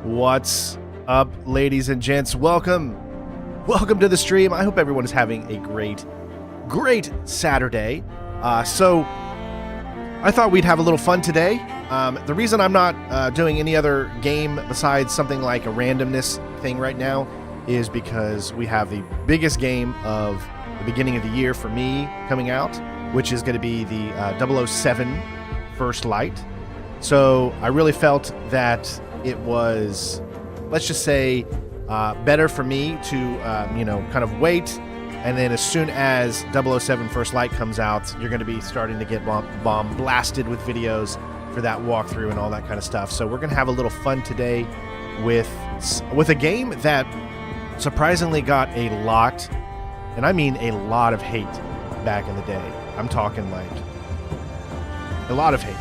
What's up, ladies and gents? Welcome to the stream. I hope everyone is having a great Saturday. So I thought we'd have a little fun today. The reason I'm not doing any other game besides something like a randomness thing right now is because we have the biggest game of the beginning of the year for me coming out, which is going to be the 007 First Light. So I really felt that it was, let's just say, better for me to, kind of wait. And then as soon as 007 First Light comes out, you're going to be starting to get bomb blasted with videos for that walkthrough and all that kind of stuff. So we're going to have a little fun today with a game that surprisingly got a lot, and I mean a lot of hate back in the day. I'm talking like a lot of hate.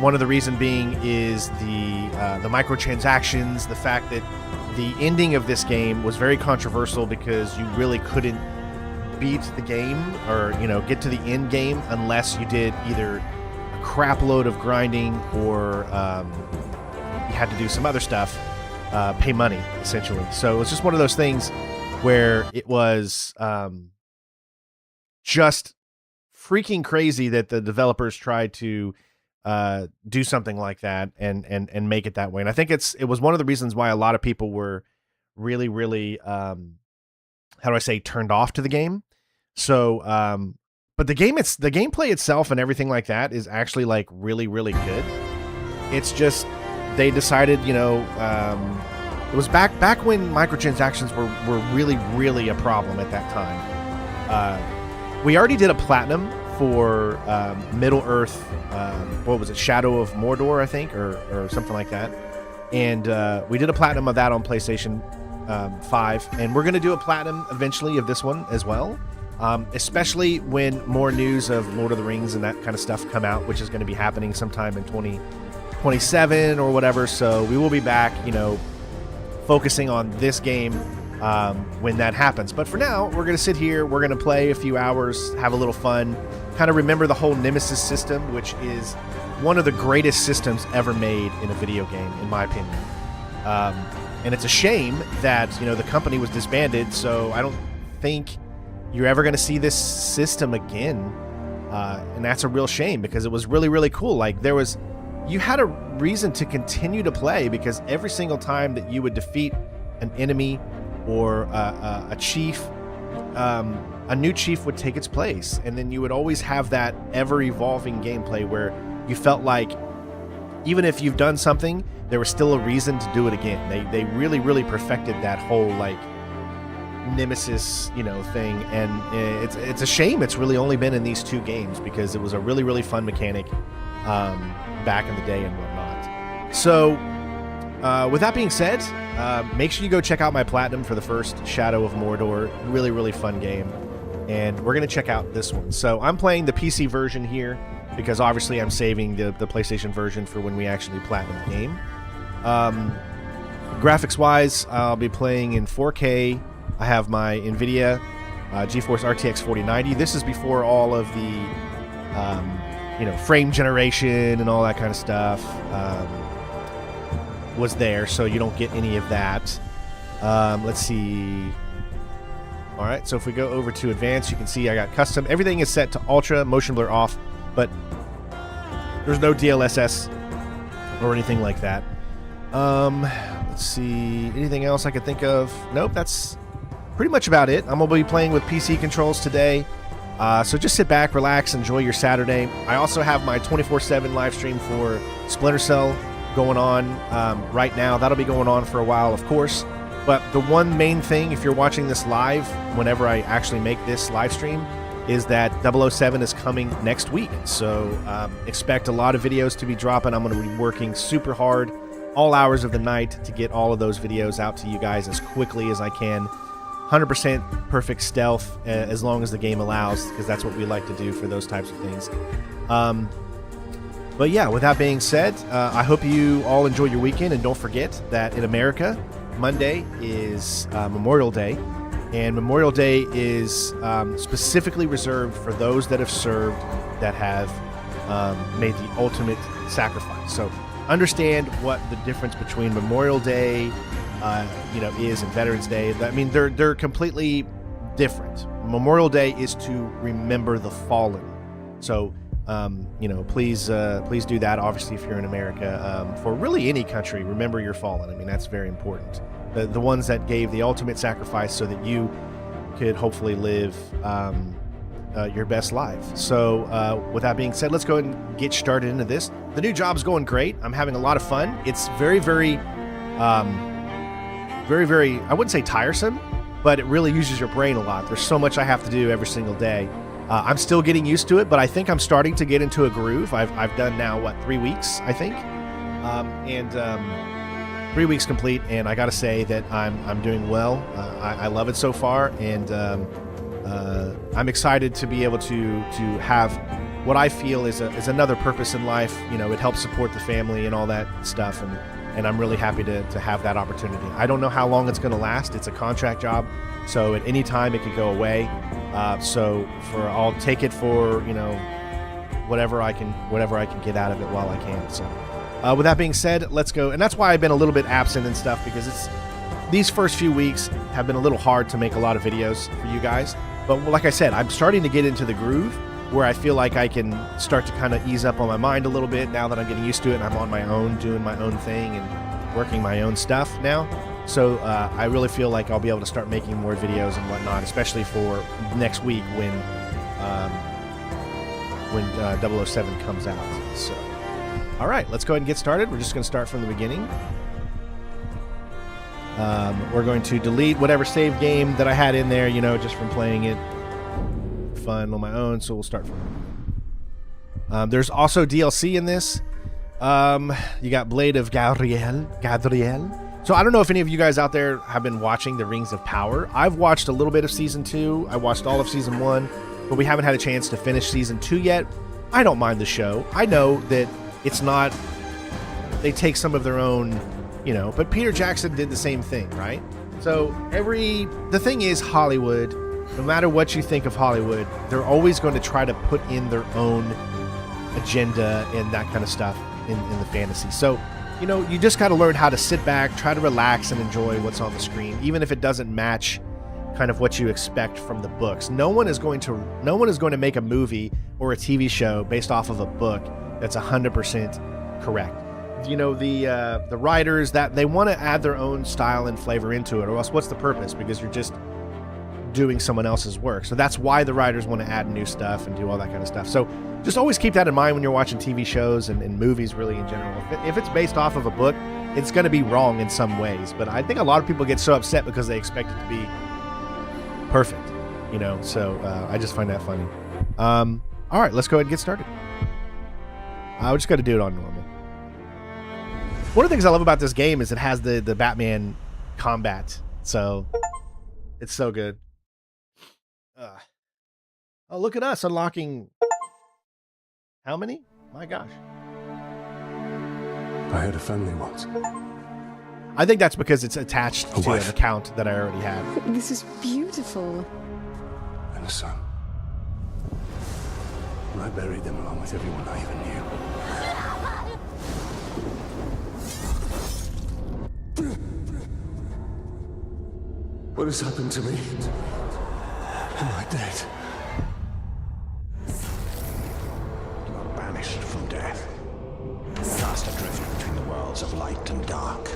One of the reason being is the microtransactions, the fact that the ending of this game was very controversial because you really couldn't beat the game or, get to the end game unless you did either a crap load of grinding or you had to do some other stuff, pay money, essentially. So it was just one of those things where it was just freaking crazy that the developers tried to do something like that and make it that way. And I think it was one of the reasons why a lot of people were really turned off to the game. So but the gameplay itself and everything like that is actually like really good. It's just they decided, it was back when microtransactions were really a problem at that time. We already did a platinum for Middle Earth, what was it, Shadow of Mordor, I think, or something like that. And we did a platinum of that on PlayStation 5, and we're going to do a platinum eventually of this one as well, especially when more news of Lord of the Rings and that kind of stuff come out, which is going to be happening sometime in 2027 or whatever. So we will be back, focusing on this game when that happens. But for now, we're going to sit here, we're going to play a few hours, have a little fun, kind of remember the whole Nemesis system, which is one of the greatest systems ever made in a video game, in my opinion. And it's a shame that, the company was disbanded, so I don't think you're ever going to see this system again. And that's a real shame because it was really cool. Like, you had a reason to continue to play because every single time that you would defeat an enemy or a chief, a new chief would take its place, and then you would always have that ever-evolving gameplay where you felt like even if you've done something, there was still a reason to do it again. They really perfected that whole like Nemesis, thing, and it's a shame it's really only been in these two games because it was a really fun mechanic back in the day and whatnot. So with that being said, make sure you go check out my platinum for the first Shadow of Mordor. Really fun game. And we're going to check out this one. So I'm playing the PC version here because obviously I'm saving the PlayStation version for when we actually platinum the game. Graphics-wise, I'll be playing in 4K. I have my NVIDIA GeForce RTX 4090. This is before all of the frame generation and all that kind of stuff was there, so you don't get any of that. Let's see. All right, so if we go over to advanced, you can see I got custom. Everything is set to ultra, motion blur off, but there's no DLSS or anything like that. Let's see, anything else I could think of? Nope, that's pretty much about it. I'm gonna be playing with PC controls today. So just sit back, relax, enjoy your Saturday. I also have my 24/7 live stream for Splinter Cell going on right now. That'll be going on for a while, of course. But the one main thing, if you're watching this live, whenever I actually make this live stream, is that 007 is coming next week. So expect a lot of videos to be dropping. I'm going to be working super hard all hours of the night to get all of those videos out to you guys as quickly as I can. 100% perfect stealth as long as the game allows, because that's what we like to do for those types of things. But yeah, with that being said, I hope you all enjoy your weekend, and don't forget that in America, Monday is Memorial Day, and Memorial Day is specifically reserved for those that have served, that have made the ultimate sacrifice. So understand what the difference between Memorial Day, is and Veterans Day. I mean, they're completely different. Memorial Day is to remember the fallen. So, please do that. Obviously, if you're in America, for really any country, remember your fallen. I mean, that's very important. The ones that gave the ultimate sacrifice so that you could hopefully live your best life. So with that being said, let's go ahead and get started into this. The new job's going great. I'm having a lot of fun. It's very, very, I wouldn't say tiresome, but it really uses your brain a lot. There's so much I have to do every single day. I'm still getting used to it, but I think I'm starting to get into a groove. I've done now, 3 weeks, I think. 3 weeks complete, and I got to say that I'm doing well. I love it so far, and I'm excited to be able to have what I feel is another purpose in life. It helps support the family and all that stuff, and I'm really happy to have that opportunity. I don't know how long it's going to last. It's a contract job, so at any time it could go away. So I'll take it for whatever I can get out of it while I can. So. With that being said, let's go. And that's why I've been a little bit absent and stuff, because these first few weeks have been a little hard to make a lot of videos for you guys. But like I said, I'm starting to get into the groove where I feel like I can start to kind of ease up on my mind a little bit now that I'm getting used to it and I'm on my own, doing my own thing and working my own stuff now. So I really feel like I'll be able to start making more videos and whatnot, especially for next week when 007 comes out. So. All right, let's go ahead and get started. We're just going to start from the beginning. We're going to delete whatever save game that I had in there, just from playing it fun on my own. So we'll start from there's also DLC in this. You got Blade of Gadriel. So I don't know if any of you guys out there have been watching The Rings of Power. I've watched a little bit of Season 2. I watched all of Season 1, but we haven't had a chance to finish Season 2 yet. I don't mind the show. I know that it's not, they take some of their own, but Peter Jackson did the same thing, right? So the thing is, Hollywood, no matter what you think of Hollywood, they're always going to try to put in their own agenda and that kind of stuff in the fantasy. So, you just got to learn how to sit back, try to relax and enjoy what's on the screen, even if it doesn't match kind of what you expect from the books. No one is going to make a movie or a TV show based off of a book that's 100% correct. The writers, that they want to add their own style and flavor into it, or else what's the purpose? Because you're just doing someone else's work. So that's why the writers want to add new stuff and do all that kind of stuff. So just always keep that in mind when you're watching TV shows and movies really in general. If it's based off of a book, it's going to be wrong in some ways. But I think a lot of people get so upset because they expect it to be perfect, so I just find that funny. All right, let's go ahead and get started. We just got to do it on normal. One of the things I love about this game is it has the Batman combat. So it's so good. Oh, look at us unlocking. How many? My gosh. I had a family once. I think that's because it's attached to an account that I already have. This is beautiful. And a son. I buried them along with everyone I even knew. What has happened to me? Am I dead? You are banished from death. Cast adrift between the worlds of light and dark.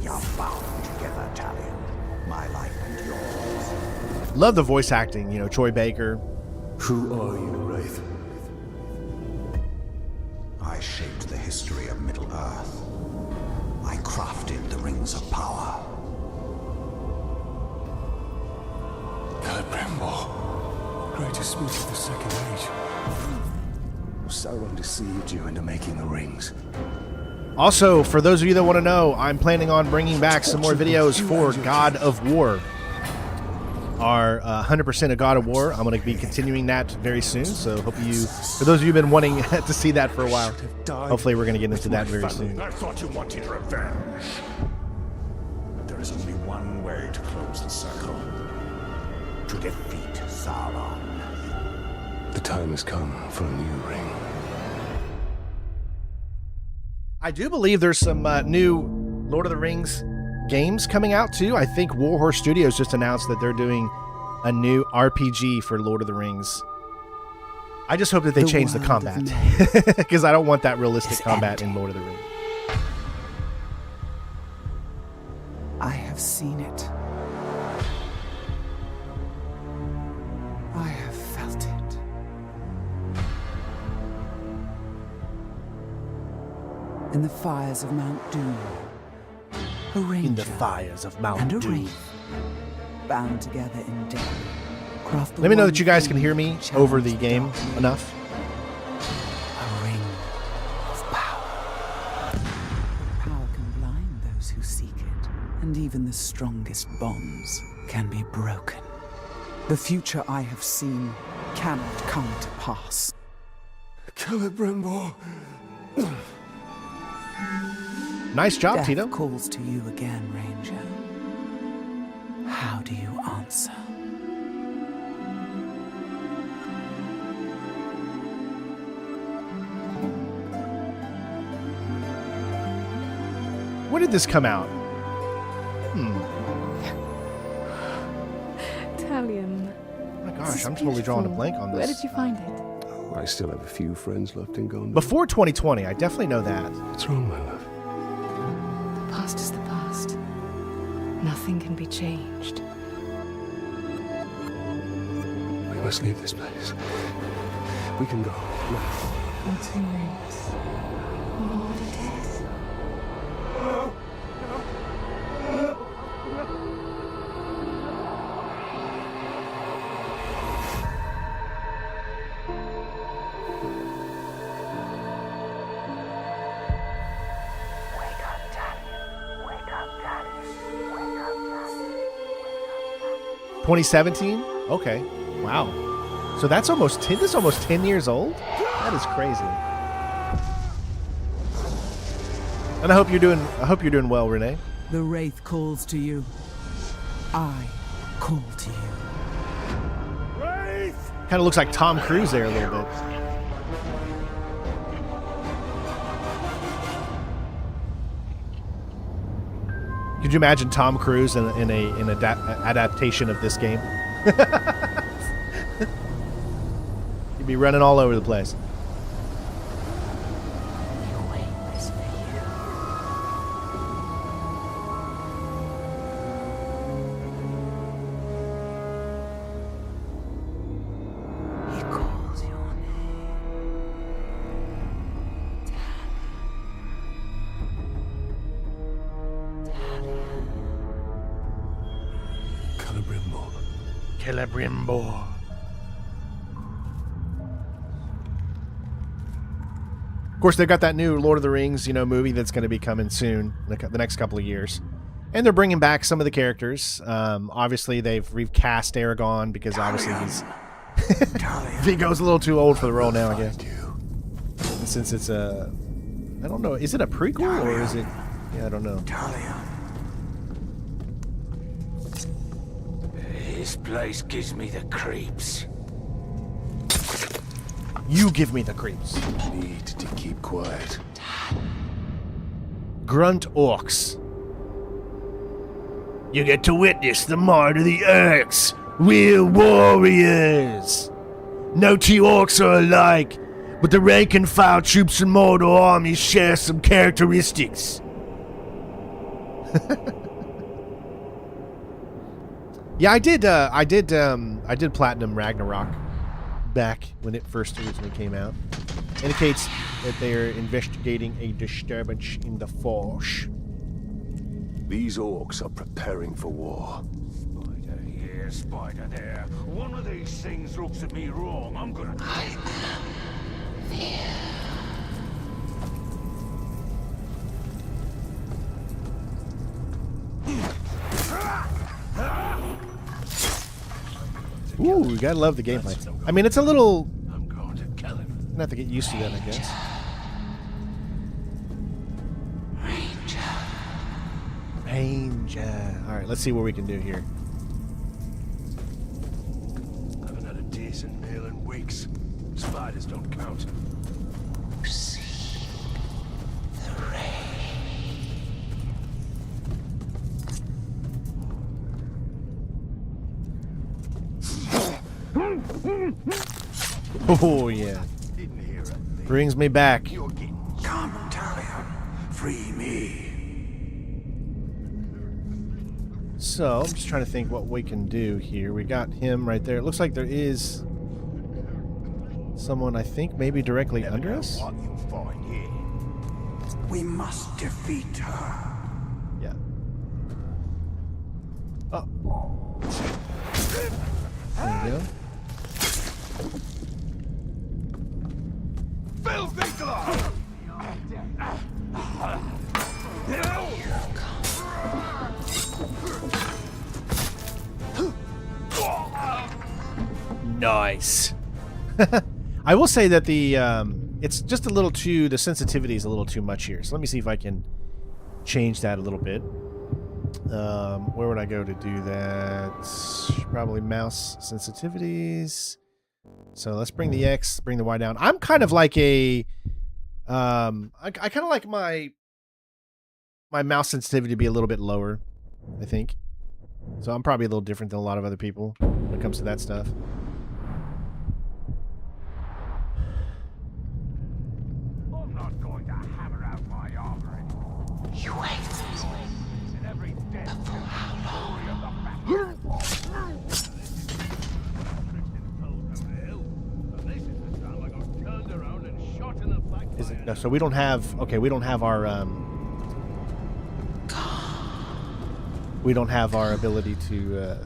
You are bound together, Talion. My life and yours. Love the voice acting, Troy Baker. Who are you, Wraith? I shaped the history of Middle-earth. I crafted the Rings of Power. Celebrimbor, greatest smith of the Second Age. Sauron deceived you into making the rings. Also, for those of you that want to know, I'm planning on bringing back some more videos for God of War. Our 100% of God of War. I'm going to be continuing that very soon. So hope you, for those of you who've been wanting to see that for a while, hopefully we're going to get into that very soon. I thought you wanted revenge. But there is only one way to close the circle. To defeat Sauron. The time has come for a new ring. I do believe there's some new Lord of the Rings games coming out too. I think Warhorse Studios just announced that they're doing a new RPG for Lord of the Rings. I just hope that they change the combat, because I don't want that realistic combat in Lord of the Rings. I have seen it. I have felt it. In the fires of Mount Doom, a ranger In the fires of Mount and a Doom. wraith, bound together in death, craft the Let me know one that you guys thing can hear me to over challenge the game dark enough. A ring of power. Power can blind those who seek it, and even the strongest bonds can be broken. The future I have seen cannot come to pass. Celebrimbor. Nice job, Death Tito. calls to you again, Ranger. How do you answer? When did this come out? Italian. Oh my gosh, I'm totally drawing a blank on this. Where did you find it? I still have a few friends left in Gondor. Before 2020, I definitely know that. What's wrong, my love? The past is the past. Nothing can be changed. We must leave this place. We can go now. What's your names? Lord Death. Wake up, Talia. Wake up, Talia. Wake up, Talia. 2017? Okay. Wow. So that's almost 10, this is almost 10 years old? That is crazy. And I hope you're doing well, Renee. The Wraith calls to you. I call to you. Kind of looks like Tom Cruise there a little bit. Could you imagine Tom Cruise in an adaptation of this game? He'd be running all over the place. He calls your name. Celebrimbor. Celebrimbor. Of course, they've got that new Lord of the Rings, movie that's going to be coming soon, the next couple of years. And they're bringing back some of the characters. Obviously, they've recast Aragorn because obviously he goes a little too old for the role now, I guess. And since it's I don't know, is it a prequel or is it? Yeah, I don't know. This place gives me the creeps. You give me the creeps. Need to keep quiet. Grunt orcs. You get to witness the might of the orcs, real warriors. No two orcs are alike, but the rank and file troops in Mordor armies share some characteristics. Yeah, I did Platinum Ragnarok back when it first originally came out. Indicates that they are investigating a disturbance in the Forge. These orcs are preparing for war. Spider here, spider there. One of these things looks at me wrong. I'm gonna. Ooh, you gotta love the gameplay. I mean, it's a little. I'm going to kill him. Gonna have to get used to that, I guess. Ranger. All right, let's see what we can do here. I haven't had a decent meal in weeks. Spiders don't count. See the Oh, yeah. Brings me back. Come, Talion. Free me. So, I'm just trying to think what we can do here. We got him right there. It looks like there is someone, I think, maybe directly under us. What you find here. We must defeat her. Yeah. Oh. There we go. Filthy glove! Nice. I will say that the it's just a little too, the sensitivity is a little too much here. So let me see if I can change that a little bit. Where would I go to do that? Probably mouse sensitivities. So let's bring the X, bring the Y down. I'm kind of like a I kind of like my mouse sensitivity to be a little bit lower, I think. So I'm probably a little different than a lot of other people when it comes to that stuff. I'm not going to hammer out my armor anymore. You wait. In every death But for how long? Is it, no, so we don't have, okay, we don't have our we don't have our ability to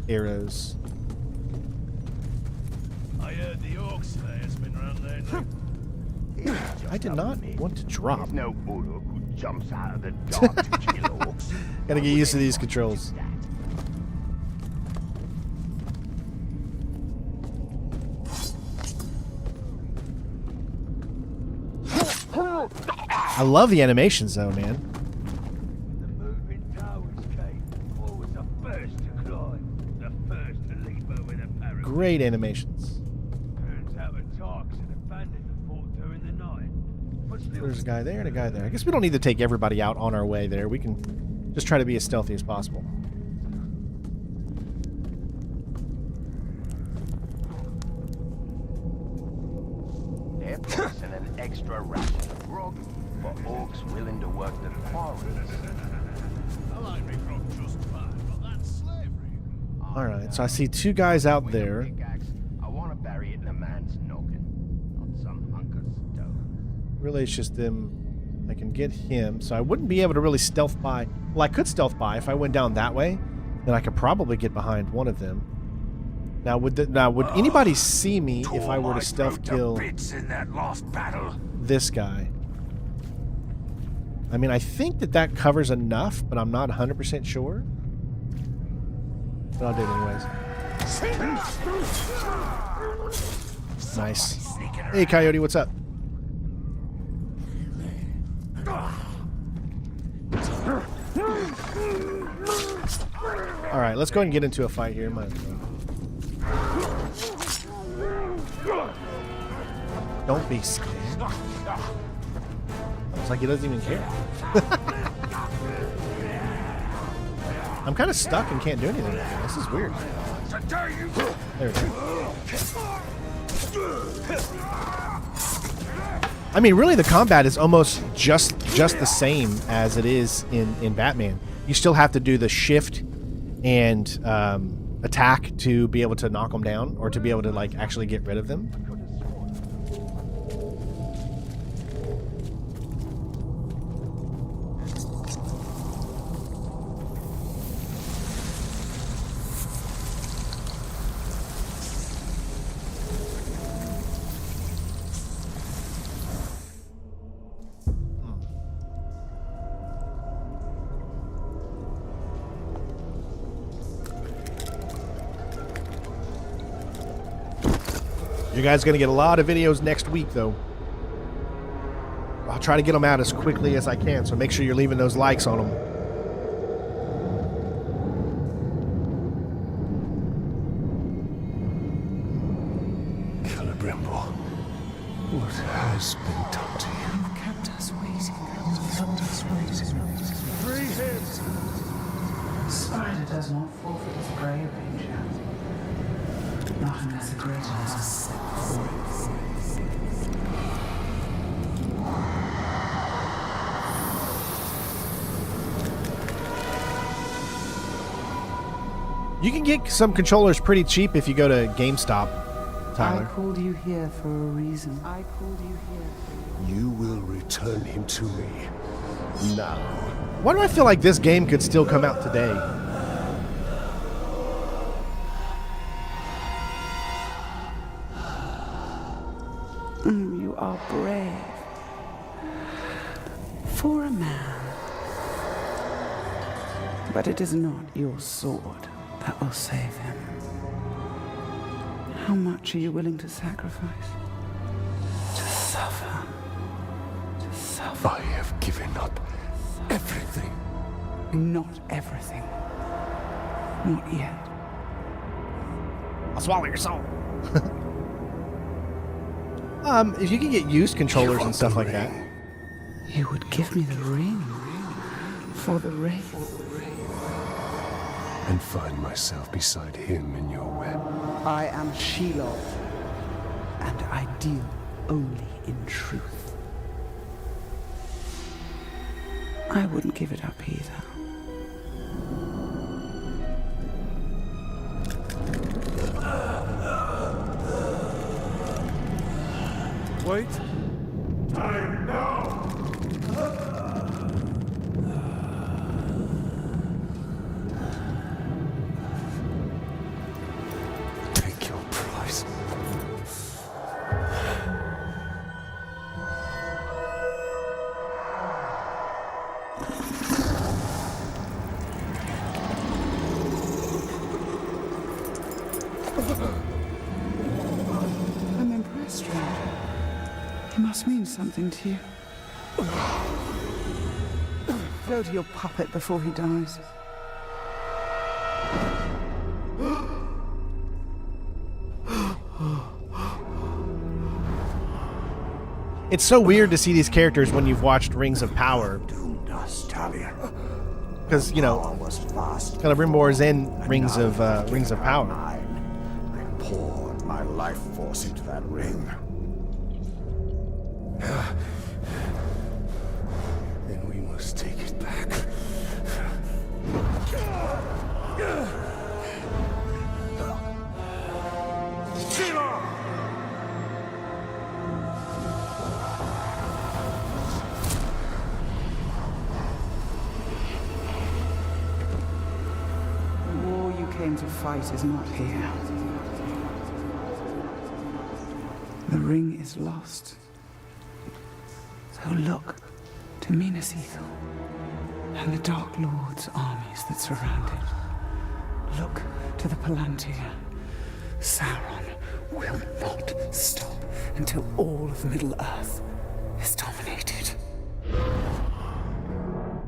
arrows. I heard the Orc Slayer's been around there. I did not want to drop. No Mordor who jumps out of the dark to kill orcs. Gotta get used to these controls. I love the animations though, man. The moving towers came. Always the first to climb. The first to leap over the parapet. Great animations. Turns out the Tarks and the bandit that fought during the night. But still, There's a guy there and a guy there. I guess we don't need to take everybody out on our way there. We can just try to be as stealthy as possible. They're placing an extra ration of grog for orcs willing to work the quarries. I like me grog just fine, but that's slavery. Alright, so I see two guys out there. I want to bury it in a man's noggin, not some hunk of stone. Really, it's just them. I can get him, so I wouldn't be able to really stealth by. Well, I could stealth by if I went down that way. Then I could probably get behind one of them. Now, would anybody see me if I were to stealth kill in that lost battle. this guy? I mean, I think that covers enough, but I'm not 100% sure. But I'll do it anyways. Nice. Hey, Coyote, what's up? All right, let's go ahead and get into a fight here. Don't be scared. It's like he doesn't even care. I'm kind of stuck and can't do anything. This is weird. There we go. I mean, really, the combat is almost just the same as it is in Batman. You still have to do the shift and attack to be able to knock them down, or to be able to like actually get rid of them. You guys are going to get a lot of videos next week, though. I'll try to get them out as quickly as I can, so make sure you're leaving those likes on them. Celebrimbo, what has been done to you? You've kept us waiting. Kept us waiting. Free him! Spider does not forfeit its prey, Ranger. Not unless a greatness is set before it. You can get some controllers pretty cheap if you go to GameStop, Tyler. I called you here for a reason. I called you here. You will return him to me. Now. Why do I feel like this game could still come out today? You are brave. For a man. But it is not your sword that will save him. How much are you willing to sacrifice? To suffer. To suffer. I have given up everything. Not everything. Not yet. I'll swallow your soul. If you can get used controllers and stuff like that. You would give me the ring for the race. And find myself beside him in your web. I am Shelob, and I deal only in truth. I wouldn't give it up either. Wait. Time now! Take your price. I'm impressed, Ranger. He must mean something to you. Go to your puppet before he dies. It's so weird to see these characters when you've watched Rings of Power. Doomed us, Talia. Because, you know, Was vast. Celebrimbor is in Rings of Power. Mine. I poured my life force into that ring. Then we must take it back. The war you came to fight is not here. The ring is lost. So look to Minas Ithil and the Dark Lord's armies that surround it. Look to the Palantir. Sauron will not stop until all of Middle-earth is dominated.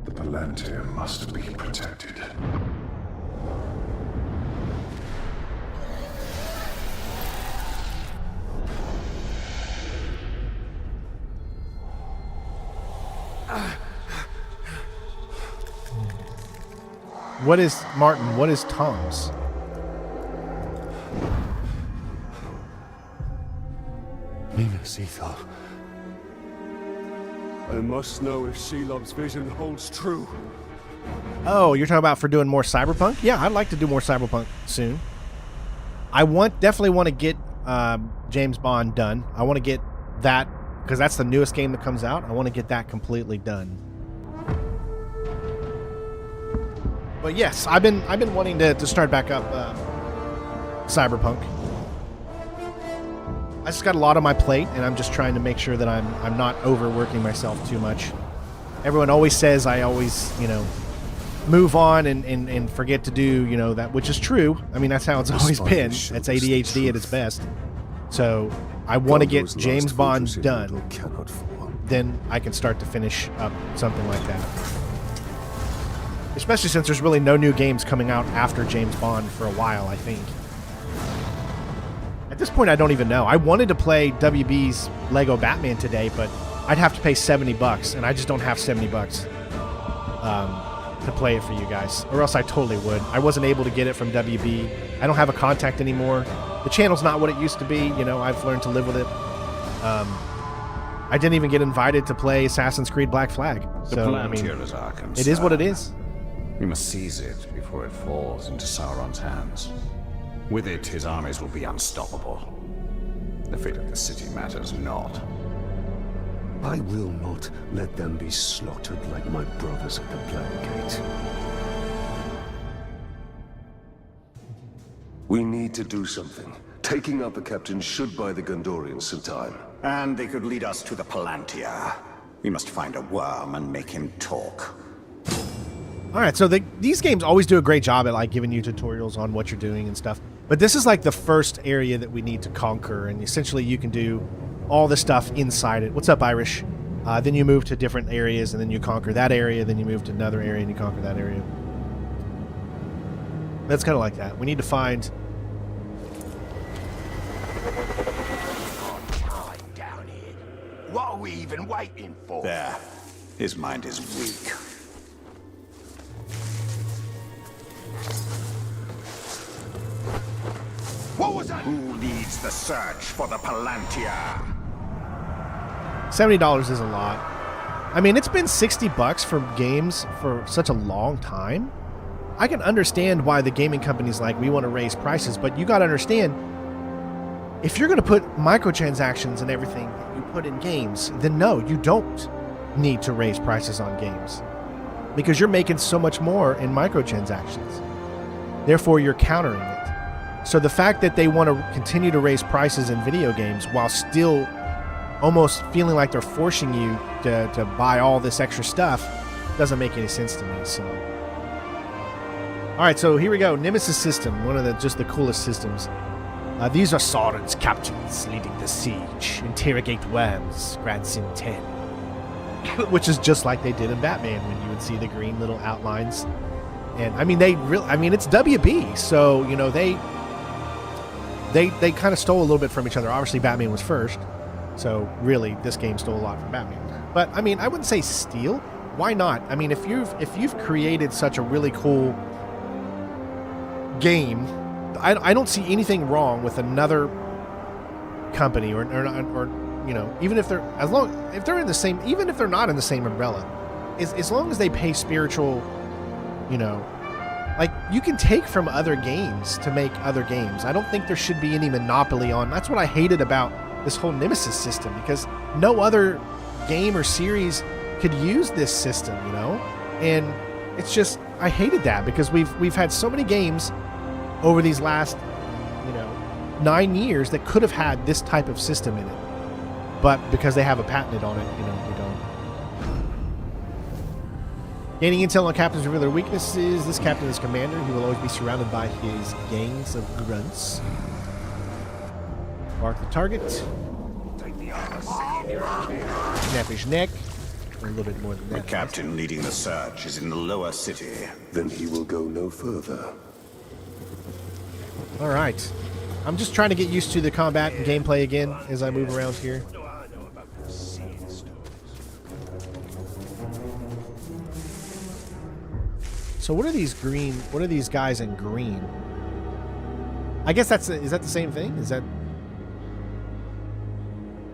The Palantir must be protected. What is, Martin, what is Tom's? Minas Ithil. I must know if Shelob's vision holds true. Oh, you're talking about for doing more Cyberpunk? Yeah, I'd like to do more Cyberpunk soon. I definitely want to get James Bond done. I want to get that, because that's the newest game that comes out. I want to get that completely done. But yes, I've been wanting to start back up Cyberpunk. I just got a lot on my plate, and I'm just trying to make sure that I'm not overworking myself too much. Everyone always says I always, move on and forget to do, that, which is true. I mean, that's how it's always been. It's ADHD at its best. So I want to get James Bond done. Then I can start to finish up something like that. Especially since there's really no new games coming out after James Bond for a while, I think. At this point, I don't even know. I wanted to play WB's Lego Batman today, but I'd have to pay $70, and I just don't have $70 to play it for you guys, or else I totally would. I wasn't able to get it from WB. I don't have a contact anymore. The channel's not what it used to be. You know, I've learned to live with it. I didn't even get invited to play Assassin's Creed Black Flag. The So, I mean, Palantir is our concern. it is what it is. We must seize it before it falls into Sauron's hands. With it, his armies will be unstoppable. The fate of the city matters not. I will not let them be slaughtered like my brothers at the Black Gate. We need to do something. Taking out the captain should buy the Gondorians some time. And they could lead us to the Palantir. We must find a worm and make him talk. All right, so these games always do a great job at like giving you tutorials on what you're doing and stuff. But this is like the first area that we need to conquer, and essentially you can do all the stuff inside it. What's up, Irish? Then you move to different areas, and then you conquer that area. Then you move to another area, and you conquer that area. That's kind of like that. We need to find. Down here. What are we even waiting for? There. His mind is weak. What was that? Who leads the search for the Palantir? $70 is a lot. I mean, it's been $60 for games for such a long time. I can understand why the gaming company's like, we want to raise prices, but you got to understand, if you're going to put microtransactions and everything that you put in games, then no, you don't need to raise prices on games because you're making so much more in microtransactions. Therefore, you're countering it. So the fact that they want to continue to raise prices in video games while still almost feeling like they're forcing you to buy all this extra stuff doesn't make any sense to me. So, all right, so here we go. Nemesis System, one of the just the coolest systems. These are Sauron's captains leading the siege. Interrogate worms, grants in 10. Which is just like they did in Batman when you would see the green little outlines. And I mean, it's WB, so you know they kind of stole a little bit from each other. Obviously, Batman was first, so really this game stole a lot from Batman. But I mean, I wouldn't say steal. Why not? I mean, if you've created such a really cool game, I don't see anything wrong with another company or you know, even if they're in the same, even if they're not in the same umbrella, as long as they pay spiritual, you know, like you can take from other games to make other games. I don't think there should be any monopoly on. That's what I hated about this whole Nemesis system, because no other game or series could use this system, you know, and it's just I hated that because we've had so many games over these last, you know, 9 years that could have had this type of system in it. But because they have a patent on it, you know, we don't. Gaining intel on captains reveal their weaknesses. This captain is commander. He will always be surrounded by his gangs of grunts. Mark the target. Snap his neck. A little bit more than that. The captain leading the search is in the lower city. Then he will go no further. All right. I'm just trying to get used to the combat and gameplay again as I move around here. So what are these green? What are these guys in green? I guess is that the same thing? Is that?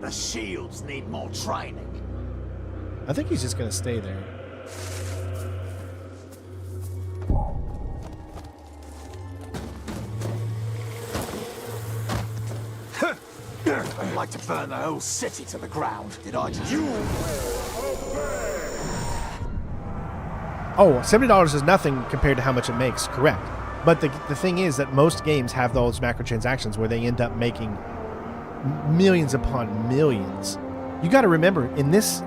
The shields need more training. I think he's just gonna stay there. I'd like to burn the whole city to the ground. Did I just... Oh, $70 is nothing compared to how much it makes, correct. But the thing is that most games have those macrotransactions where they end up making millions upon millions. You got to remember, in this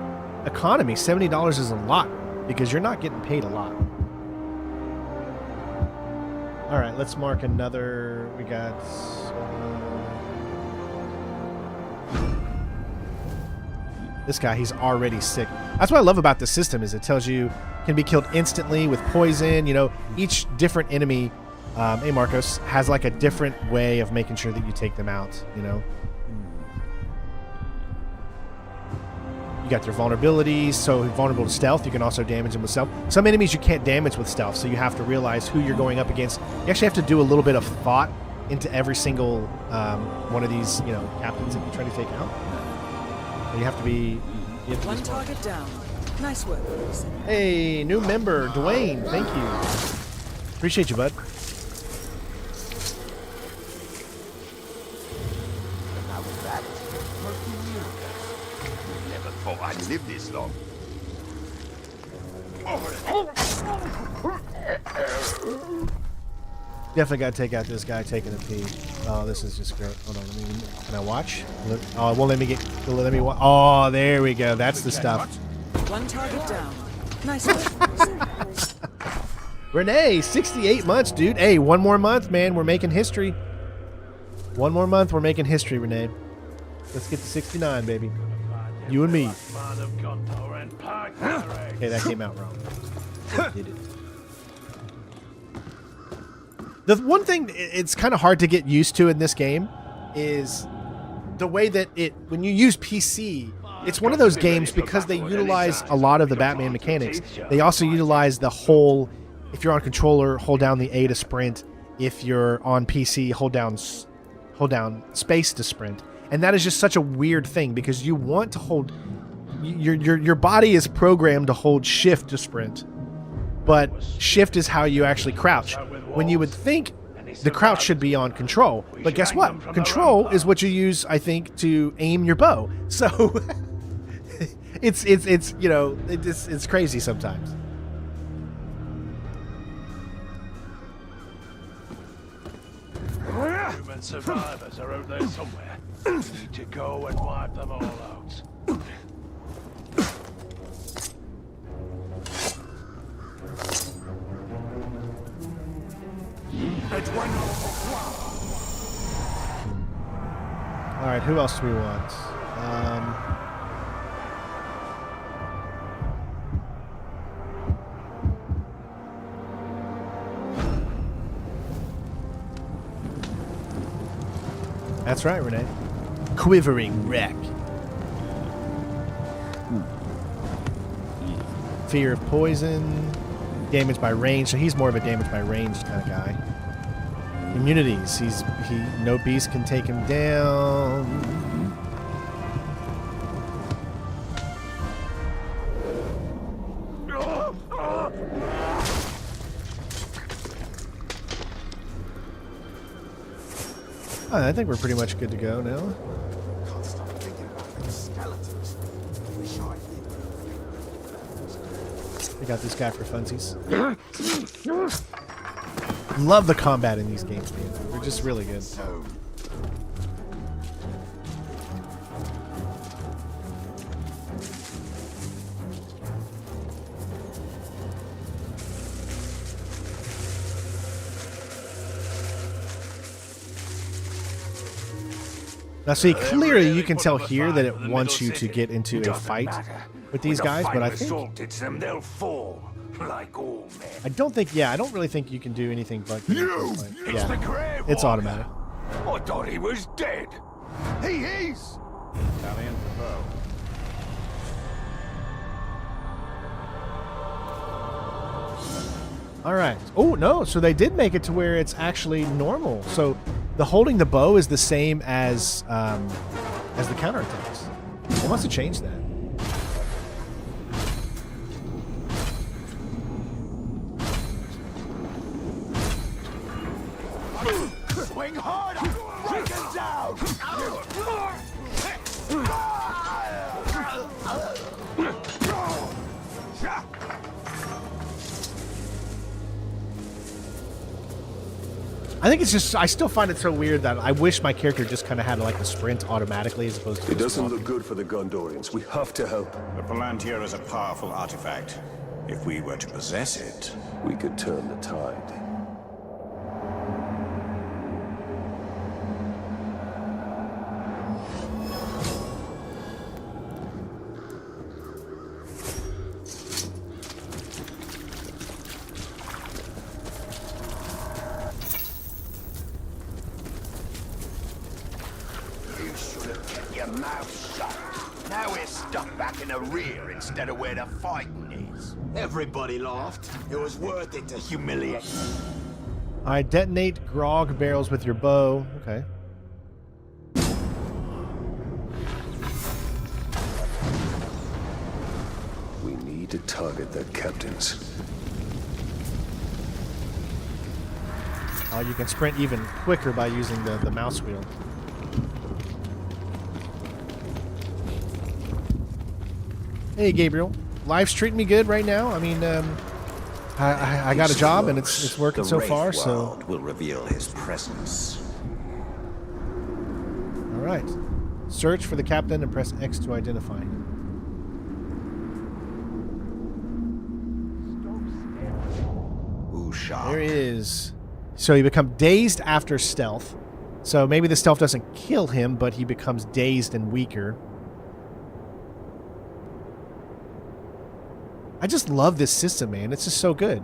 economy, $70 is a lot because you're not getting paid a lot. All right, let's mark another. We got... this guy, he's already sick. That's what I love about this system is it tells you can be killed instantly with poison. You know, each different enemy, hey Marcos, has like a different way of making sure that you take them out, you know. You got their vulnerabilities, so vulnerable to stealth. You can also damage them with stealth. Some enemies you can't damage with stealth, so you have to realize who you're going up against. You actually have to do a little bit of thought into every single one of these, you know, captains that you try to take out. You have to be. You have to One be smart. target down. Nice work, boys. Hey, new member, Dwayne. Thank you. Appreciate you, bud. How was that? Never thought I'd live this long. Definitely got to take out this guy taking a pee. Oh, this is just great. Hold on, can I watch? Oh, it won't let me get. Let me watch. Oh, there we go. That's the stuff. One target down. Nice work, boys. Renee, 68 months, dude. Hey, one more month, man. We're making history. One more month, we're making history, Renee. Let's get to 69, baby. You and me. Okay, that came out wrong. Did it. The one thing it's kind of hard to get used to in this game is the way that when you use PC, it's one of those games because they utilize a lot of the Batman mechanics. They also utilize the whole, if you're on controller, hold down the A to sprint. If you're on PC, hold down space to sprint. And that is just such a weird thing because you want to hold, your body is programmed to hold shift to sprint, but shift is how you actually crouch. When you would think the crouch should be on control, but guess what? Control is what you use, I think, to aim your bow. So it's you know, it's crazy sometimes. Human survivors are out there somewhere. Need to go and wipe them all out. All right, who else do we want? That's right, Renee. Quivering wreck. Fear of poison. Damage by range. So he's more of a damage by range kind of guy. Immunities. No beast can take him down. I think we're pretty much good to go now. Can't stop thinking about these skeletons. Wish I did. We got this guy for funsies. Love the combat in these games, man. They're just really good. Now, see, clearly you can tell here that it wants you to get into a fight with these guys, but I think they'll fall like all men. I don't really think you can do anything but It's the Grey it's Warrior. automatic. I thought he was dead. He is. Italian bow. All right. Oh no! So they did make it to where it's actually normal. So the holding the bow is the same as the counterattacks. They must have changed that. Swing harder. Break him down. I think it's just, I still find it so weird that I wish my character just kind of had like a sprint automatically as opposed to It doesn't walking. look good for the Gondorians. We have to help. The Palantir is a powerful artifact. If we were to possess it, We could turn the tide. You should have kept your mouth shut. Now we're stuck back in the rear instead of where the fighting is. Everybody laughed. It was worth it to humiliate. I detonate grog barrels with your bow. Okay. We need to target their captains. You can sprint even quicker by using the mouse wheel. Hey, Gabriel. Life's treating me good right now. I mean, I got a job and it's working so far. So will reveal his presence. All right. Search for the captain and press X to identify him. There he is. So he becomes dazed after stealth. So maybe the stealth doesn't kill him, but he becomes dazed and weaker. I just love this system, man. It's just so good.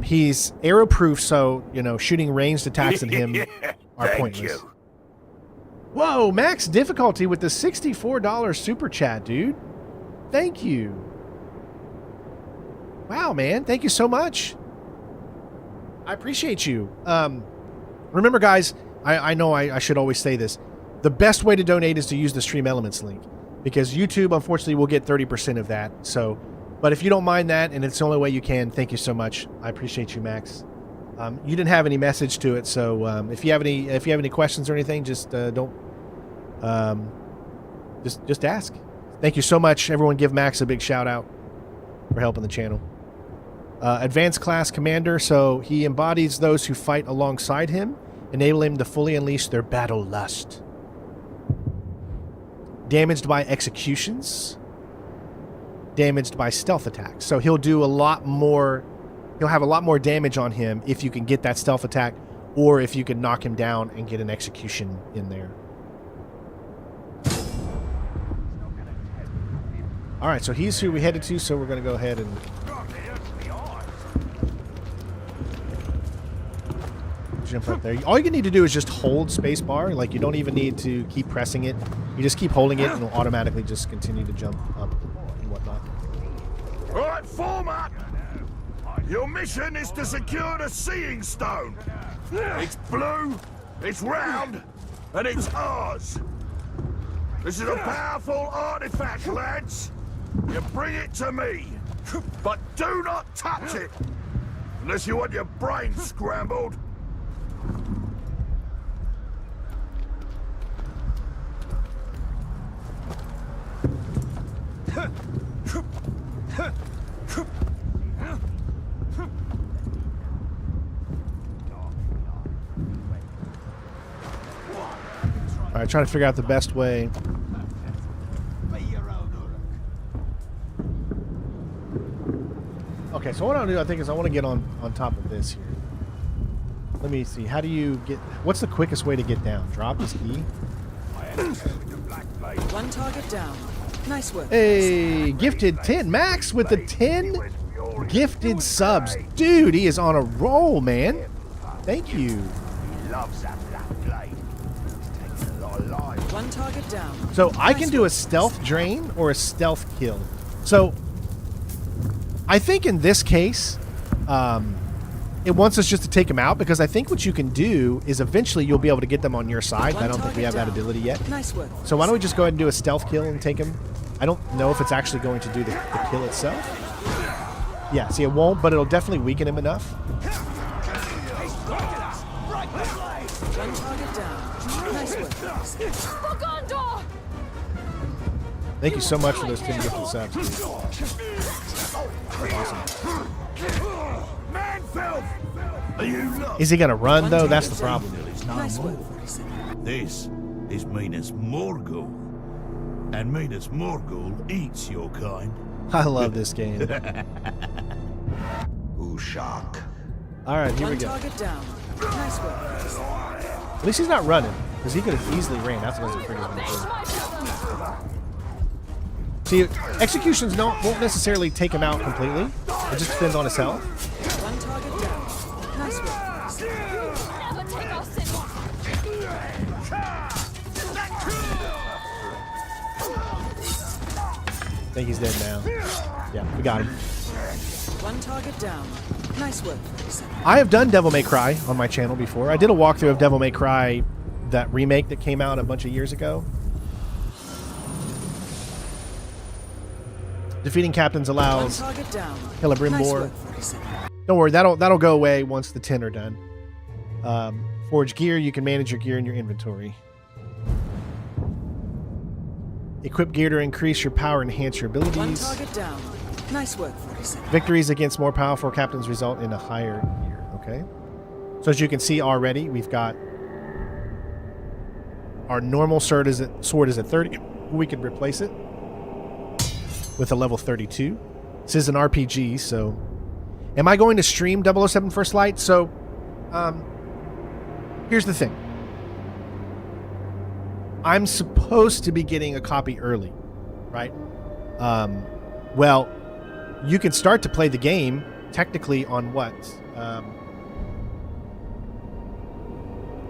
He's arrow-proof, so, you know, shooting ranged attacks at him are pointless. Whoa, max difficulty with the $64 super chat, dude. Thank you. Wow, man. Thank you so much. I appreciate you. Remember, guys, I know I should always say this. The best way to donate is to use the Stream Elements link, because YouTube, unfortunately, will get 30% of that. So, but if you don't mind that, and it's the only way you can, thank you so much. I appreciate you, Max. You didn't have any message to it, so if you have any questions or anything, just don't. Just ask. Thank you so much, everyone. Give Max a big shout out for helping the channel. Advanced class commander, so he embodies those who fight alongside him, enable him to fully unleash their battle lust. Damaged by executions. Damaged by stealth attacks. So he'll do a lot more. He'll have a lot more damage on him if you can get that stealth attack, or if you can knock him down and get an execution in there. All right, so he's who we headed to, so we're going to go ahead and jump up there. All you need to do is just hold spacebar. Like, you don't even need to keep pressing it. You just keep holding it, and it'll automatically just continue to jump up and whatnot. All right, form up. Your mission is to secure the Seeing Stone. It's blue, it's round, and it's ours. This is a powerful artifact, lads. You bring it to me, but do not touch it, unless you want your brain scrambled. All right, trying to figure out the best way. Okay, so what I want to do, I think, is I want to get on top of this here. Let me see. How do you get... What's the quickest way to get down? Drop this E? One target down. Nice work. Hey, gifted 10. Max with the 10 gifted subs. Dude, he is on a roll, man. Thank you. One target down. So I can do a stealth drain or a stealth kill. So I think in this case, it wants us just to take them out, because I think what you can do is eventually you'll be able to get them on your side. I don't think we have that ability yet. Nice work. So why don't we just go ahead and do a stealth kill and take him? I don't know if it's actually going to do the kill itself. Yeah, see, it won't, but it'll definitely weaken him enough. One target down. Nice work. Thank you so much for those 10 gifted subs. Awesome. Is he going to run, though? That's the problem. Nice work. This is Minas Morgul, and Minas Morgul eats your kind. I love this game. Ushak. All right, here we One go. target down. Nice work. At least he's not running, because he could have easily ran. That's what I was afraid of. See, executions won't necessarily take him out completely. It just depends on his health. One target down. Nice work. I think he's dead now. Yeah, we got him. One target down. Nice work, 47. I have done Devil May Cry on my channel before. I did a walkthrough of Devil May Cry, that remake that came out a bunch of years ago. Defeating captains allows Target down. Celebrimbor. Nice work, 47. Don't worry, that'll go away once the 10 are done. Forge gear, you can manage your gear in your inventory. Equip gear to increase your power and enhance your One abilities. target down. Nice work, 47. Victories against more powerful captains result in a higher gear. Okay. So as you can see already, we've got our normal sword is at 30. We could replace it with a level 32. This is an RPG, so am I going to stream 007 First Light? So here's the thing. I'm supposed to be getting a copy early, right? Well, you can start to play the game technically on what?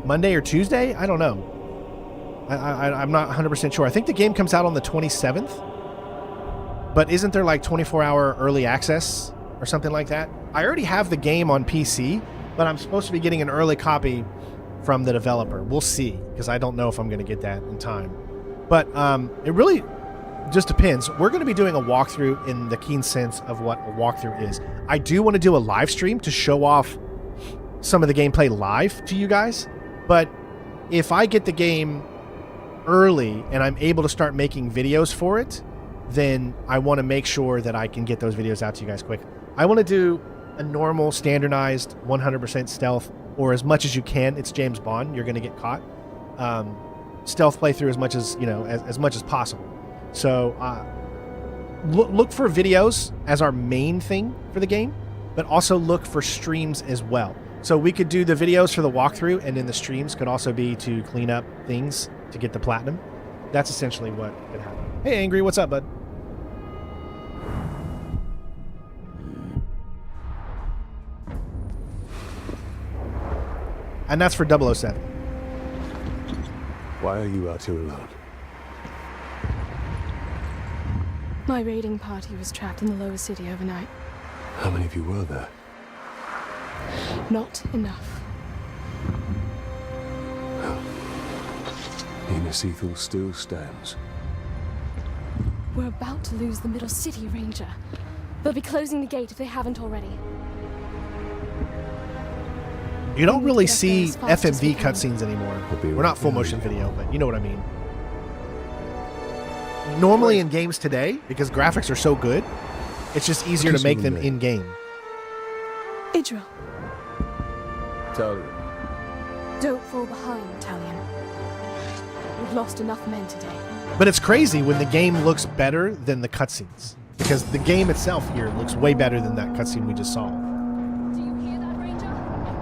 Monday or Tuesday? I don't know. I'm not 100% sure. I think the game comes out on the 27th. But isn't there like 24-hour early access or something like that? I already have the game on PC, but I'm supposed to be getting an early copy from the developer. We'll see, because I don't know if I'm going to get that in time. But it really just depends. We're going to be doing a walkthrough in the keen sense of what a walkthrough is. I do want to do a live stream to show off some of the gameplay live to you guys. But if I get the game early and I'm able to start making videos for it, then I want to make sure that I can get those videos out to you guys quick. I want to do a normal, standardized, 100% stealth, or as much as you can. It's James Bond. You're going to get caught. Stealth playthrough as much as, as much as possible. So look for videos as our main thing for the game, but also look for streams as well. So we could do the videos for the walkthrough, and then the streams could also be to clean up things to get the platinum. That's essentially what could happen. Hey, Angry, what's up, bud? And that's for 007. Why are you out here alone? My raiding party was trapped in the lower city overnight. How many of you were there? Not enough. Enos Ethel still stands. We're about to lose the middle city, Ranger. They'll be closing the gate if they haven't already. You don't really see As fast as we FMV can. cutscenes anymore. We'll be We're not right full there. motion video, but you know what I mean. Normally in games today, because graphics are so good, it's just easier to make them in-game. Idril, Tell you. don't fall behind, Talion. We've lost enough men today. But it's crazy when the game looks better than the cutscenes, because the game itself here looks way better than that cutscene we just saw. Do you hear that, Ranger?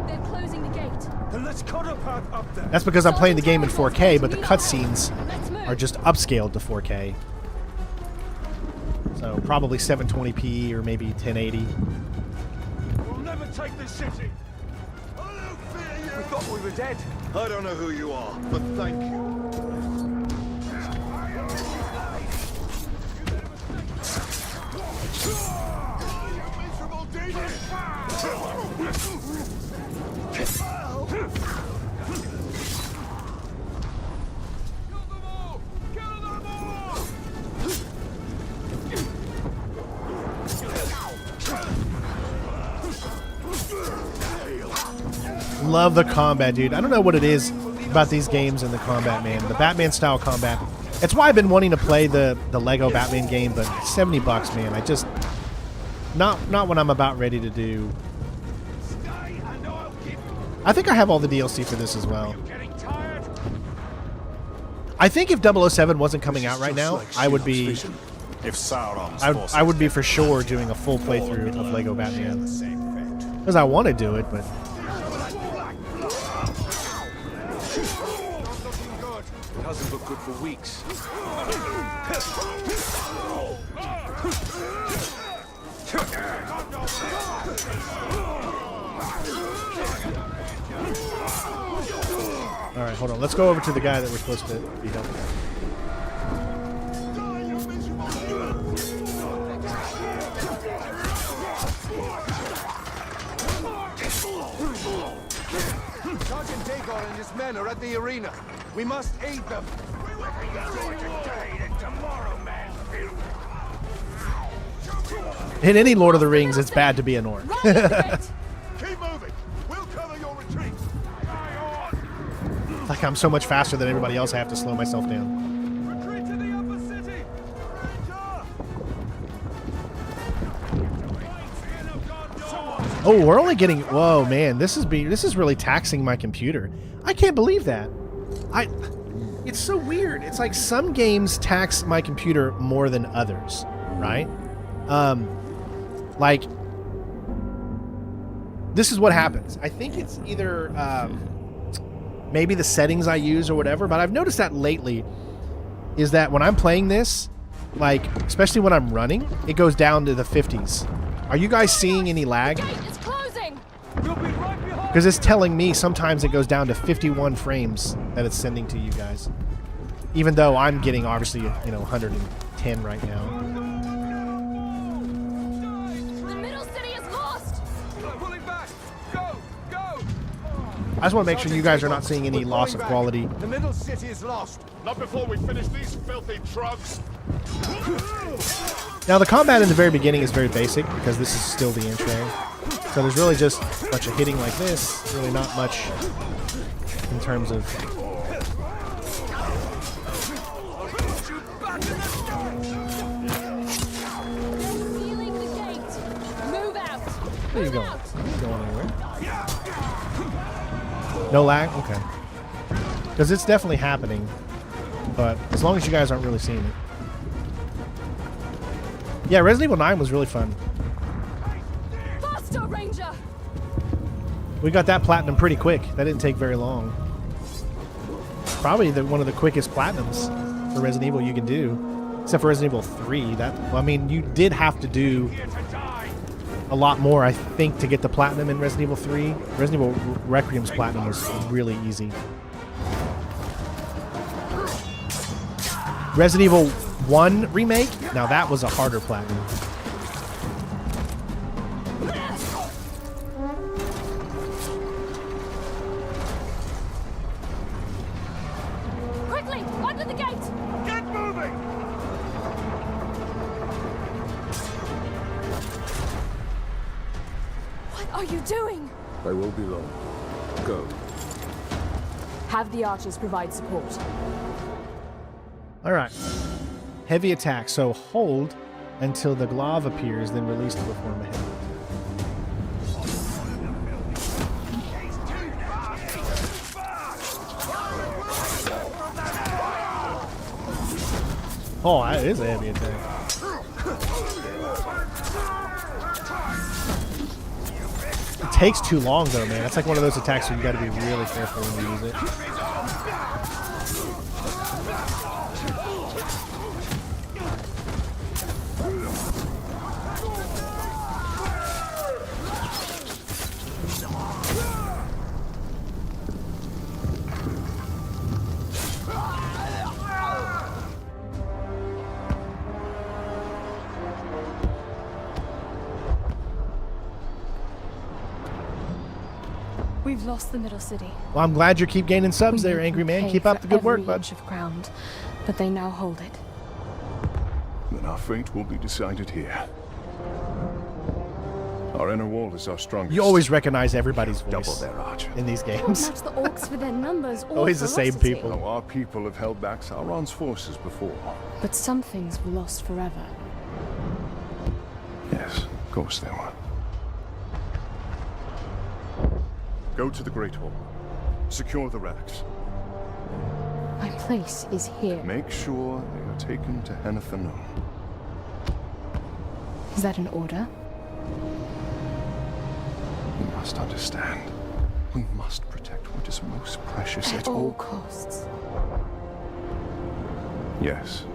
They're closing the gate. Then let's cut a path up there. That's because I'm playing the game in 4K, but the cutscenes Let's move. are just upscaled to 4K. So probably 720p or maybe 1080. We'll never take the city. I don't fear you. We thought we were dead. I don't know who you are, but thank you. You miserable Love the combat, dude. I don't know what it is about these games and the combat, man. The Batman style combat. It's why I've been wanting to play the Lego Batman game, but $70, man. I just not what I'm about ready to do. I think I have all the DLC for this as well. I think if 007 wasn't coming out right now, I would be If Sauron's forces I would be for sure doing a full playthrough of Lego Batman. Because I want to do it, but It hasn't looked good for weeks. all right, hold on. Let's go over to the guy that we're supposed to be helping. men are at the arena. We must aid them. In any Lord of the Rings, it's bad to be an orc. Keep moving. We'll cover your retreat. Like I'm so much faster than everybody else, I have to slow myself down. Retreat to the upper city. Oh, we're only getting. Whoa, man, this is really taxing my computer. I can't believe that. It's so weird. It's like some games tax my computer more than others, right? Like this is what happens. I think it's either maybe the settings I use or whatever, but I've noticed that lately is that when I'm playing this, like especially when I'm running, it goes down to the 50s. Are you guys seeing any lag? It's closing. Because it's telling me sometimes it goes down to 51 frames that it's sending to you guys. Even though I'm getting obviously, 110 right now. The middle city is lost. Pulling back. Go, go. I just want to make sure you guys are not seeing any loss of quality. The middle city is lost. Not before we finish these filthy trucks. Now the combat in the very beginning is very basic because this is still the intro. So there's really just a bunch of hitting like this. Really not much in terms of... Sealing the gate. Move out. Where are you Move going? out. You going anywhere? No lag? Okay. Because it's definitely happening. But as long as you guys aren't really seeing it. Yeah, Resident Evil 9 was really fun. Faster, Ranger. We got that platinum pretty quick. That didn't take very long. Probably one of the quickest platinums for Resident Evil you can do. Except for Resident Evil 3. You did have to do a lot more, I think, to get the platinum in Resident Evil 3. Resident Evil Requiem's platinum was really easy. Resident Evil 1 remake, now that was a harder platinum. Quickly, under the gate. Get moving. What are you doing? I will be long. Go. Have the archers provide support. All right. Heavy attack. So hold until the glove appears, then release to perform a heavy attack. Oh, that is a heavy attack. It takes too long, though, man. That's like one of those attacks where you got to be really careful when you use it. We've lost the middle city. Well, I'm glad you keep gaining subs there, Angry Man. Keep up the good work, bud. Of ground, but they now hold it. Then our fate will be decided here. Our inner wall is our strongest. You always recognize everybody's Double voice their archer. in these Don't games. match the orcs for their numbers or Always the same ferocity. people. Now, our people have held back Sauron's forces before. But some things were lost forever. Yes, of course they were. Go to the Great Hall. Secure the relics. My place is here. Make sure they are taken to Henathanon. Is that an order? You must understand. We must protect what is most precious At at all all. costs. Yes,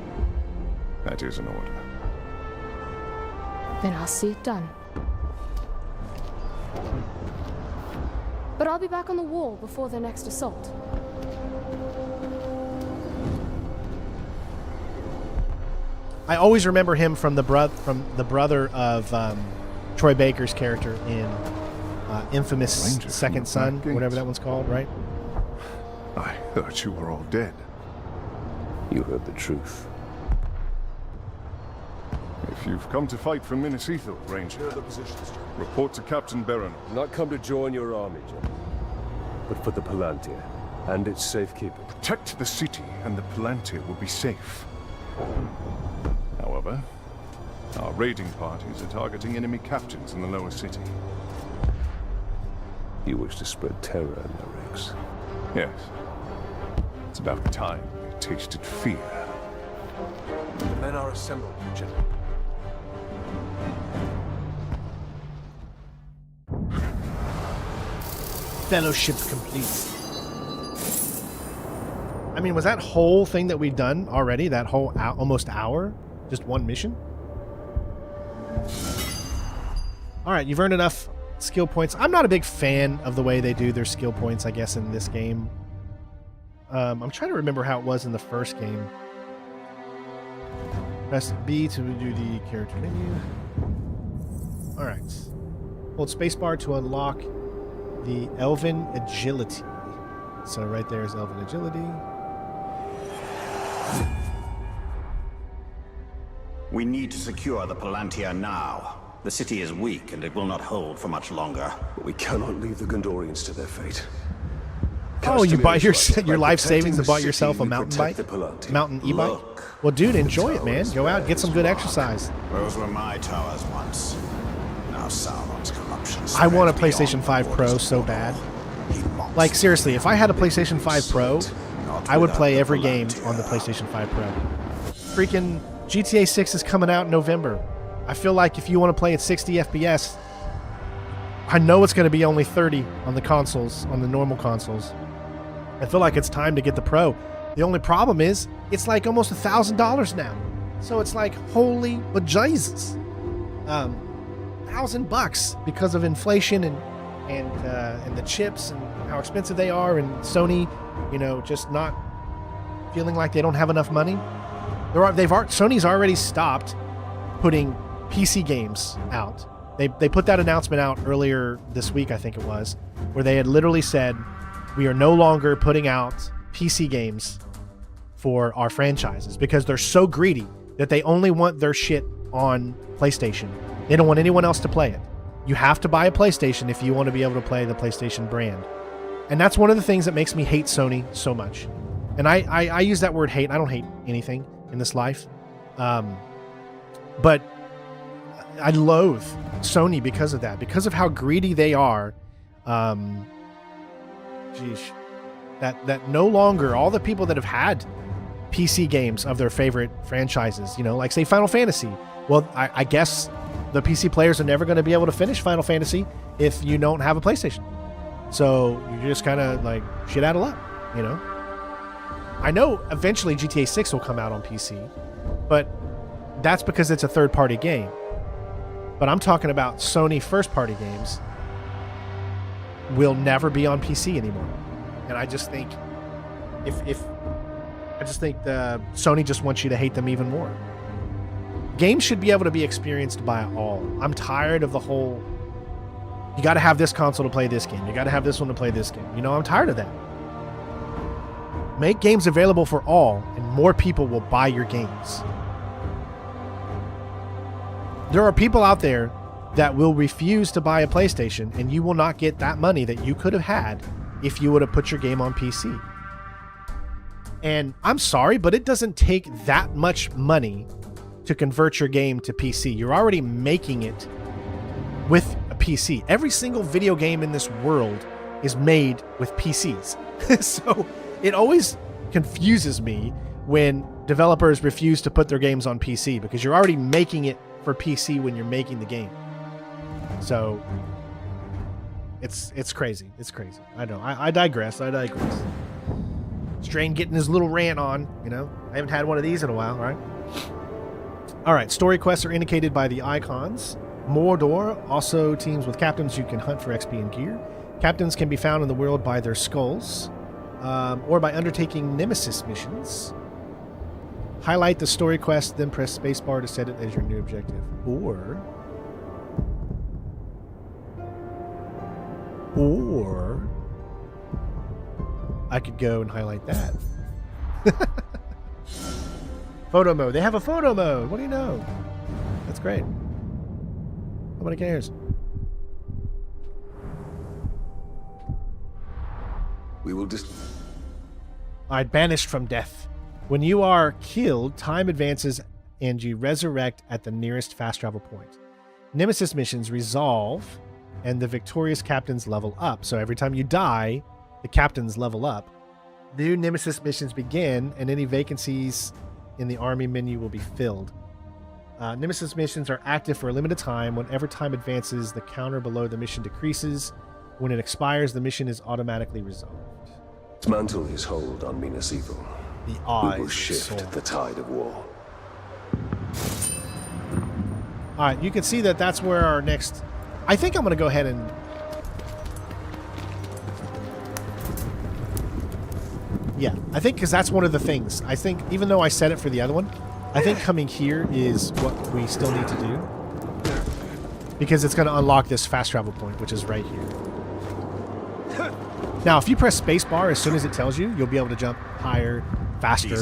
that is an order. Then I'll see it done. But I'll be back on the wall before their next assault. I always remember him from the brother of Troy Baker's character in Infamous Ranger from Second the Son, Black Gates. whatever that one's called, right? I heard you were all dead. You heard the truth. If you've come to fight for Minnesota, Ranger, report to Captain Barron. Not come to join your army, General, but for the Palantir and its safekeeping. Protect the city, and the Palantir will be safe. However, our raiding parties are targeting enemy captains in the lower city. You wish to spread terror in their ranks. Yes. It's about time they tasted fear. The men are assembled, General. Fellowship complete. I mean, was that whole thing that we've done already? That whole almost hour? Just one mission? Alright, you've earned enough skill points. I'm not a big fan of the way they do their skill points, I guess, in this game. I'm trying to remember how it was in the first game. Press B to do the character menu. Alright. Hold spacebar to unlock the Elven Agility. So right there is Elven Agility. We need to secure the Palantir now. The city is weak and it will not hold for much longer. But we cannot leave the Gondorians to their fate. Oh, you bought your By life protecting savings and the bought city, yourself a we mountain protect bike? the Palantir. Mountain e-bike? Look. Well, dude, enjoy it, The man. tower Go out, is get some good exercise. Those were my towers once. Now Sauron's corruption. I want a spreads PlayStation beyond 5 the Pro borders so of bad. Mordor. He mocks Like, the seriously, if I had a PlayStation 5 Pro, Not I would without play the every game Palantir. on the PlayStation 5 Pro. Freaking GTA 6 is coming out in November. I feel like if you want to play at 60 FPS, I know it's going to be only 30 on the consoles, on the normal consoles. I feel like it's time to get the Pro. The only problem is, it's like almost $1,000 now. So it's like, holy bejesus. $1,000 because of inflation and the chips and how expensive they are, and Sony, you know, just not feeling like they don't have enough money. Sony's already stopped putting PC games out. They put that announcement out earlier this week, I think it was, where they had literally said, we are no longer putting out PC games for our franchises because they're so greedy that they only want their shit on PlayStation. They don't want anyone else to play it. You have to buy a PlayStation if you want to be able to play the PlayStation brand. And that's one of the things that makes me hate Sony so much. And I use that word hate. I don't hate anything in this life. But I loathe Sony because of that. Because of how greedy they are. That no longer all the people that have had PC games of their favorite franchises, you know, like say Final Fantasy. Well, I guess the PC players are never going to be able to finish Final Fantasy if you don't have a PlayStation. So you just kind of like shit out of luck, you know. I know eventually GTA 6 will come out on PC, but that's because it's a third-party game. But I'm talking about Sony first-party games will never be on PC anymore. And I just think Sony just wants you to hate them even more. Games should be able to be experienced by all. I'm tired of the whole, you got to have this console to play this game. You got to have this one to play this game. You know, I'm tired of that. Make games available for all, and more people will buy your games. There are people out there that will refuse to buy a PlayStation, and you will not get that money that you could have had if you would have put your game on PC. And I'm sorry, but it doesn't take that much money to convert your game to PC. You're already making it with a PC. Every single video game in this world is made with PCs. So it always confuses me when developers refuse to put their games on PC, because you're already making it for PC when you're making the game. So it's crazy. It's crazy. I know. I digress. Strain getting his little rant on, you know. I haven't had one of these in a while, right? All right, story quests are indicated by the icons. Mordor also teams with captains you can hunt for XP and gear. Captains can be found in the world by their skulls, or by undertaking Nemesis missions. Highlight the story quest, then press spacebar to set it as your new objective. Or I could go and highlight that. Photo mode. They have a photo mode. What do you know? That's great. Nobody cares. We will just... Alright, banished from death. When you are killed, time advances and you resurrect at the nearest fast travel point. Nemesis missions resolve and the victorious captains level up. So every time you die, the captains level up. New Nemesis missions begin and any vacancies in the army menu will be filled. Nemesis missions are active for a limited time. Whenever time advances, the counter below the mission decreases. When it expires, the mission is automatically resolved. Dismantle his hold on Minas Evil. The eyes We will of shift Saul. the tide of war. Alright, you can see that that's where our next... I think I'm going to go ahead and... Yeah, I think because that's one of the things. I think, even though I said it for the other one, I think coming here is what we still need to do. Because it's going to unlock this fast travel point, which is right here. Now, if you press spacebar as soon as it tells you, you'll be able to jump higher, faster.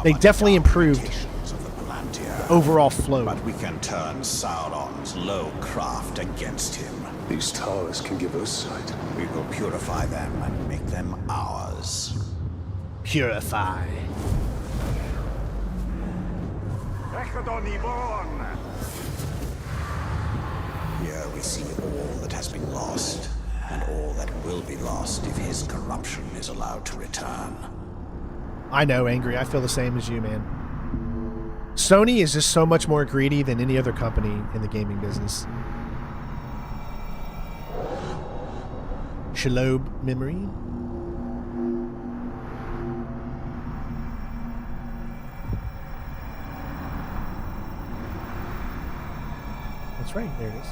They definitely improved of the Palantir, overall flow. but we can turn Sauron's low craft against him. These towers can give us sight. We will purify them and make them ours. Purify. Here we see all that has been lost, and all that will be lost if his corruption is allowed to return. I know, Angry. I feel the same as you, man. Sony is just so much more greedy than any other company in the gaming business. Shalob memory. That's right, there it is.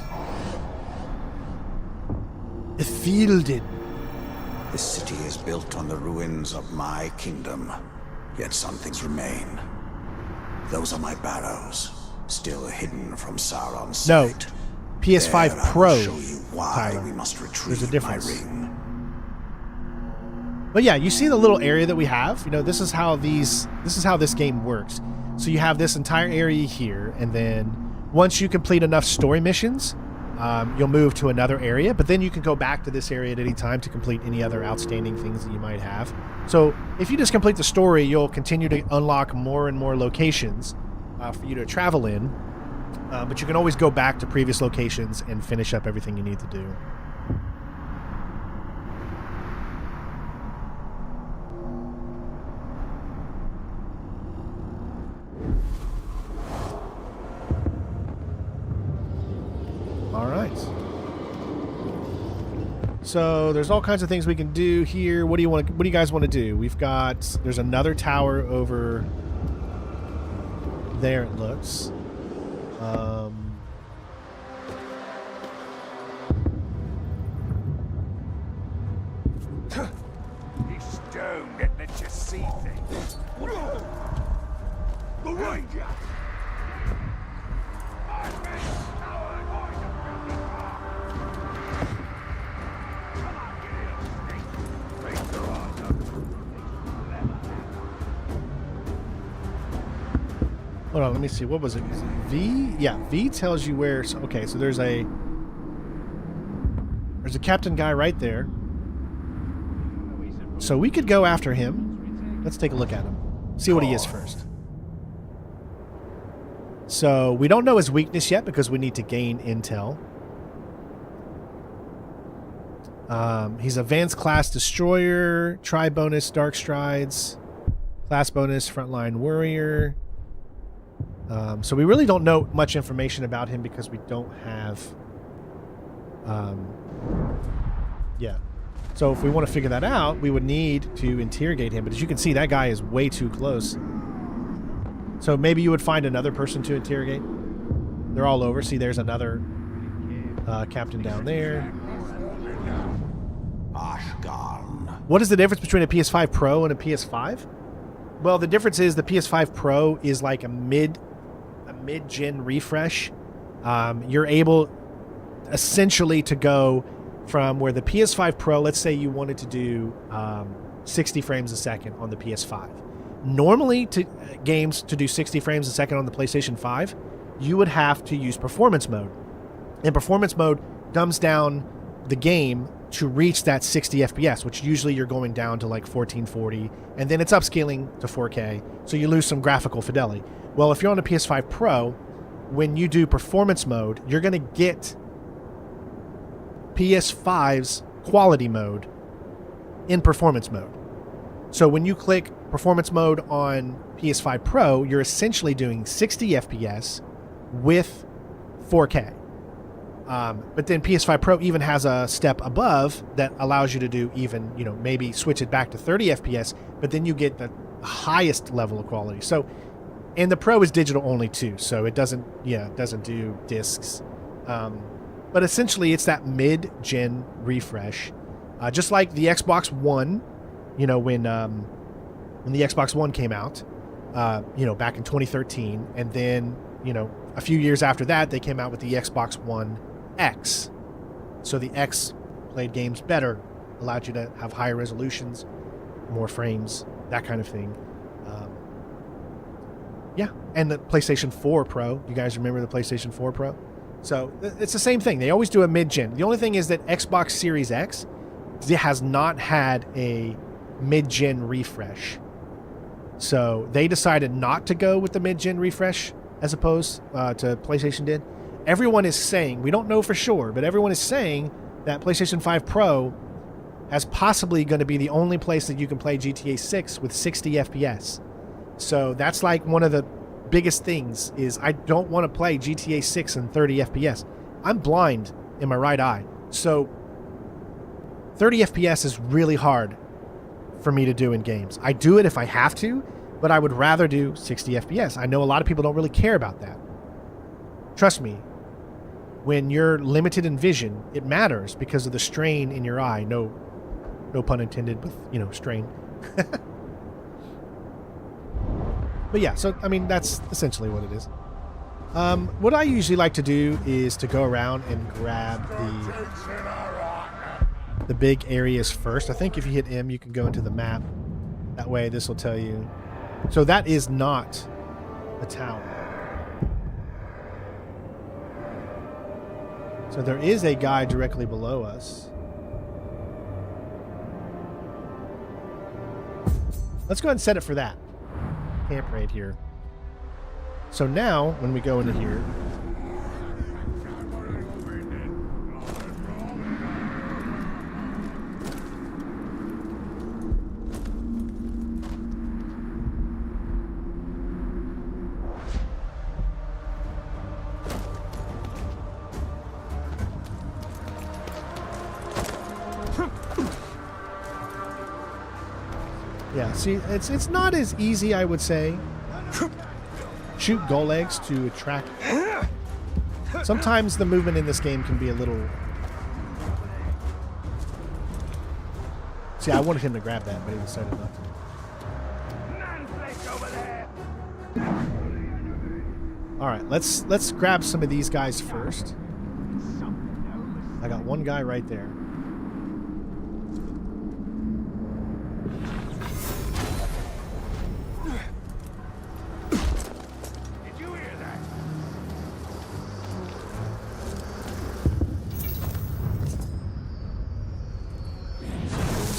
Fielded. This city is built on the ruins of my kingdom, yet some things remain. Those are my barrows, still hidden from Sauron's No, sight. PS5 There I will Pro. show you why Tyler. we must There's retrieve a my difference. ring. But yeah, you see the little area that we have. You know, this is how this game works. So you have this entire area here, and then once you complete enough story missions, you'll move to another area. But then you can go back to this area at any time to complete any other outstanding things that you might have. So if you just complete the story, you'll continue to unlock more and more locations for you to travel in. But you can always go back to previous locations and finish up everything you need to do. All right. So there's all kinds of things we can do here. What do you guys want to do? There's another tower over there, it looks. This stone that lets you see things. The Ranger! Hold on, let me see. What was it? V? Yeah, V tells you where. So, okay, so there's a captain guy right there. So we could go after him. Let's take a look at him. See what he is first. So we don't know his weakness yet because we need to gain intel. He's advanced class destroyer, tri bonus, dark strides, class bonus, frontline warrior. So we really don't know much information about him because we don't have... yeah. So if we want to figure that out, we would need to interrogate him. But as you can see, that guy is way too close. So maybe you would find another person to interrogate. They're all over. See, there's another captain down there. Ashgarn. What is the difference between a PS5 Pro and a PS5? Well, the difference is the PS5 Pro is like a mid-gen refresh. You're able essentially to go from where the PS5 Pro, let's say you wanted to do 60 frames a second on the PS5. Normally, games to do 60 frames a second on the PlayStation 5, you would have to use performance mode. And performance mode dumbs down the game to reach that 60 FPS, which usually you're going down to like 1440, and then it's upscaling to 4K, so you lose some graphical fidelity. Well, if you're on a PS5 Pro, when you do performance mode, you're going to get PS5's quality mode in performance mode. So when you click performance mode on PS5 Pro, you're essentially doing 60 FPS with 4K. But then PS5 Pro even has a step above that allows you to do even, maybe switch it back to 30 FPS, but then you get the highest level of quality. So, and the Pro is digital only too, so it doesn't do discs. But essentially it's that mid-gen refresh. Just like the Xbox One, when the Xbox One came out, back in 2013, and then, a few years after that, they came out with the Xbox One X. So the X played games better, allowed you to have higher resolutions, more frames, that kind of thing. And the PlayStation 4 Pro. You guys remember the PlayStation 4 Pro? So it's the same thing. They always do a mid-gen. The only thing is that Xbox Series X has not had a mid-gen refresh. So they decided not to go with the mid-gen refresh as opposed to PlayStation did. Everyone is saying, we don't know for sure, but everyone is saying that PlayStation 5 Pro is possibly going to be the only place that you can play GTA 6 with 60 FPS. So that's like one of the biggest things is I don't want to play GTA 6 in 30 FPS. I'm blind in my right eye. So 30 FPS is really hard for me to do in games. I do it if I have to, but I would rather do 60 FPS. I know a lot of people don't really care about that. Trust me, when you're limited in vision, it matters because of the strain in your eye. No pun intended with, strain. But yeah, so, that's essentially what it is. What I usually like to do is to go around and grab the big areas first. I think if you hit M, you can go into the map. That way, this will tell you. So that is not a town. So there is a guy directly below us. Let's go ahead and set it for that. Camp right here. So now, when we go into here, yeah, see, it's not as easy, I would say. Shoot goal eggs to attract. Sometimes the movement in this game can be a little. See, I wanted him to grab that, but he decided not to. All right, let's grab some of these guys first. I got one guy right there.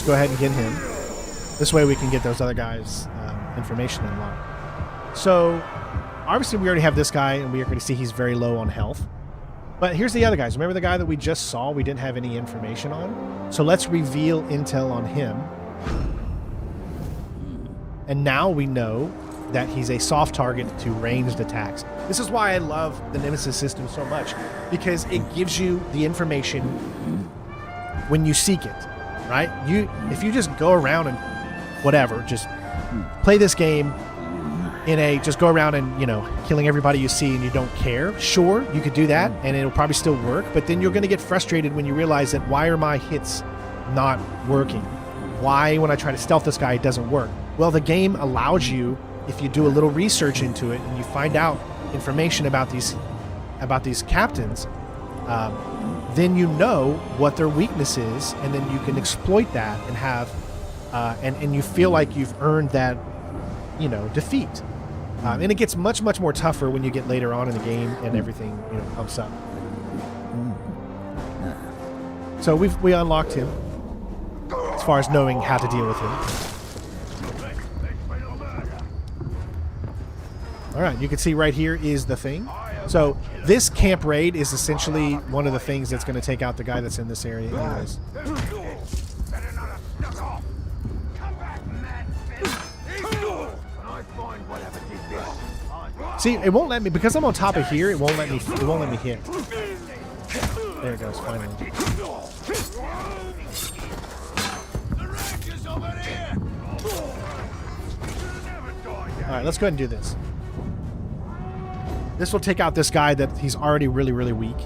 Go ahead and get him. This way we can get those other guys' information unlocked. So, obviously we already have this guy, and we are going to see he's very low on health. But here's the other guys. Remember the guy that we just saw we didn't have any information on? So let's reveal intel on him. And now we know that he's a soft target to ranged attacks. This is why I love the Nemesis system so much, because it gives you the information when you seek it. Right? If you just go around and whatever, just play this game just go around and, killing everybody you see and you don't care. Sure, you could do that and it'll probably still work, but then you're going to get frustrated when you realize that why are my hits not working? Why, when I try to stealth this guy, it doesn't work? Well, the game allows you, if you do a little research into it and you find out information about these captains, then you know what their weakness is, and then you can exploit that and have and you feel like you've earned that, you know, defeat. And it gets much, much more tougher when you get later on in the game and everything, you know, pumps up. So we unlocked him as far as knowing how to deal with him. All right, you can see right here is the thing. So this camp raid is essentially one of the things that's going to take out the guy that's in this area anyways. See, it won't let me, because I'm on top of here, it won't let me hit. There it goes, finally. Alright, let's go ahead and do this. This will take out this guy that he's already really, really weak.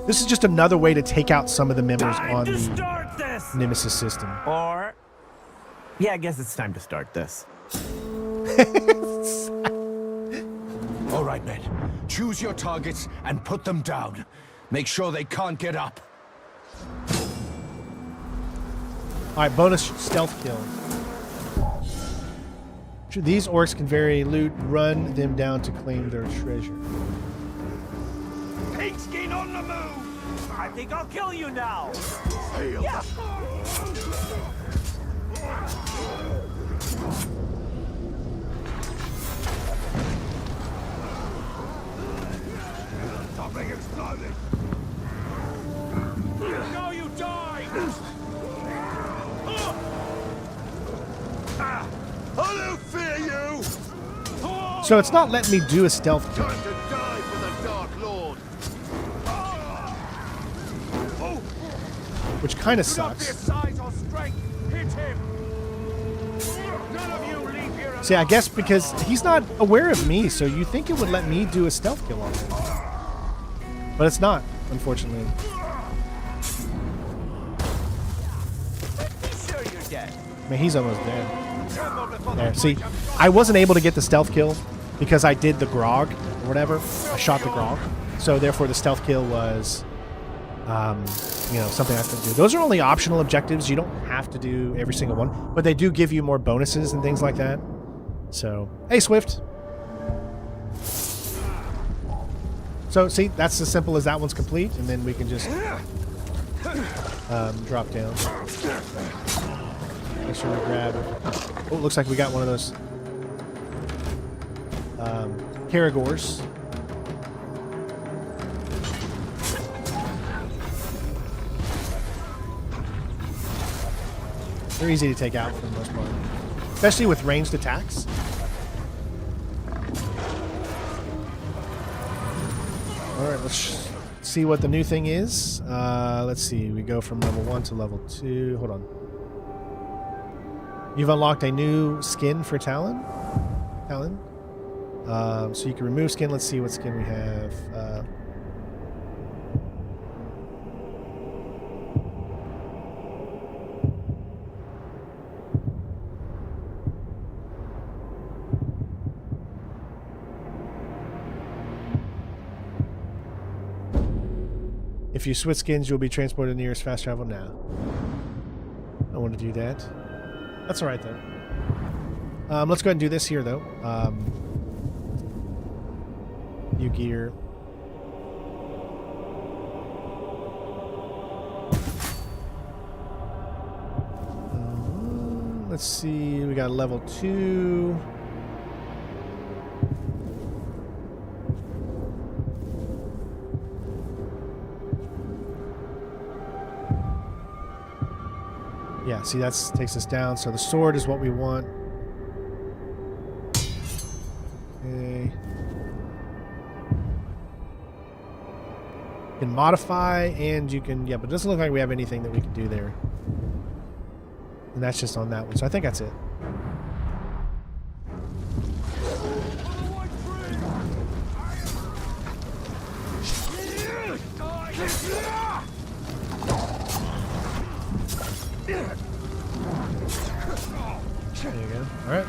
This is just another way to take out some of the members on the Nemesis system. Or, yeah, I guess it's time to start this. All right, men. Choose your targets and put them down. Make sure they can't get up. Alright, bonus stealth kill. These orcs can vary loot, run them down to claim their treasure. Pigskin on the move! I think I'll kill you now. Heal. Yeah. Stopping him slowly. No, you die! I don't fear you! So it's not letting me do a stealth kill. Time to die for the Dark Lord! Which kind of Not their sucks. size or strength! Hit him! None of you leave here alive. See, I guess because he's not aware of me, so you think it would let me do a stealth kill on him. But it's not, unfortunately. Be sure you're dead. I mean, he's almost dead. There, see, I wasn't able to get the stealth kill because I did the grog or whatever. I shot the grog. So therefore the stealth kill was, you know, something I couldn't do. Those are only optional objectives. You don't have to do every single one, but they do give you more bonuses and things like that. So, hey, Swift. So, see, that's as simple as that one's complete, and then we can just drop down. Make sure we grab... Oh, it looks like we got one of those Caragors. They're easy to take out for the most part, especially with ranged attacks. All right, let's see what the new thing is. Let's see. We go from level 1 to level 2. Hold on. You've unlocked a new skin for Talon. So you can remove skin. Let's see what skin we have. If you switch skins, you'll be transported to the nearest fast travel now. I want to do that. That's all right, though. Let's go ahead and do this here, though. New gear. Let's see. We got a level 2. Yeah, see, that takes us down. So the sword is what we want. Okay. You can modify, and you can... Yeah, but it doesn't look like we have anything that we can do there. And that's just on that one. So I think that's it. There you go. All right.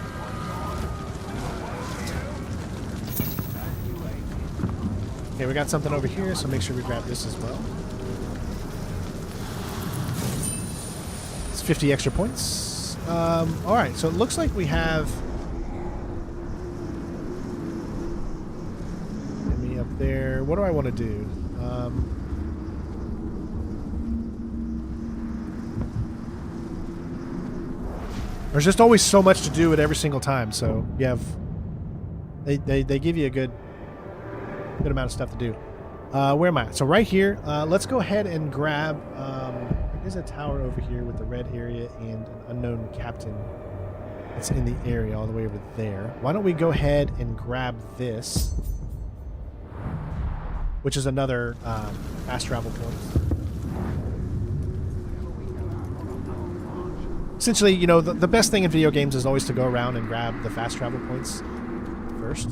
Okay, we got something over here, so make sure we grab this as well. It's 50 extra points. Alright, so it looks like we have... Get me up there. What do I want to do? There's just always so much to do at every single time, so you have... They give you a good amount of stuff to do. Where am I? So right here, let's go ahead and grab... there's a tower over here with the red area and an unknown captain that's in the area all the way over there. Why don't we go ahead and grab this, which is another fast travel point. Essentially, you know, the best thing in video games is always to go around and grab the fast travel points first.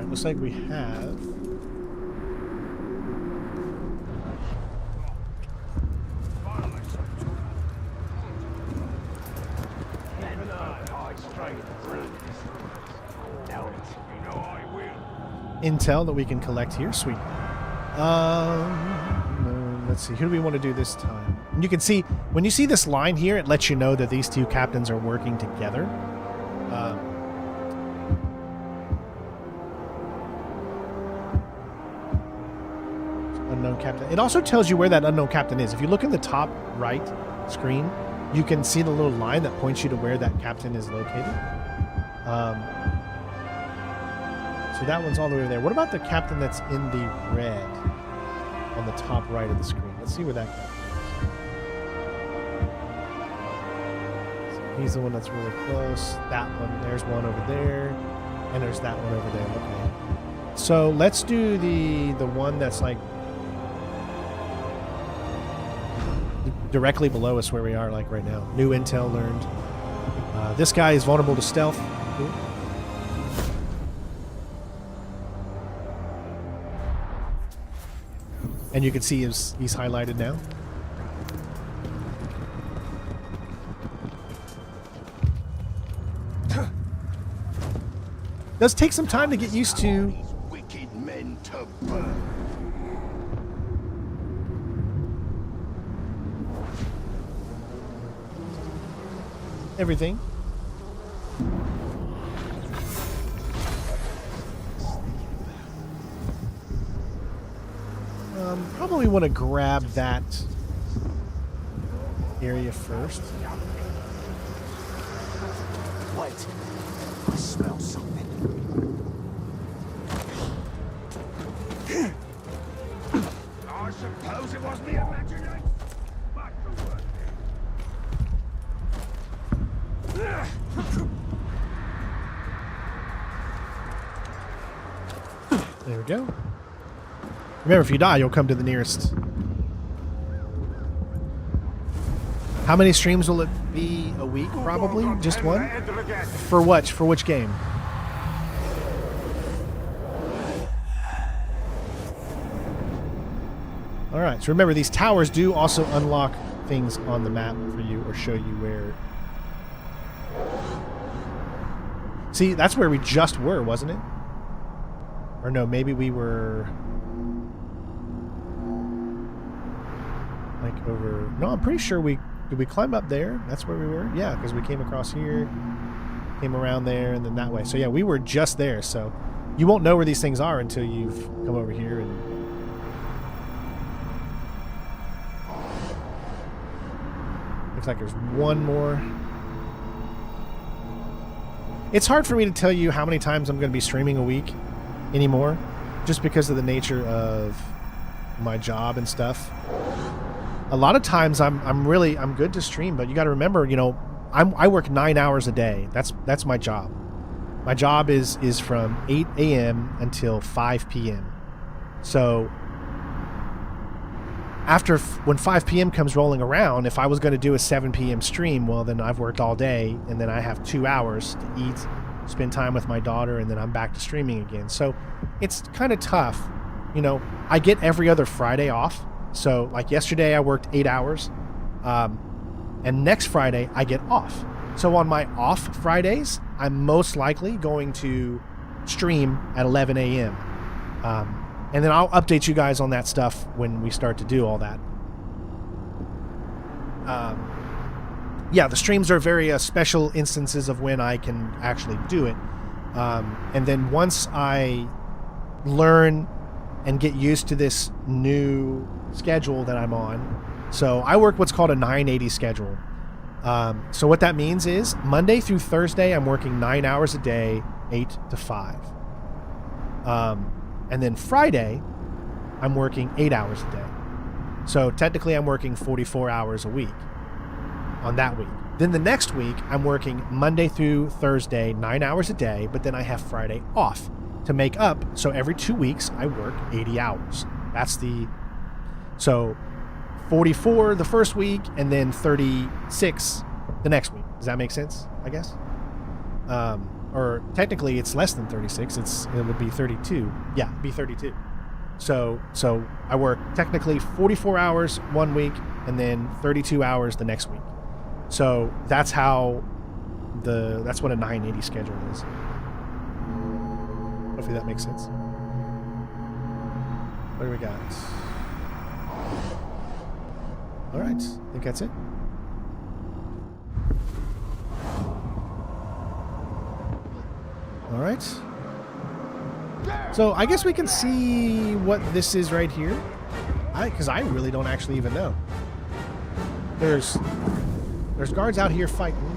Looks like we have... intel that we can collect here. Sweet. Let's see. Who do we want to do this time? And you can see, when you see this line here, it lets you know that these two captains are working together. Unknown captain. It also tells you where that unknown captain is. If you look in the top right screen, you can see the little line that points you to where that captain is located. So that one's all the way there. What about the captain that's in the red on the top right of the screen? Let's see where that captain is. So he's the one that's really close. That one. There's one over there. And there's that one over there. Okay. So let's do the one that's like directly below us where we are like right now. New intel learned. This guy is vulnerable to stealth. Cool. And you can see he's highlighted now. Does take some time to get used to. Wicked men to burn. Everything. Probably want to grab that area first. Wait, I smell something. I suppose it was me imagination. Back to work. There we go. Remember, if you die, you'll come to the nearest. How many streams will it be a week? Probably just one. For what? For which game? All right. So remember, these towers do also unlock things on the map for you, or show you where. See, that's where we just were, wasn't it? Or no, maybe we were. Like over... No, I'm pretty sure we... Did we climb up there? That's where we were? Yeah, because we came across here, came around there, and then that way. So yeah, we were just there, so... You won't know where these things are until you've come over here and... Looks like there's one more. It's hard for me to tell you how many times I'm going to be streaming a week anymore, just because of the nature of my job and stuff. A lot of times I'm good to stream, but you got to remember, you know, I work 9 hours a day. That's my job. My job is from 8 a.m. until 5 p.m. So when 5 p.m. comes rolling around, if I was going to do a 7 p.m. stream, well, then I've worked all day, and then I have 2 hours to eat, spend time with my daughter, and then I'm back to streaming again. So it's kind of tough. You know, I get every other Friday off. So like yesterday I worked 8 hours, and next Friday I get off. So on my off Fridays, I'm most likely going to stream at 11 a.m. And then I'll update you guys on that stuff when we start to do all that. Yeah, the streams are very special instances of when I can actually do it. And then once I learn and get used to this new schedule that I'm on, so I work what's called a 980 schedule. So what that means is Monday through Thursday, I'm working 9 hours a day, 8 to 5. And then Friday, I'm working 8 hours a day. So technically I'm working 44 hours a week on that week. Then the next week, I'm working Monday through Thursday, 9 hours a day, but then I have Friday off to make up. So every 2 weeks, I work 80 hours. So 44 the first week, and then 36 the next week. Does that make sense, I guess? Or technically it's less than 36. It would be 32. Yeah, it'd be 32. So I work technically 44 hours one week and then 32 hours the next week. So that's what a 980 schedule is. Hopefully that makes sense. What do we got? All right, I think that's it. All right. So I guess we can see what this is right here. Because I really don't actually even know. There's guards out here fighting.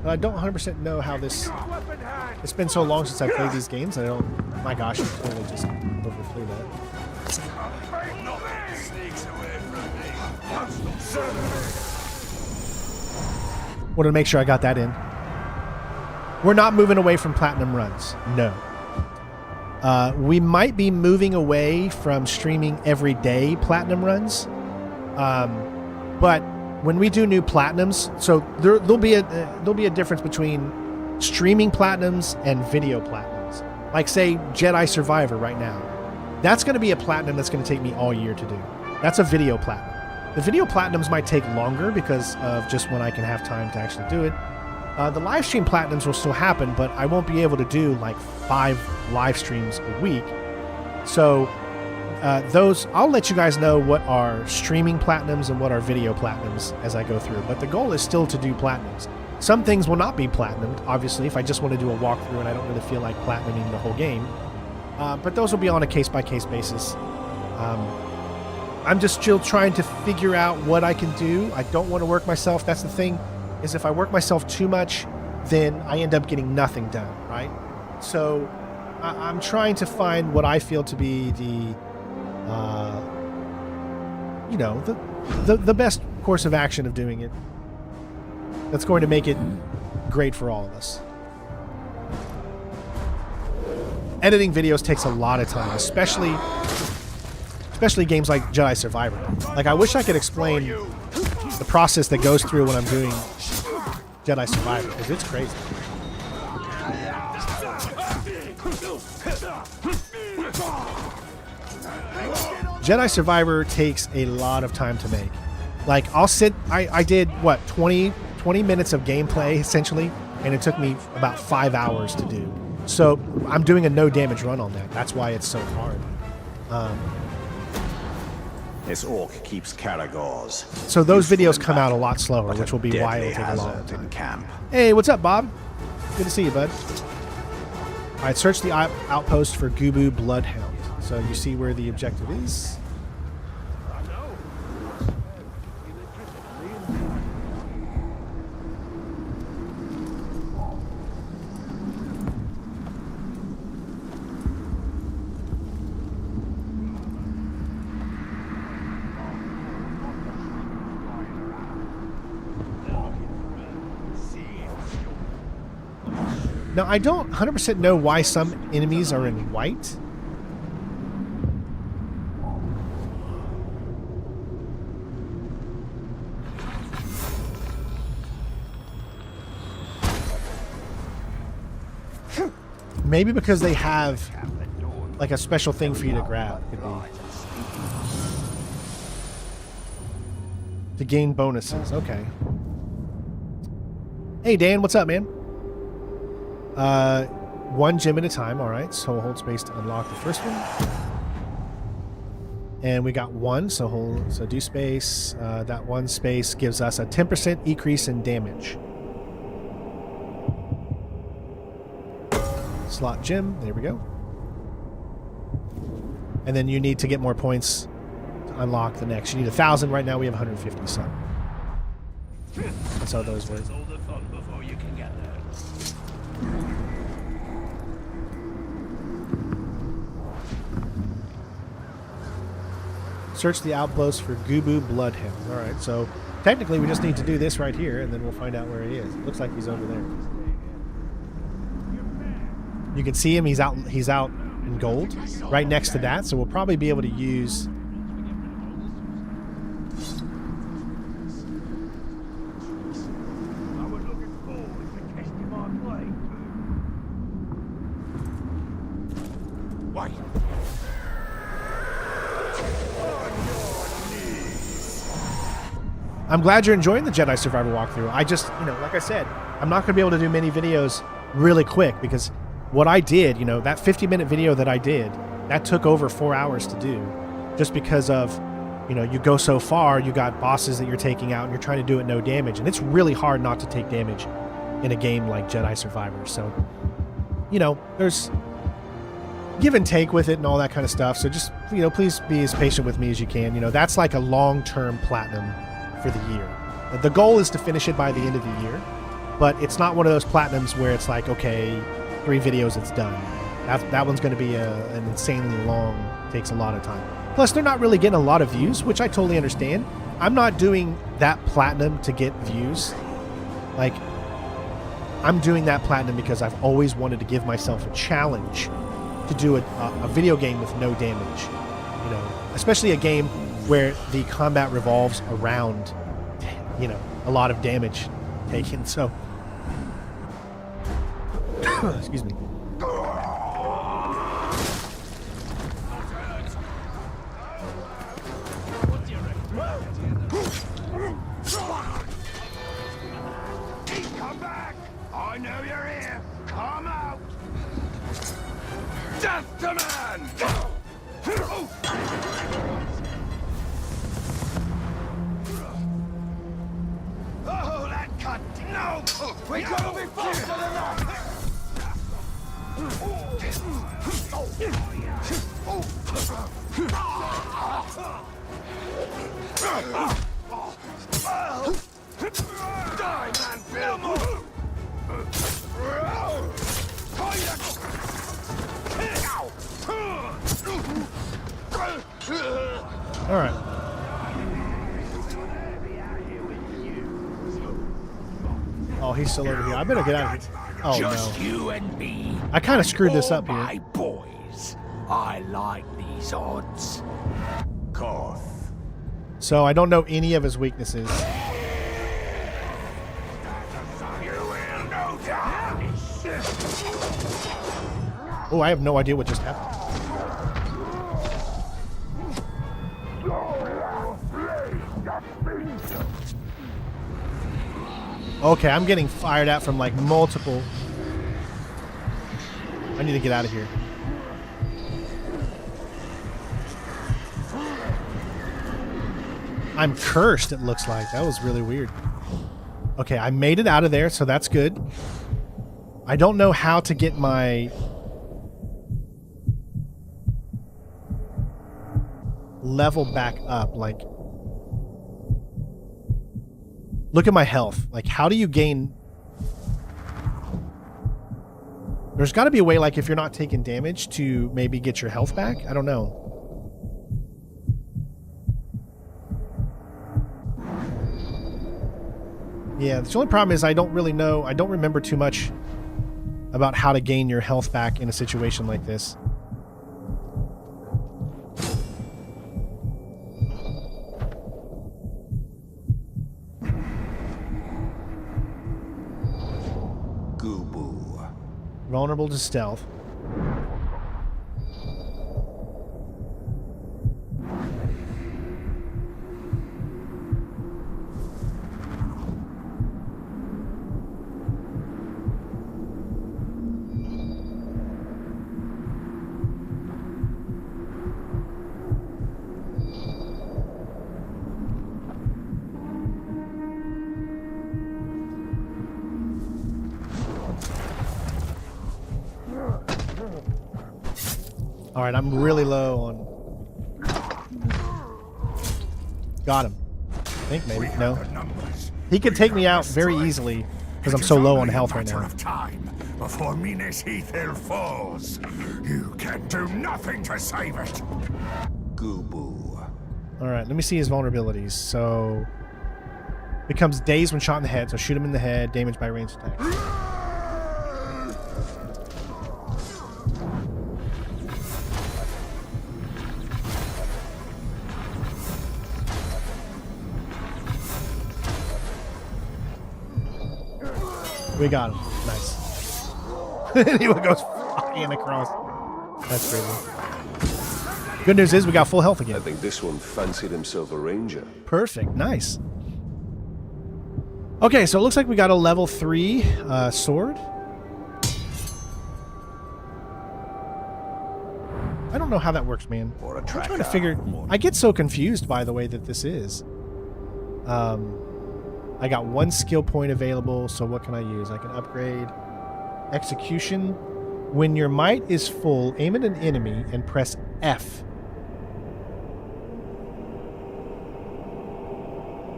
I don't 100% know how this... It's been so long since I played these games. My gosh, I totally just overflew that. Wanted to make sure I got that in. We're not moving away from platinum runs. No. We might be moving away from streaming everyday platinum runs. But when we do new platinums, so there'll be a difference between streaming platinums and video platinums. Like say Jedi Survivor right now. That's going to be a platinum that's going to take me all year to do. That's a video platinum. The video platinums might take longer because of just when I can have time to actually do it. The live stream platinums will still happen, but I won't be able to do like 5 live streams a week. So those, I'll let you guys know what are streaming platinums and what are video platinums as I go through. But the goal is still to do platinums. Some things will not be platinumed, obviously, if I just want to do a walkthrough and I don't really feel like platinuming the whole game. But those will be on a case-by-case basis. I'm just still trying to figure out what I can do. I don't want to work myself. That's the thing, is if I work myself too much, then I end up getting nothing done, right? So I'm trying to find what I feel to be the best course of action of doing it. That's going to make it great for all of us. Editing videos takes a lot of time, especially games like Jedi Survivor. Like, I wish I could explain the process that goes through when I'm doing Jedi Survivor, because it's crazy. Jedi Survivor takes a lot of time to make. Like, I did, what, 20 minutes of gameplay, essentially, and it took me about 5 hours to do. So, I'm doing a no damage run on that. That's why it's so hard. This orc keeps Caragors. So those videos come out a lot slower, which will be why it'll take a long time. Camp. Hey, what's up, Bob? Good to see you, bud. All right, search the outpost for Gubu Bloodhound. So you see where the objective is. Now, I don't 100% know why some enemies are in white. Maybe because they have like a special thing for you to grab. Could be. To gain bonuses. Okay. Hey Dan, what's up, man? One gem at a time. All right, so hold space to unlock the first one. And we got one, so do space. That one space gives us a 10% increase in damage. Slot gem. There we go. And then you need to get more points to unlock the next. You need 1,000. Right now we have 150. So that's how those work. Search the outpost for Gubu Bloodhound. All right, so technically we just need to do this right here, and then we'll find out where he is. It looks like he's over there. You can see him. He's out in gold, right next to that. So we'll probably be able to use. I'm glad you're enjoying the Jedi Survivor walkthrough. I just, like I said, I'm not going to be able to do many videos really quick because what I did, that 50-minute video that I did, that took over 4 hours to do just because of, you go so far, you got bosses that you're taking out and you're trying to do it no damage. And it's really hard not to take damage in a game like Jedi Survivor. So, there's give and take with it and all that kind of stuff. So just, please be as patient with me as you can. That's like a long-term platinum for the year. The goal is to finish it by the end of the year, but it's not one of those platinums where it's like, okay, 3 videos, it's done. That one's going to be an insanely long, takes a lot of time. Plus, they're not really getting a lot of views, which I totally understand. I'm not doing that platinum to get views. Like, I'm doing that platinum because I've always wanted to give myself a challenge to do a video game with no damage. Especially a game where the combat revolves around, a lot of damage taken. So, excuse me. Come back! I know you're here! Come out! Death to man! Oh, that cut! No! We gotta be faster than that! Die, man, Bill! All right. Oh, he's still over here. I better get out of here. Oh, Just no. you and me. I kind of screwed this up My here. boys. I like these odds. Koth. So I don't know any of his weaknesses. Oh, I have no idea what just happened. Okay, I'm getting fired at from like multiple. I need to get out of here. I'm cursed, it looks like. That was really weird. Okay, I made it out of there, so that's good. I don't know how to get my level back up. Like, look at my health. Like, how do you gain... There's got to be a way, like, if you're not taking damage to maybe get your health back. I don't know. Yeah, the only problem is I don't really know. I don't remember too much about how to gain your health back in a situation like this. Gubu. Vulnerable to stealth. All right, I'm really low on. Got him. I think maybe no. He could take me out very easily because I'm so low on health right now. Of time before Minas Ithil falls. You can do nothing to save it. Gubu. All right, let me see his vulnerabilities. So becomes dazed when shot in the head. So shoot him in the head. Damaged by ranged attack. We got him. Nice. He goes flying across. That's crazy. Good news is we got full health again. I think this one fancied himself a ranger. Perfect. Nice. Okay, so it looks like we got a level 3 sword. I don't know how that works, man. I'm trying to figure... I get so confused by the way that this is. I got 1 skill point available, so what can I use? I can upgrade execution. When your might is full, aim at an enemy and press F.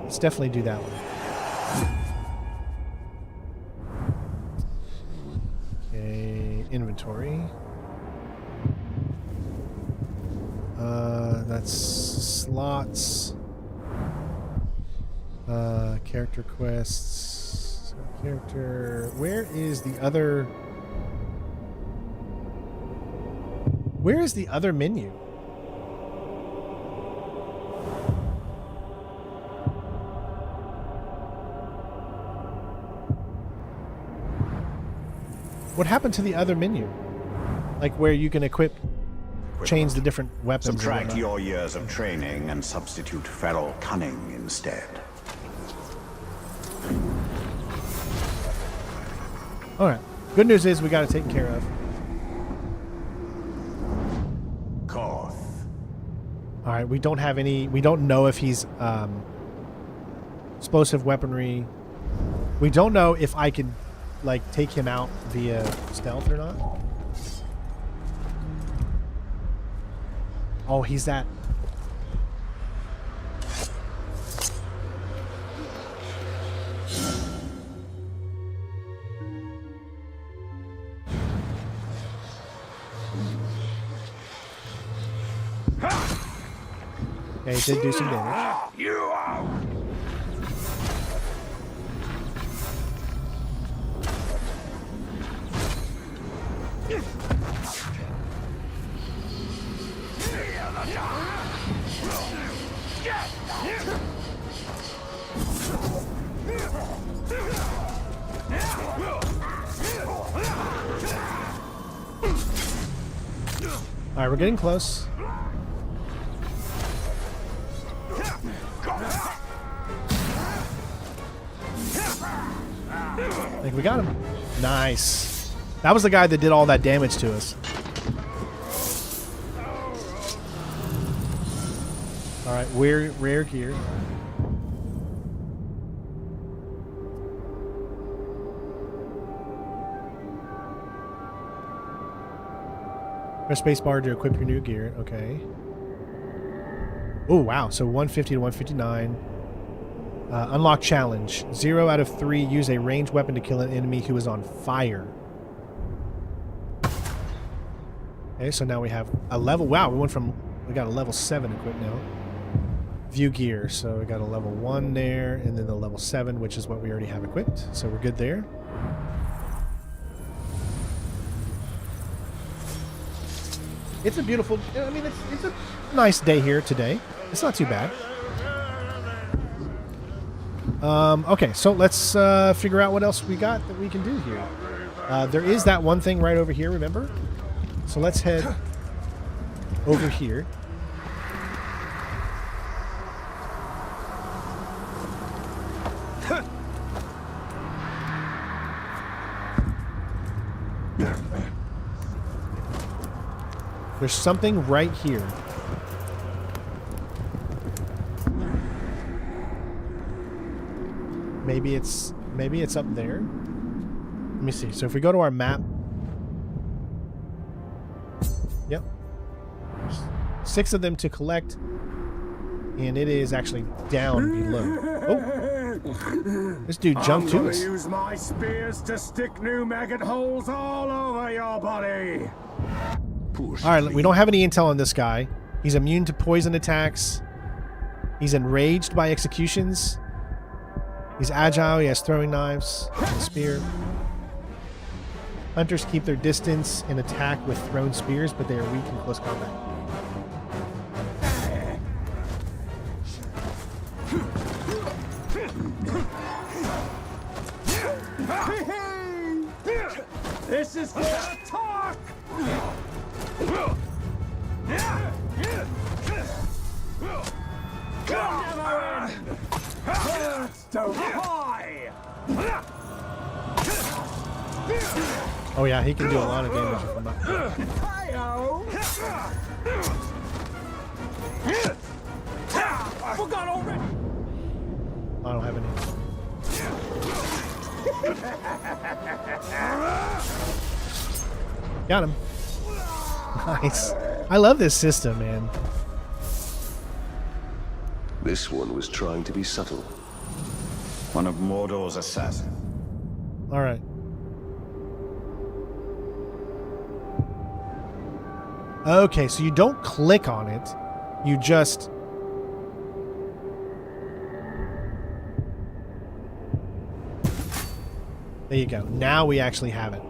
Let's definitely do that one. Okay, inventory. That's slots. Character quests. Character. Where is the other? Where is the other menu? What happened to the other menu? Like where you can change the different weapons. Subtract your years of training and substitute feral cunning instead. Alright. Good news is we got it taken care of. Koth. Alright, we don't have any... We don't know if he's... explosive weaponry. We don't know if I can, like, take him out via stealth or not. Oh, he's that... Okay, he did do some damage. You out. Alright, we're getting close. I think we got him. Nice. That was the guy that did all that damage to us. Alright, rare gear. Press spacebar to equip your new gear. Okay. Oh, wow. So 150 to 159. Unlock challenge. 0 out of 3. Use a ranged weapon to kill an enemy who is on fire. Okay, so now we have a level... Wow, we got a level 7 equipped now. View gear. So we got a level 1 there, and then the level 7, which is what we already have equipped. So we're good there. It's a beautiful. I mean, it's a nice day here today. It's not too bad. Okay, so let's figure out what else we got that we can do here. There is that one thing right over here, remember? So let's head over here. There's something right here. Maybe it's up there. Let me see. So if we go to our map. Yep. 6 of them to collect. And it is actually down below. Oh. This dude jumped to us. Use my spears to stick new maggot holes all over your body. Alright, we don't have any intel on this guy. He's immune to poison attacks. He's enraged by executions. He's agile, he has throwing knives and a spear. Hunters keep their distance and attack with thrown spears, but they are weak in close combat. This is for the talk! Oh yeah, he can do a lot of damage if I'm not. Forgot already. I don't have any. Got him. Nice. I love this system, man. This one was trying to be subtle. One of Mordor's assassins. All right. Okay, so you don't click on it. You just... There you go. Now we actually have it.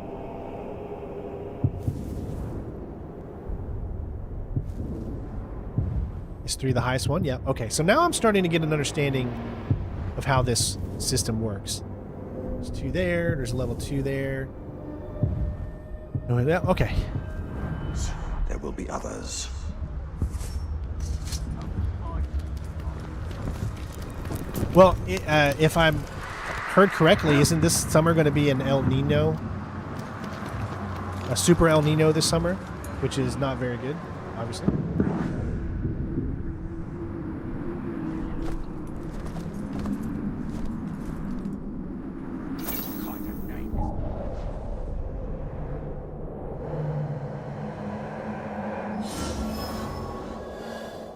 Is 3 the highest one? Yeah. Okay, so now I'm starting to get an understanding of how this system works. There's 2 there. There's a level 2 there. Okay. There will be others. Well, if I'm heard correctly, isn't this summer going to be an El Nino? A super El Nino this summer, which is not very good, obviously.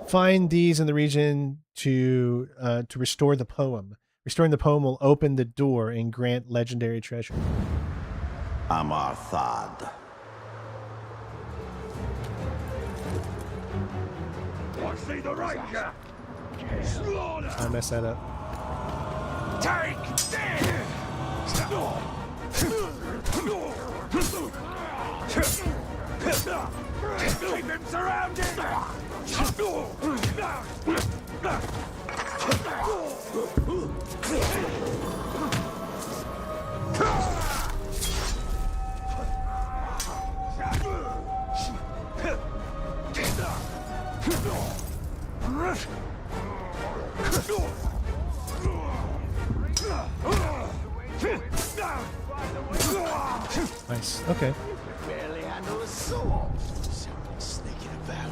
Find these in the region to restore the poem. Restoring the poem will open the door and grant legendary treasure. Amar Thad. I see the ranger. Slaughter. I messed that up. Take Keep him surrounded. Nice. Okay. Barely handle a sword. Someone sneaking about.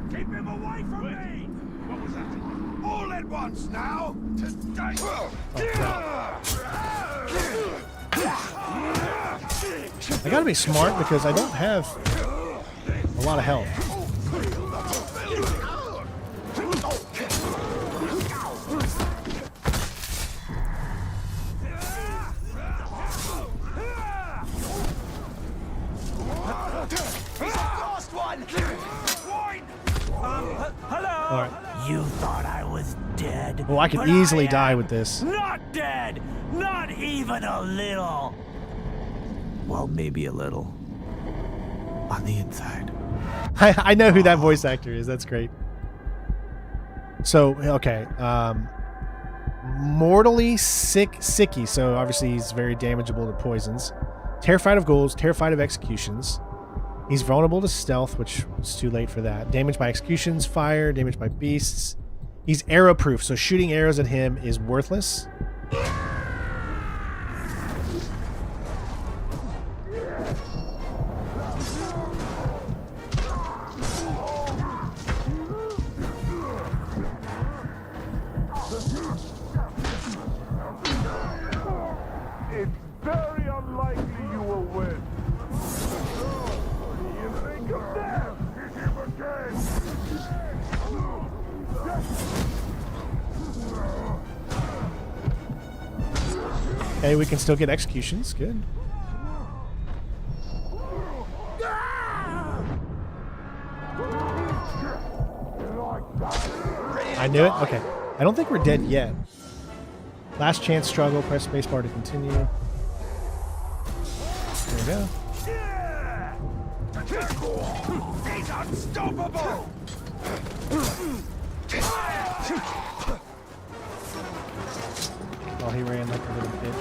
Keep him away from me! What was that? All at once now! Today! I gotta be smart because I don't have a lot of health. Hello. All right. You thought I was dead. Well, I could but easily I die am with this. Not dead. Not even a little. Well, maybe a little. On the inside. I know who that voice actor is. That's great. So, okay. Mortally sicky. So, obviously, he's very damageable to poisons. Terrified of ghouls. Terrified of executions. He's vulnerable to stealth, which is too late for that. Damaged by executions, fire, damaged by beasts. He's arrow-proof, so shooting arrows at him is worthless. It's very unlikely you will win. You think of that? Hit him again. Okay, we can still get executions. Good. I knew it. Okay. I don't think we're dead yet. Last chance struggle. Press spacebar to continue. There we go. He's unstoppable! Oh, he ran like a little bitch.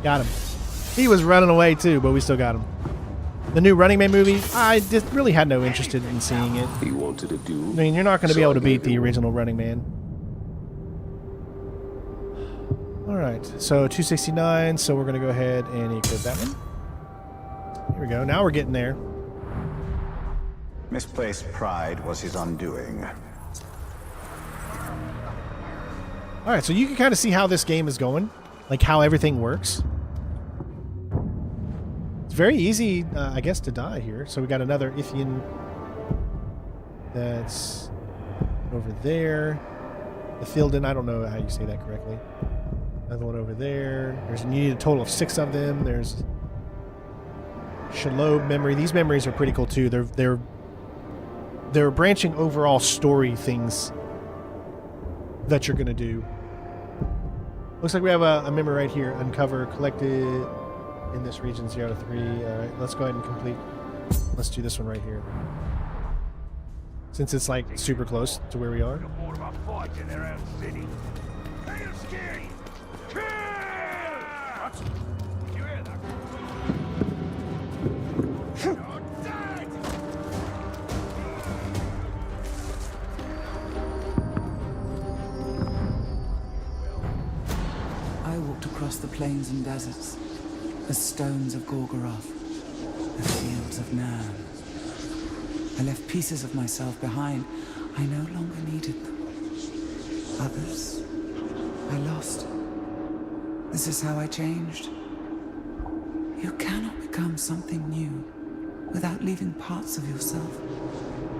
Got him. He was running away too, but we still got him. The new Running Man movie, I just really had no interest in seeing it. He wanted to do. I mean, you're not going to be able to beat the original Running Man. Alright, so 269, so we're going to go ahead and equip that one. Here we go, now we're getting there. Misplaced pride was his undoing. Alright, so you can kind of see how this game is going. Like how everything works. It's very easy, I guess, to die here. So we got another Ithian that's over there. The Fielden, I don't know how you say that correctly. Another one over there. You need a total of 6 of them. There's Shalob memory. These memories are pretty cool too. They're branching overall story things that you're gonna do. Looks like we have a memory right here. Uncover collected in this region 0 to 3. All right, let's go ahead and complete. Let's do this one right here. Since it's like super close to where we are. I walked across the plains and deserts, the stones of Gorgoroth, the fields of Narn. I left pieces of myself behind. I no longer needed them. Others, I lost. This is how I changed. You cannot become something new without leaving parts of yourself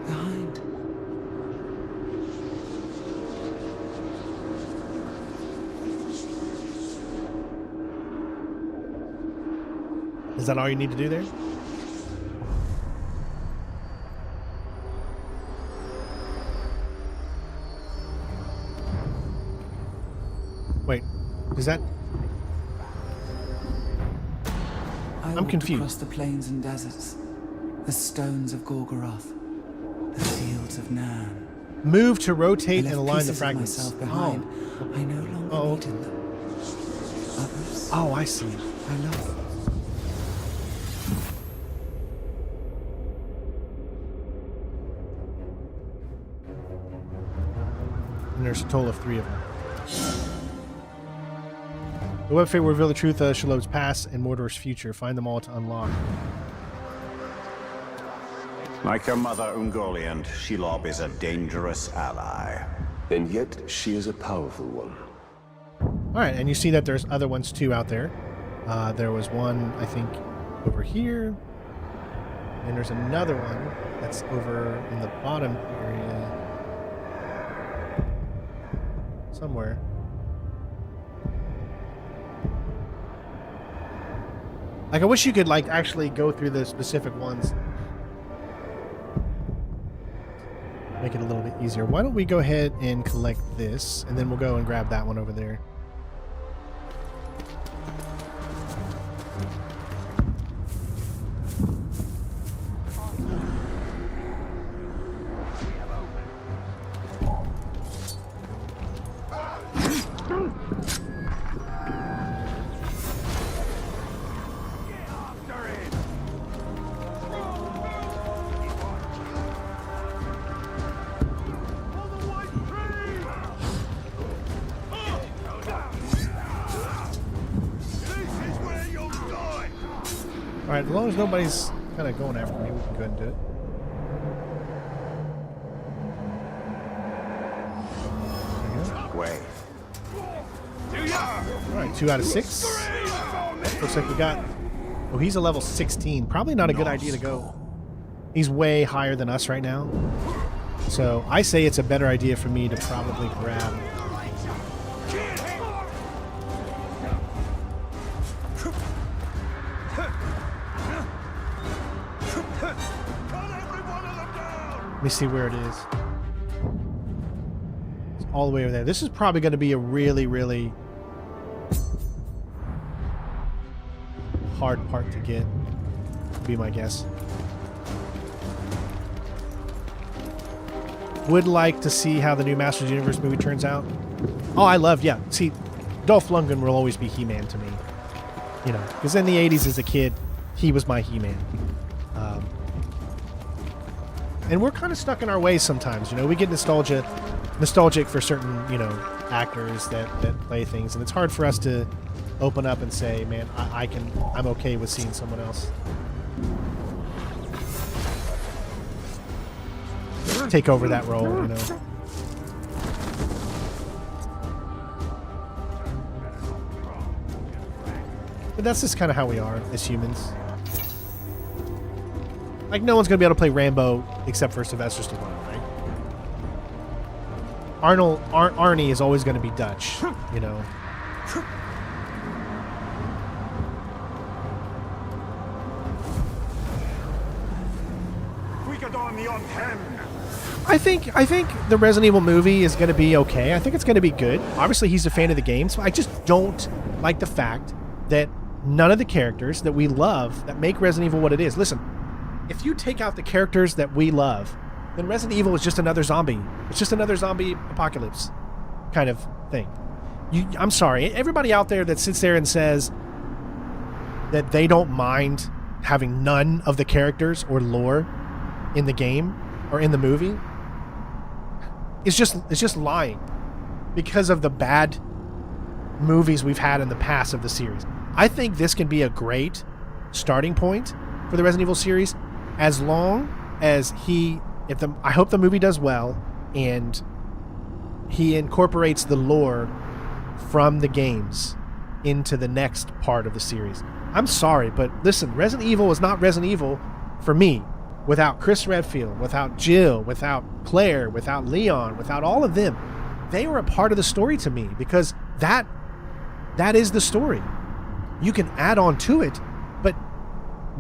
behind. Is that all you need to do there? Wait, is that? I'm confused. Across the plains and deserts, the stones of Gorgoroth, the fields of Narn. Move to rotate I and left align the pieces of fragments. myself behind. I no longer needed them. Others, Oh, I see. I lost. And there's a total of 3 of them. The web fate will reveal the truth of Shalob's past and Mordor's future. Find them all to unlock. Like her mother Ungoliant, Shelob is a dangerous ally. And yet, she is a powerful one. Alright, and you see that there's other ones too out there. There was one, I think, over here. And there's another one that's over in the bottom area. Somewhere. Like, I wish you could, like, actually go through the specific ones. Make it a little bit easier. Why don't we go ahead and collect this, and then we'll go and grab that one over there. Alright, as long as nobody's kind of going after me, we can go ahead and do it. Wait. Alright, 2 out of 6. Looks like we got... Oh, he's a level 16. Probably not a good idea to go. He's way higher than us right now. So, I say it's a better idea for me to probably grab... Let me see where it is. It's all the way over there. This is probably going to be a really, really hard part to get, would be my guess. Would like to see how the new Masters of the Universe movie turns out. Oh, I love, yeah. See, Dolph Lundgren will always be He-Man to me. You know, because in the 80s as a kid, he was my He-Man. And we're kind of stuck in our ways sometimes, you know. We get nostalgic for certain, you know, actors that play things, and it's hard for us to open up and say, man, I'm okay with seeing someone else take over that role, you know. But that's just kind of how we are as humans. Like, no one's going to be able to play Rambo except for Sylvester Stallone, right? Arnie is always going to be Dutch, you know? I think the Resident Evil movie is going to be okay. I think it's going to be good. Obviously, he's a fan of the games. I just don't like the fact that none of the characters that we love that make Resident Evil what it is. Listen, if you take out the characters that we love, then Resident Evil is just another zombie. It's just another zombie apocalypse kind of thing. I'm sorry. Everybody out there that sits there and says that they don't mind having none of the characters or lore in the game or in the movie, it's just lying because of the bad movies we've had in the past of the series. I think this can be a great starting point for the Resident Evil series, as long as I hope the movie does well and he incorporates the lore from the games into the next part of the series. I'm sorry, but listen, Resident Evil is not Resident Evil for me without Chris Redfield, without Jill, without Claire, without Leon, without all of them. They were a part of the story to me because that is the story. You can add on to it, but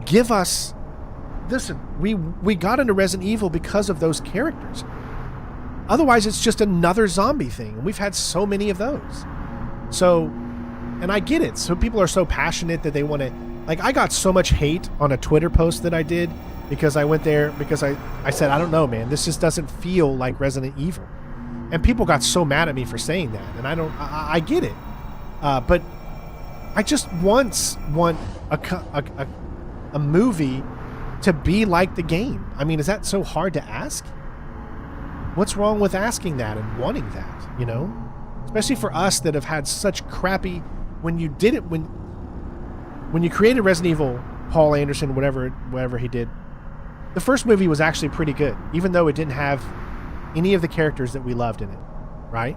give us... Listen, we got into Resident Evil because of those characters. Otherwise, it's just another zombie thing, and we've had so many of those. So, and I get it. So people are so passionate that they want to... Like, I got so much hate on a Twitter post that I did because I went there because I said, I don't know, man, this just doesn't feel like Resident Evil. And people got so mad at me for saying that, and I get it. But I just want a movie to be like the game. I mean, is that so hard to ask? What's wrong with asking that and wanting that, you know? Especially for us that have had such crappy... When you did it, when you created Resident Evil, Paul Anderson, whatever he did, the first movie was actually pretty good, even though it didn't have any of the characters that we loved in it, right?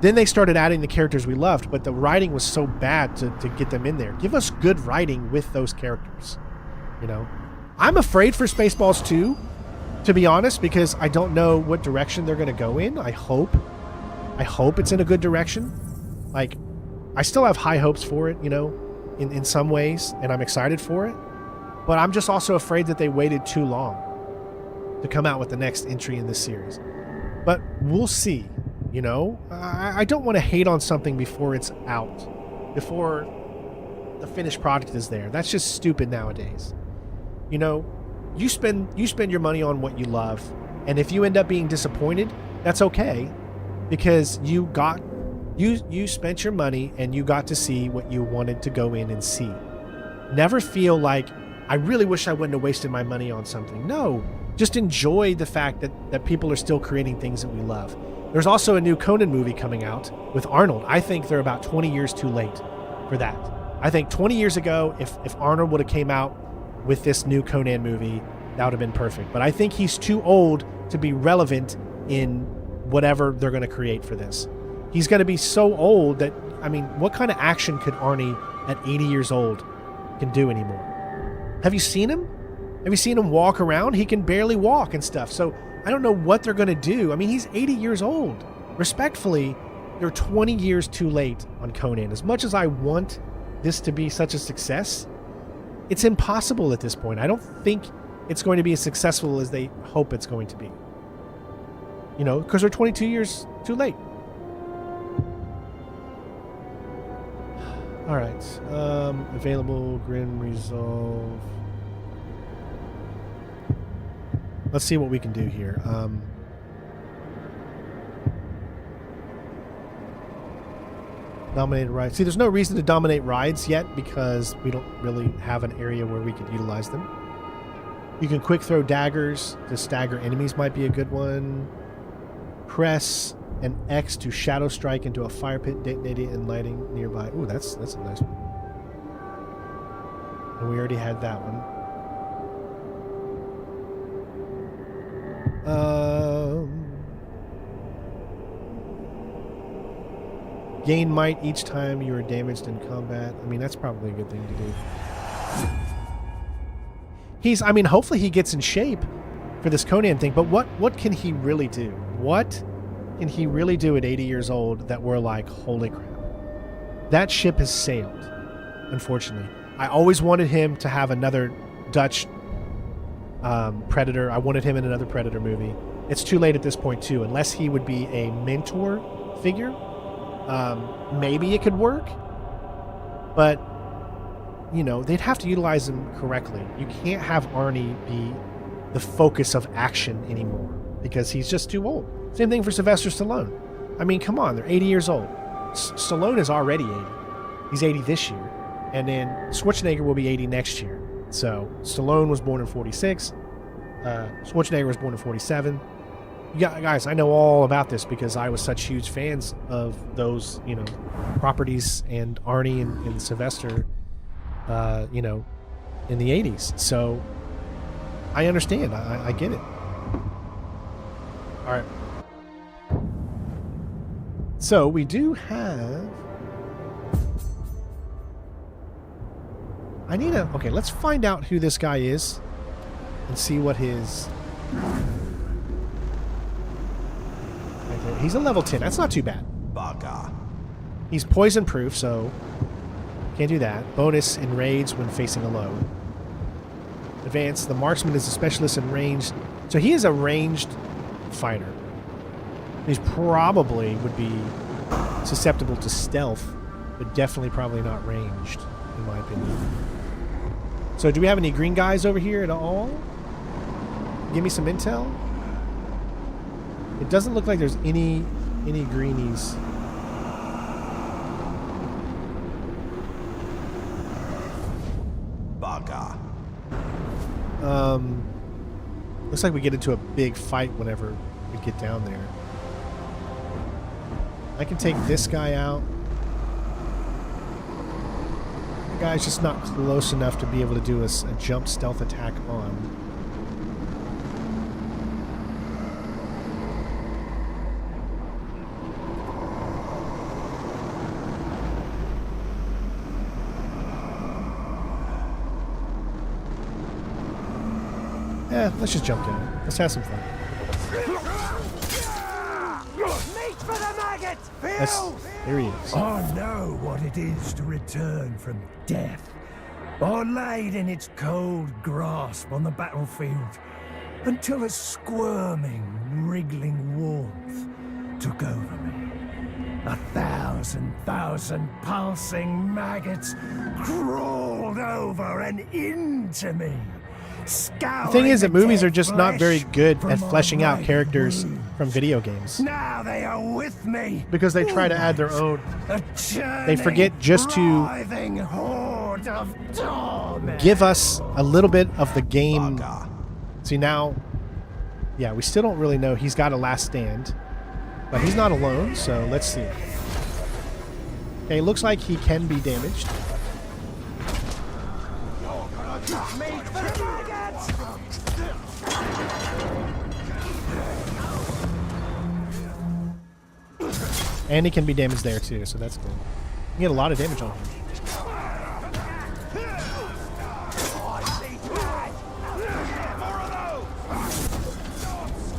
Then they started adding the characters we loved, but the writing was so bad to get them in there. Give us good writing with those characters, you know? I'm afraid for Spaceballs 2, to be honest, because I don't know what direction they're going to go in. I hope it's in a good direction. Like, I still have high hopes for it, you know, in some ways, and I'm excited for it. But I'm just also afraid that they waited too long to come out with the next entry in this series. But we'll see, you know. I don't want to hate on something before it's out, before the finished product is there. That's just stupid nowadays. You know, you spend your money on what you love, and if you end up being disappointed, that's okay, because you spent your money and you got to see what you wanted to go in and see. Never feel like, I really wish I wouldn't have wasted my money on something. No, just enjoy the fact that people are still creating things that we love. There's also a new Conan movie coming out with Arnold. I think they're about 20 years too late for that. I think 20 years ago, if Arnold would have came out with this new Conan movie, that would have been perfect. But I think he's too old to be relevant in whatever they're going to create for this. He's going to be so old that, I mean, what kind of action could Arnie at 80 years old can do anymore? Have you seen him? Have you seen him walk around? He can barely walk and stuff. So I don't know what they're going to do. I mean, he's 80 years old. Respectfully, they're 20 years too late on Conan. As much as I want this to be such a success, it's impossible at this point. I don't think it's going to be as successful as they hope it's going to be. You know, because they're 22 years too late. All right. Available Grim Resolve. Let's see what we can do here. Dominated rides. See, there's no reason to dominate rides yet because we don't really have an area where we could utilize them. You can quick throw daggers to stagger enemies, might be a good one. Press an X to shadow strike into a fire pit, detonating and lighting nearby. Ooh, that's a nice one. And we already had that one. Gain might each time you are damaged in combat. I mean, that's probably a good thing to do. I mean, hopefully he gets in shape for this Conan thing, but what can he really do? What can he really do at 80 years old that we're like, holy crap? That ship has sailed, unfortunately. I always wanted him to have another Dutch Predator. I wanted him in another Predator movie. It's too late at this point, too, unless he would be a mentor figure. Maybe it could work, but, you know, they'd have to utilize him correctly. You can't have Arnie be the focus of action anymore because he's just too old. Same thing for Sylvester Stallone. I mean, come on, they're 80 years old. Stallone is already 80. He's 80 this year. And then Schwarzenegger will be 80 next year. So Stallone was born in 46. Schwarzenegger was born in 47. Guys, I know all about this because I was such huge fans of those, you know, properties and Arnie and Sylvester, you know, in the 80s. So I understand. I get it. All right. So we do have... Okay, let's find out who this guy is and see what his... He's a level 10. That's not too bad. Baga. He's poison proof, so can't do that. Bonus in raids when facing alone. Advanced. The marksman is a specialist in ranged. So he is a ranged fighter. He's probably would be susceptible to stealth, but definitely probably not ranged, in my opinion. So do we have any green guys over here at all? Give me some intel. It doesn't look like there's any greenies. Baga. Looks like we get into a big fight whenever we get down there. I can take this guy out. The guy's just not close enough to be able to do a jump stealth attack on. Let's just jump down. Let's have some fun. There he is. I know what it is to return from death. I laid in its cold grasp on the battlefield until a squirming, wriggling warmth took over me. 1,000 pulsing maggots crawled over and into me. The thing is that movies are just not very good at fleshing out characters from video games. Now they are with me. Because they try to add their own. They forget just to give us a little bit of the game. See now, yeah, we still don't really know. He's got a last stand, but he's not alone, so let's see. Okay, looks like he can be damaged. And he can be damaged there too, so that's good. You get a lot of damage on him.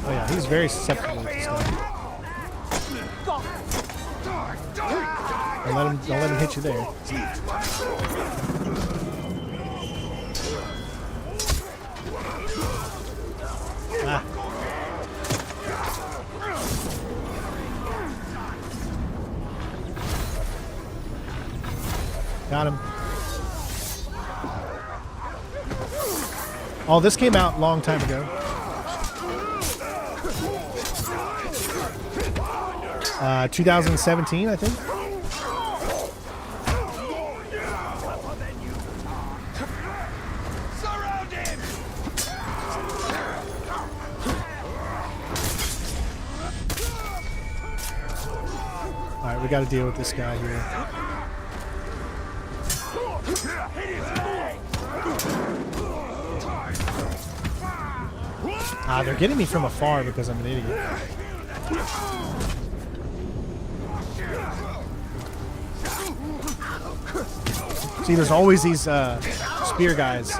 Oh yeah, he's very susceptible to this guy. Don't let him hit you there. Ah. Got him. Oh, this came out a long time ago. 2017, I think. All right, we got to deal with this guy here. They're getting me from afar because I'm an idiot. See, there's always these spear guys.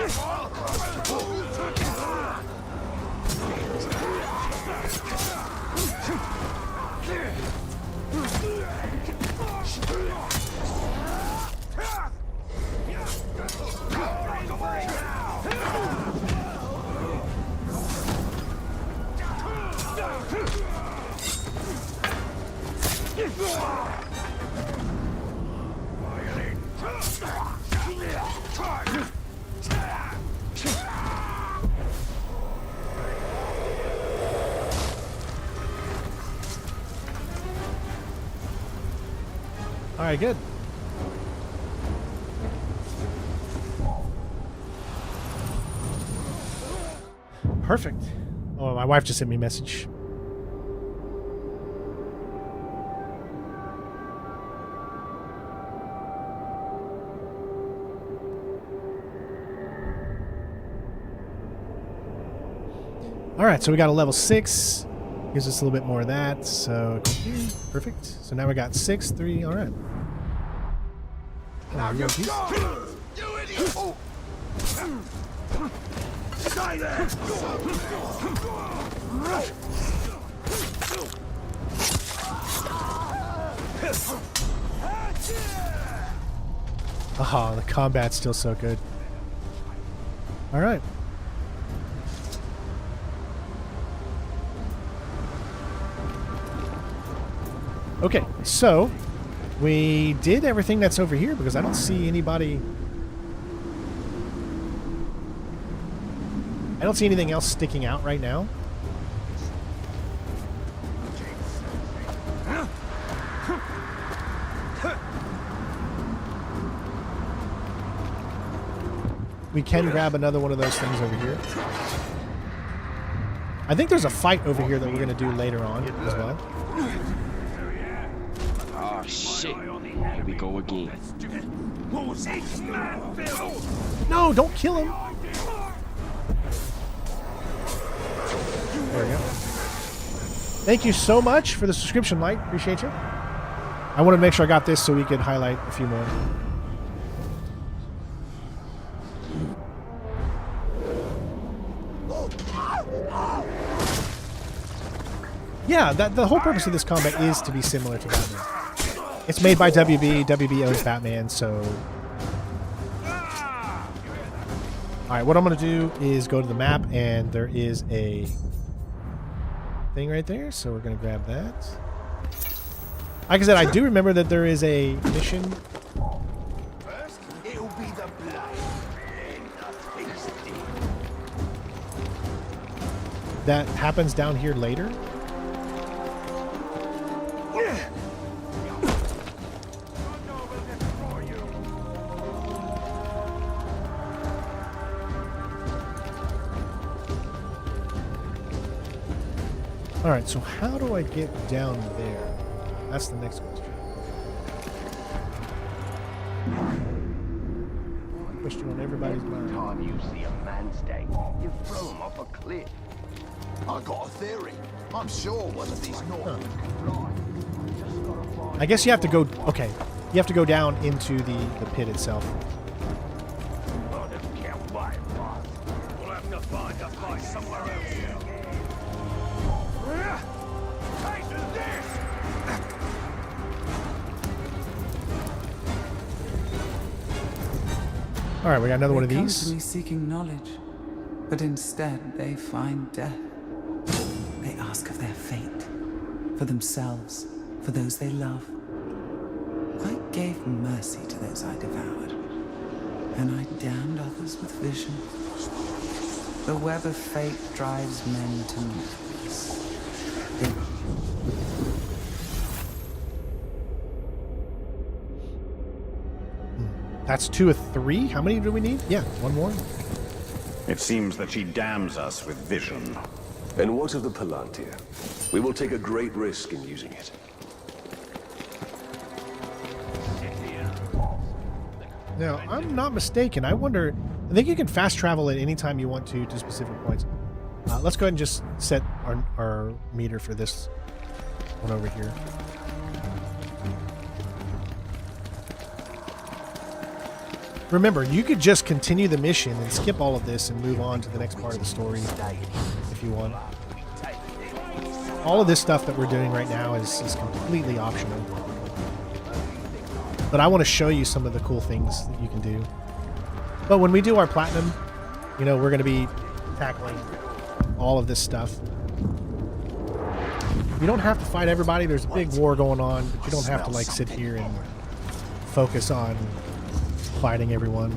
All right, good. Perfect. Oh, my wife just sent me a message. All right, so we got a level 6. Gives us a little bit more of that. So perfect. So now we got 6, 3. All right. Now you idiot! Stay there! Oh, the combat's still so good. All right. Okay, so we did everything that's over here because I don't see anybody. I don't see anything else sticking out right now. We can grab another one of those things over here. I think there's a fight over here that we're going to do later on as well. Oh shit. Here we go again. No, don't kill him. There we go. Thank you so much for the subscription, Light. Appreciate you. I want to make sure I got this so we could highlight a few more. Yeah, the whole purpose of this combat is to be similar to Batman. It's made by WB. WB owns Batman, so... Alright, what I'm going to do is go to the map, and there is a thing right there, so we're going to grab that. Like I said, I do remember that there is a mission. First, it'll be the blood. Then the feasting. That happens down here later. Alright, so how do I get down there? That's the next question. Question on everybody's mind. Time you see a man stay, you throw him off a cliff. I got a theory. I'm sure one of these Northmen I guess you have to go... Okay. You have to go down into the pit itself. Well, this can't buy it, boss. We'll have to find a fight somewhere else. Taste this! Alright, we got another one of They come these. to me seeking knowledge, but instead they find death. They ask of their fate, for themselves, for those they love. I gave mercy to those I devoured, and I damned others with vision. The web of fate drives men to madness. That's 2 of 3. How many do we need? Yeah, one more. It seems that she damns us with vision. And what of the Palantir? We will take a great risk in using it. Now, I'm not mistaken. I wonder... I think you can fast travel at any time you want to specific points. Let's go ahead and just set our meter for this one over here. Remember, you could just continue the mission and skip all of this and move on to the next part of the story if you want. All of this stuff that we're doing right now is completely optional. But I want to show you some of the cool things that you can do. But when we do our platinum, you know, we're going to be tackling all of this stuff. You don't have to fight everybody. There's a big war going on, but you don't have to like sit here and focus on fighting everyone.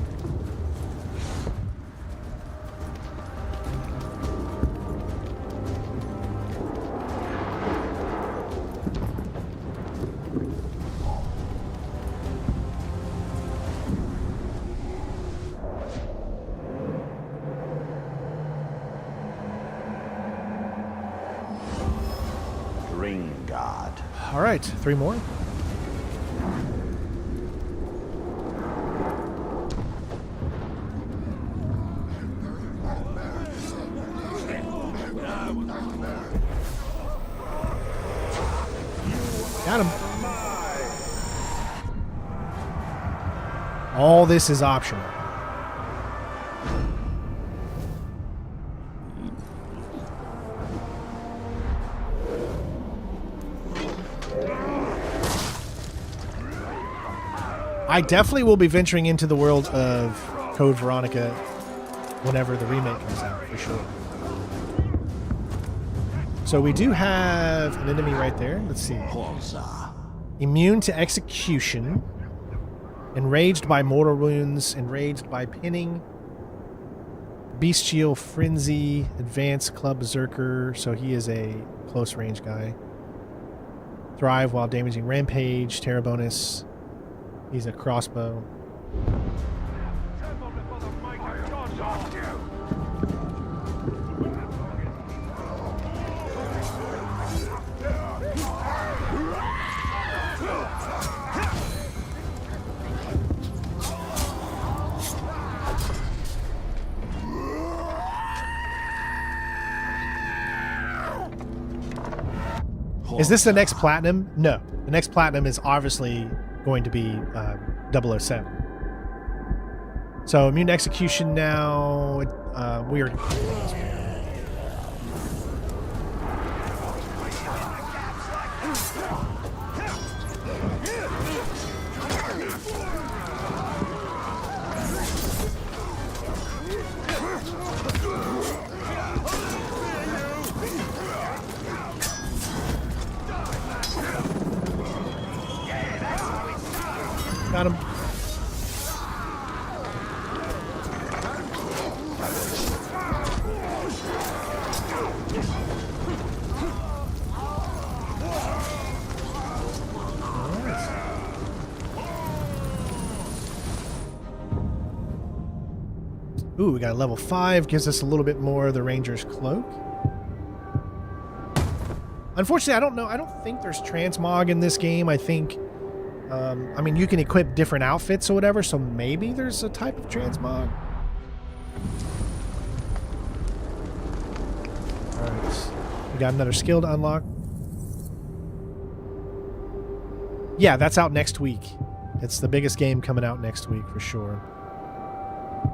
Ring God. All right, 3 more. Got him. All this is optional. I definitely will be venturing into the world of Code Veronica whenever the remake comes out, for sure. So we do have an enemy right there. Let's see. Immune to execution. Enraged by mortal wounds. Enraged by pinning. Bestial Frenzy. Advanced Club Berserker. So he is a close range guy. Thrive while damaging Rampage. Terror bonus. He's a crossbow. Is this the next platinum? No. The next platinum is obviously going to be 007. So immune to execution now. We are. Got him. Ooh, we got a level 5, gives us a little bit more of the Ranger's Cloak. Unfortunately, I don't think there's transmog in this game. I think, I mean, you can equip different outfits or whatever, so maybe there's a type of transmog. Alright, we got another skill to unlock. Yeah, that's out next week. It's the biggest game coming out next week for sure.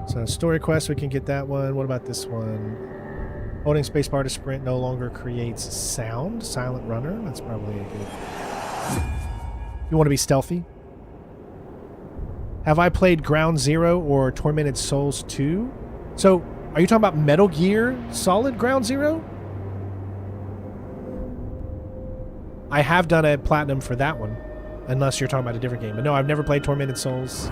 So story quest, we can get that one. What about this one? Holding spacebar to sprint no longer creates sound. Silent runner. That's probably a good. You want to be stealthy? Have I played Ground Zero or Tormented Souls 2? So, are you talking about Metal Gear Solid Ground Zero? I have done a platinum for that one. Unless you're talking about a different game. But no, I've never played Tormented Souls.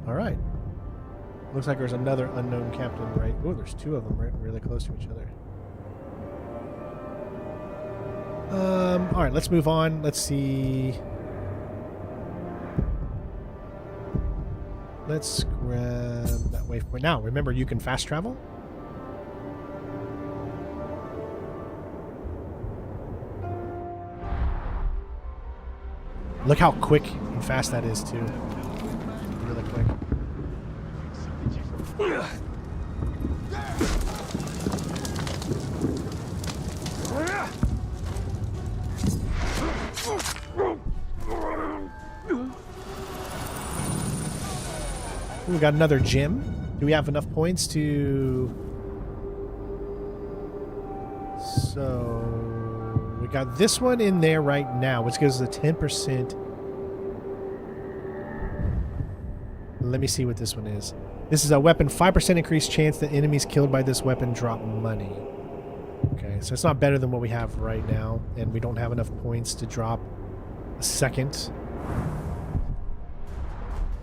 Alright. Looks like there's another unknown captain right... Oh, there's two of them right really close to each other. Alright, let's move on. Let's see... Let's grab that waypoint. Now, remember, you can fast travel? Look how quick and fast that is, too. Really quick. We got another gym. Do we have enough points to... So... We got this one in there right now, which gives us a 10%. Let me see what this one is. This is a weapon, 5% increased chance that enemies killed by this weapon drop money. Okay, so it's not better than what we have right now, and we don't have enough points to drop a second.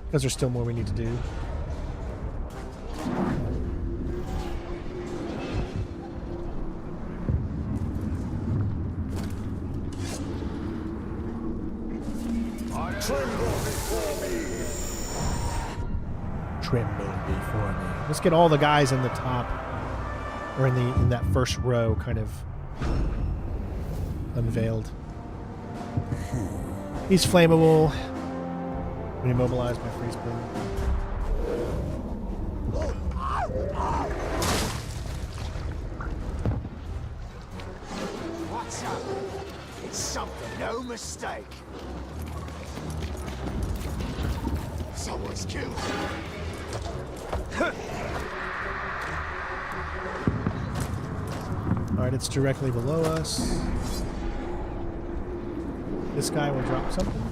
Because there's still more we need to do. Tremble before me. Let's get all the guys in the top, or in that first row, kind of unveiled. He's flammable. When immobilized by freeze burn. What's up? It's something, no mistake. Someone's killed. Alright, it's directly below us. This guy will drop something.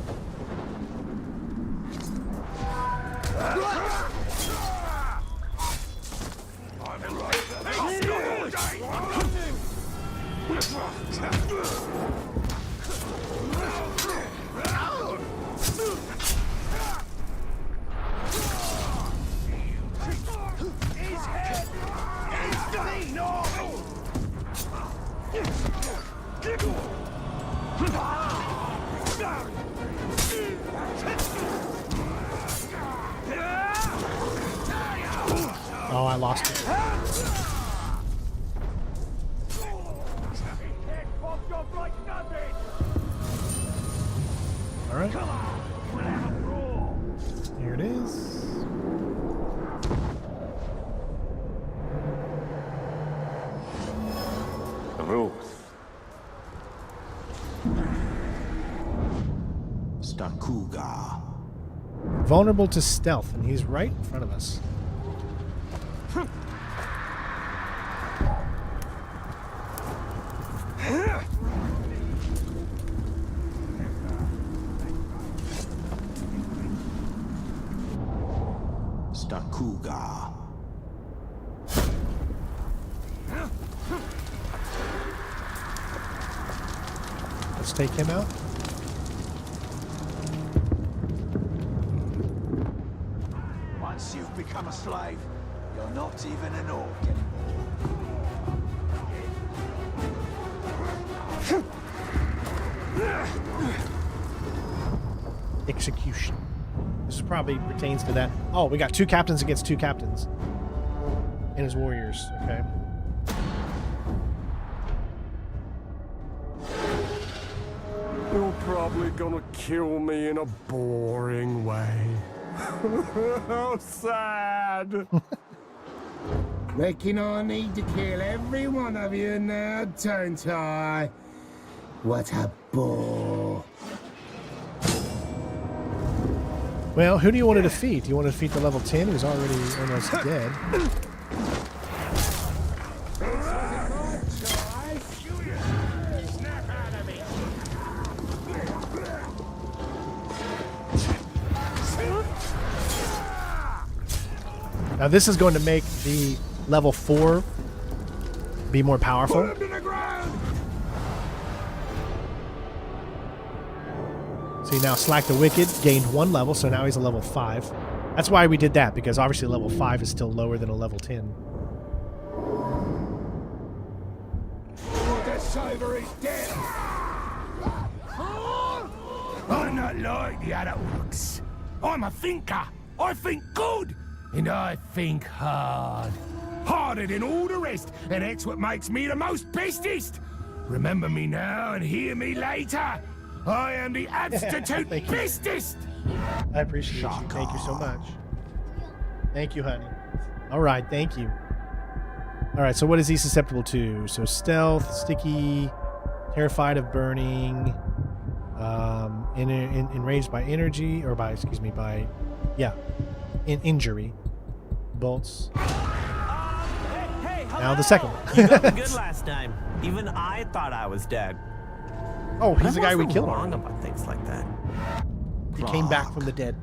Oh, I lost it. All right. Here it is. Ruth. Stakuga. Vulnerable to stealth, and he's right in front of us. Stakuga. Let's take him out. Once you've become a slave, you're not even an orc anymore. Execution. This probably pertains to that. Oh, we got 2 captains against 2 captains. And his warriors. Okay. You're probably gonna kill me in a boring way. How sad. Reckon I need to kill every one of you now, don't I? What a bore. Well, who do you want to defeat? Do you want to defeat the level 10 who's already almost dead? Now this is going to make the level 4 be more powerful. See, now Slack the Wicked gained 1 level, so now he's a level 5. That's why we did that, because obviously level 5 is still lower than a level 10. The saber is dead. I'm not like the other orcs. I'm a thinker. I think good. And I think hard. Harder than all the rest. And that's what makes me the most bestest. Remember me now and hear me later. I am the absolute bestest. I appreciate you. Thank you so much. Thank you, honey. All right, thank you. All right, so what is he susceptible to? So stealth, sticky, terrified of burning, enraged by energy, or by, excuse me, by, yeah, injury. Bolts. Hey, now the second one. You got me good last time. Even I thought I was dead. Oh, he's the guy we killed. Wrong about things like that. He came back from the dead.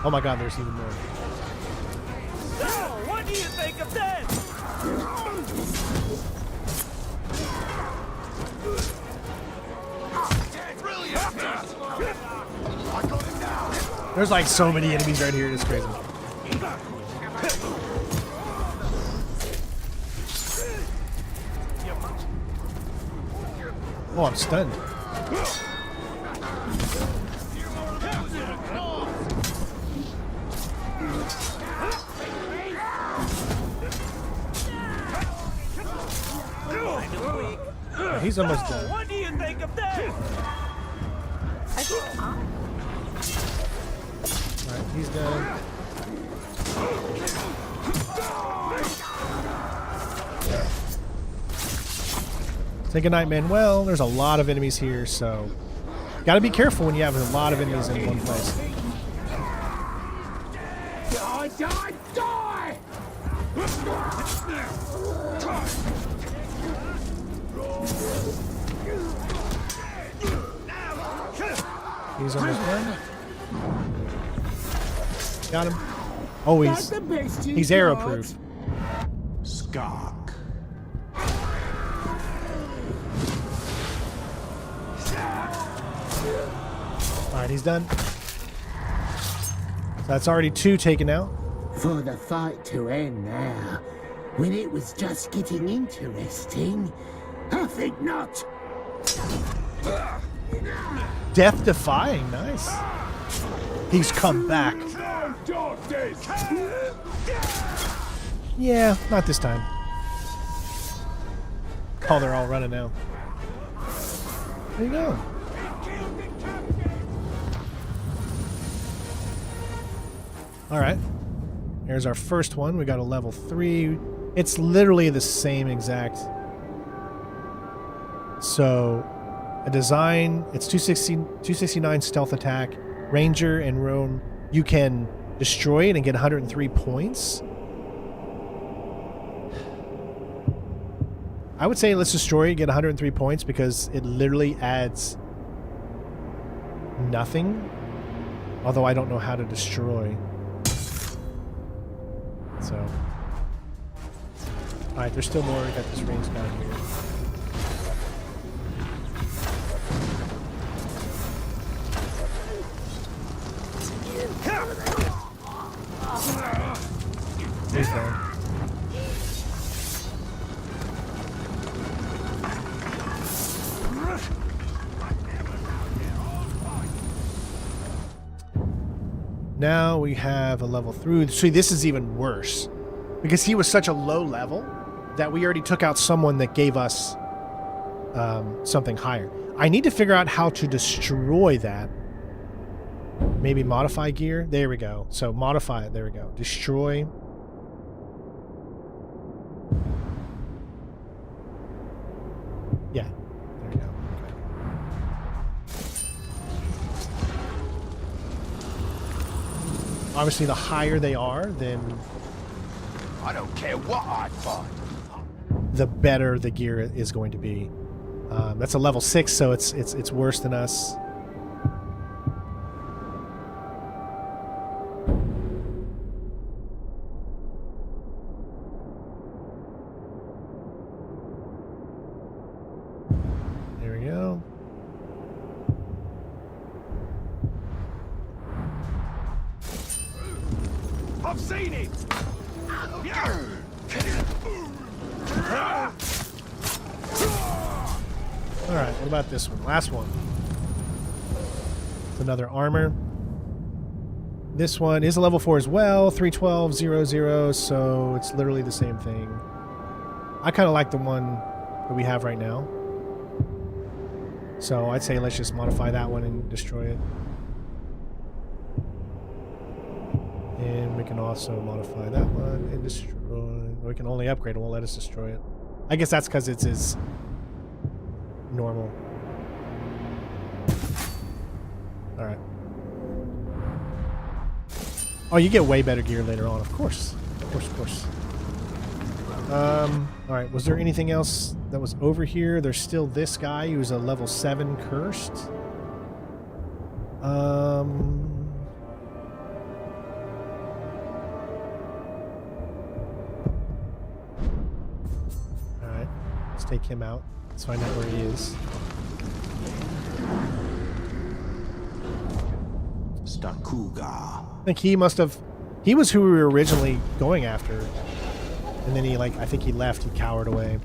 Oh my God, there's even more. So, what do you think of that? There's like so many enemies right here. It's crazy. Oh, I'm stunned. Yeah, he's almost done. What do you think of that? Alright, he's done. Say goodnight, Manuel. There's a lot of enemies here, so gotta be careful when you have a lot of enemies in one place. Die, die, die! He's almost done. Got him. Oh, he's arrow-proof. Skark. Alright, he's done. So that's already 2 taken out. For the fight to end now, when it was just getting interesting, I think not. Death defying, nice. He's come back. Yeah, not this time. Oh, they're all running now. There you go. Alright. Here's our first one. We got a level 3. It's literally the same exact. So, a design, it's 269 stealth attack. Ranger and Roan, you can Destroy it and get 103 points. I would say let's destroy it and get 103 points because it literally adds nothing. Although I don't know how to destroy. So. Alright, there's still more. We got this range down here. He's down. Now we have a level through. See, this is even worse. Because he was such a low level that we already took out someone that gave us something higher. I need to figure out how to destroy that. Maybe modify gear. There we go. So modify it. There we go. Destroy. Yeah. There we go. Okay. Obviously, the higher they are, then I don't care what I find. the better the gear is going to be. That's a level 6, so it's worse than us. There we go. I've seen it. Alright, what about this one? Last one. It's another armor. This one is a level 4 as well. 312, 00, so it's literally the same thing. I kind of like the one that we have right now. So I'd say let's just modify that one and destroy it. And we can also modify that one and destroy. We can only upgrade, it won't let us destroy it. I guess that's because it's his normal. Alright. Oh, you get way better gear later on, of course. Of course, of course. Alright, was there anything else that was over here? There's still this guy who's a level 7 cursed. Alright, let's take him out. Let's find out where he is. Stakuga. I think he must have... He was who we were originally going after. And then he, like, I think he left. He cowered away.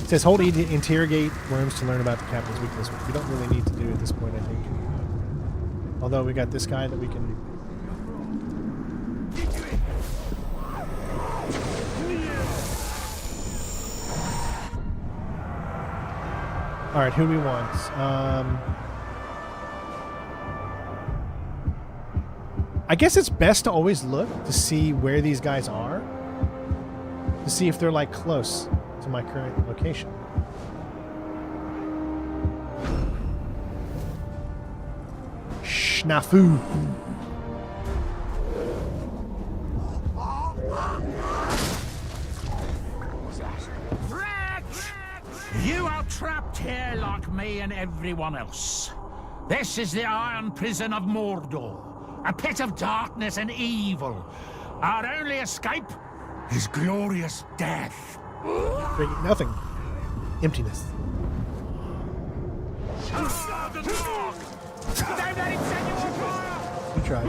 It says, hold E to interrogate worms to learn about the captain's weakness, which we don't really need to do at this point, I think. Although we got this guy that we can... Alright, who do we want? I guess it's best to always look to see where these guys are. To see if they're, like, close to my current location. Snafu. You are trapped here like me and everyone else. This is the iron prison of Mordor, a pit of darkness and evil. Our only escape is glorious death. Nothing. Emptiness. You tried.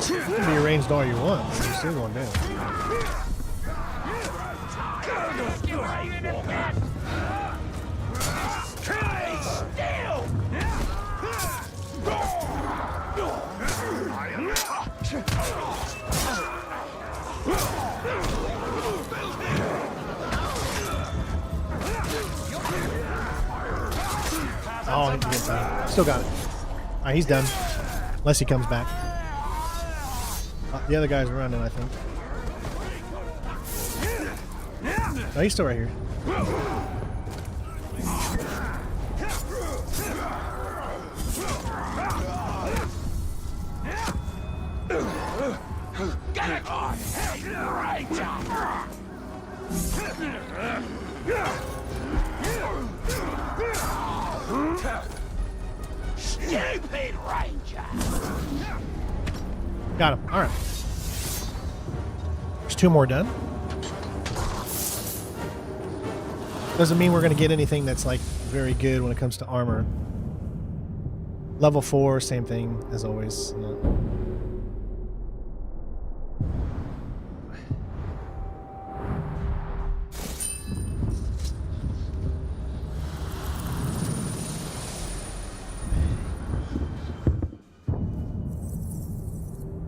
You can be arranged all you want, but you're still going down. get inside. Still got it. All right, he's done. Unless he comes back. The other guy's running, I think. No, he's still right here. Get it on! Stupid Ranger! Got him. All right. There's 2 more done. Doesn't mean we're going to get anything that's like very good when it comes to armor. Level 4, same thing as always. Yeah.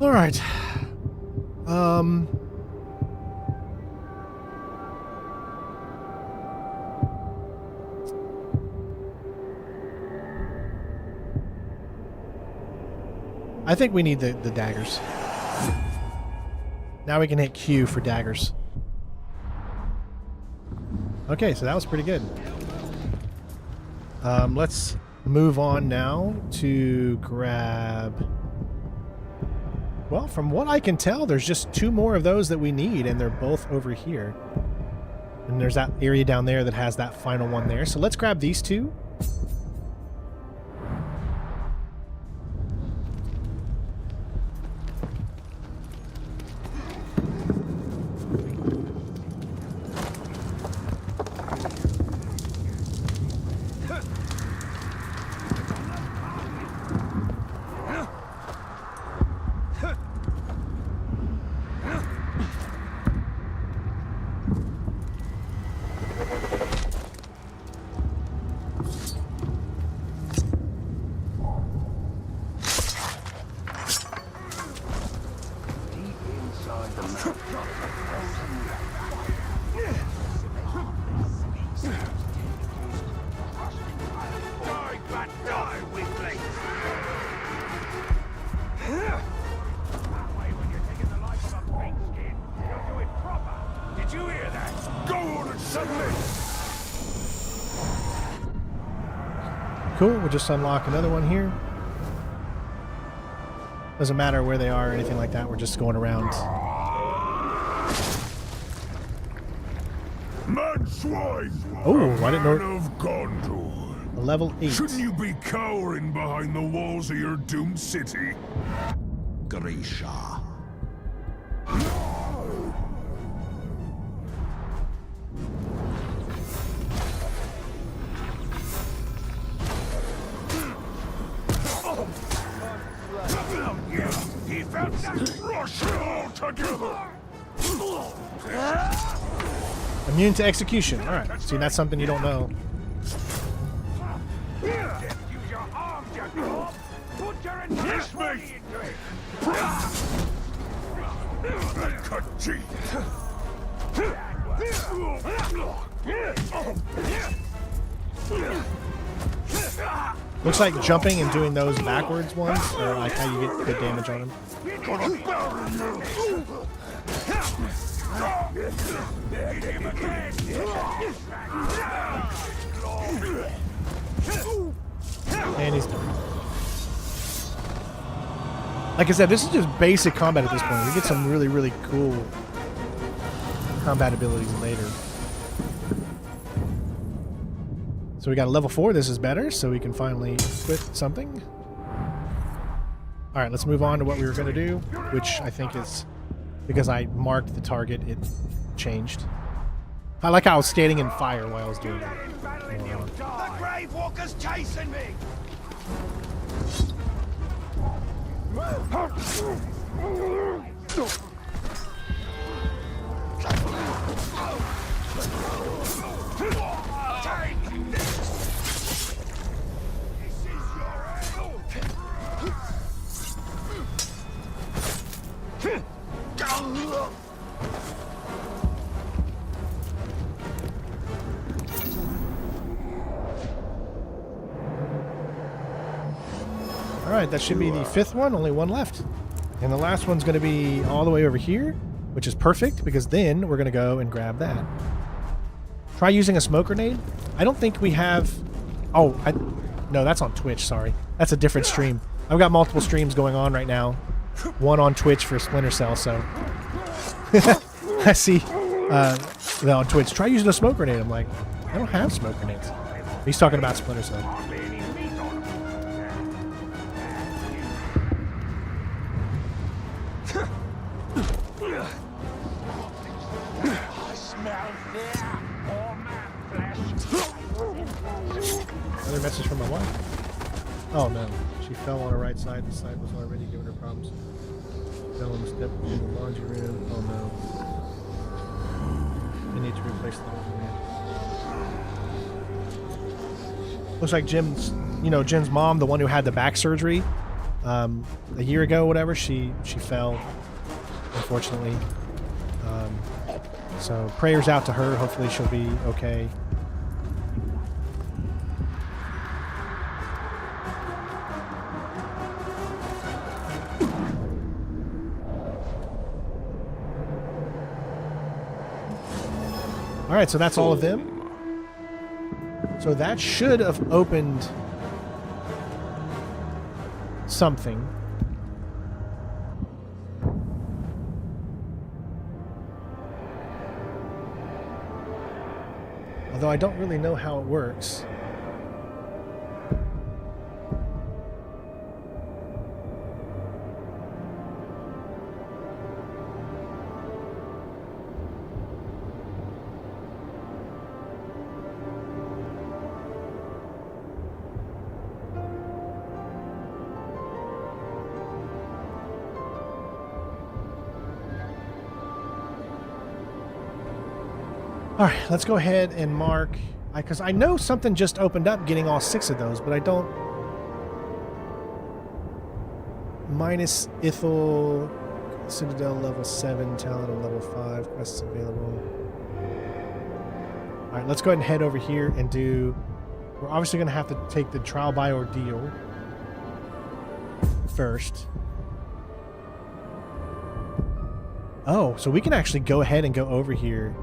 All right. I think we need the daggers. Now we can hit Q for daggers. Okay, so that was pretty good. Let's move on now to grab... Well, from what I can tell, there's just 2 more of those that we need, and they're both over here. And there's that area down there that has that final one there. So let's grab these 2. Cool, we'll just unlock another one here. Doesn't matter where they are or anything like that, we're just going around. Mad swine! Oh, I didn't know. Man of Gondor. Level 8. Shouldn't you be cowering behind the walls of your doomed city? Grisha. He felt that rush all together. Immune to execution. Alright, see, that's something you don't know. Use your arms, you dwarf. Put your entire body into it. Cut teeth. Looks like jumping and doing those backwards ones are like how you get good damage on him. And he's done. Like I said, this is just basic combat at this point. We get some really, really cool combat abilities later. So we got a level 4. This is better, so we can finally quit something. Alright, let's move on to what we were going to do, which I think is, because I marked the target, it changed. I like how I was standing in fire while I was doing it. The Grave Walker's chasing me! right, that should be the 5th one. Only one left. And the last one's going to be all the way over here, which is perfect because then we're going to go and grab that. Try using a smoke grenade. I don't think we have... Oh, no, that's on Twitch, sorry. That's a different stream. I've got multiple streams going on right now. One on Twitch for Splinter Cell, so... I see on Twitch, try using a smoke grenade. I'm like, I don't have smoke grenades. He's talking about Splinter Cell. Another message from my wife. Oh no, she fell on her right side. The side was already giving her problems. Fell on the step in the laundry room. Oh no. I need to replace the whole man. Looks like Jim's mom, the one who had the back surgery a year ago, whatever, she fell, unfortunately. So prayers out to her. Hopefully she'll be okay. All right, so that's all of them. So that should have opened something. Although I don't really know how it works. All right, let's go ahead and mark, because I know something just opened up getting all 6 of those, but I don't. Minus Ithel, Citadel level 7, Talent of level 5, quests available. All right, let's go ahead and head over here and do. We're obviously going to have to take the trial by ordeal first. Oh, so we can actually go ahead and go over here.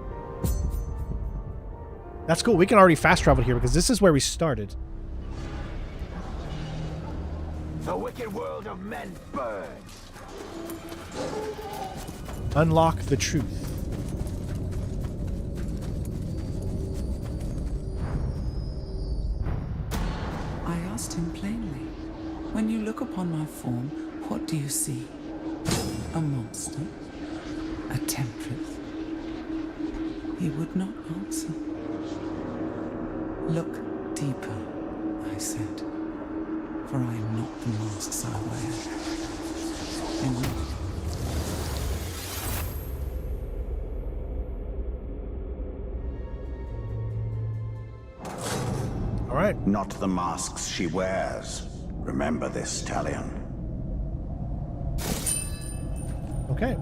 That's cool. We can already fast travel here because this is where we started. The wicked world of men burns. Unlock the truth. I asked him plainly, when you look upon my form, what do you see? A monster? A temptress? He would not answer. Look deeper, I said, for I am not the masks I wear. Amen. All right. Not the masks she wears. Remember this, Talion. Okay.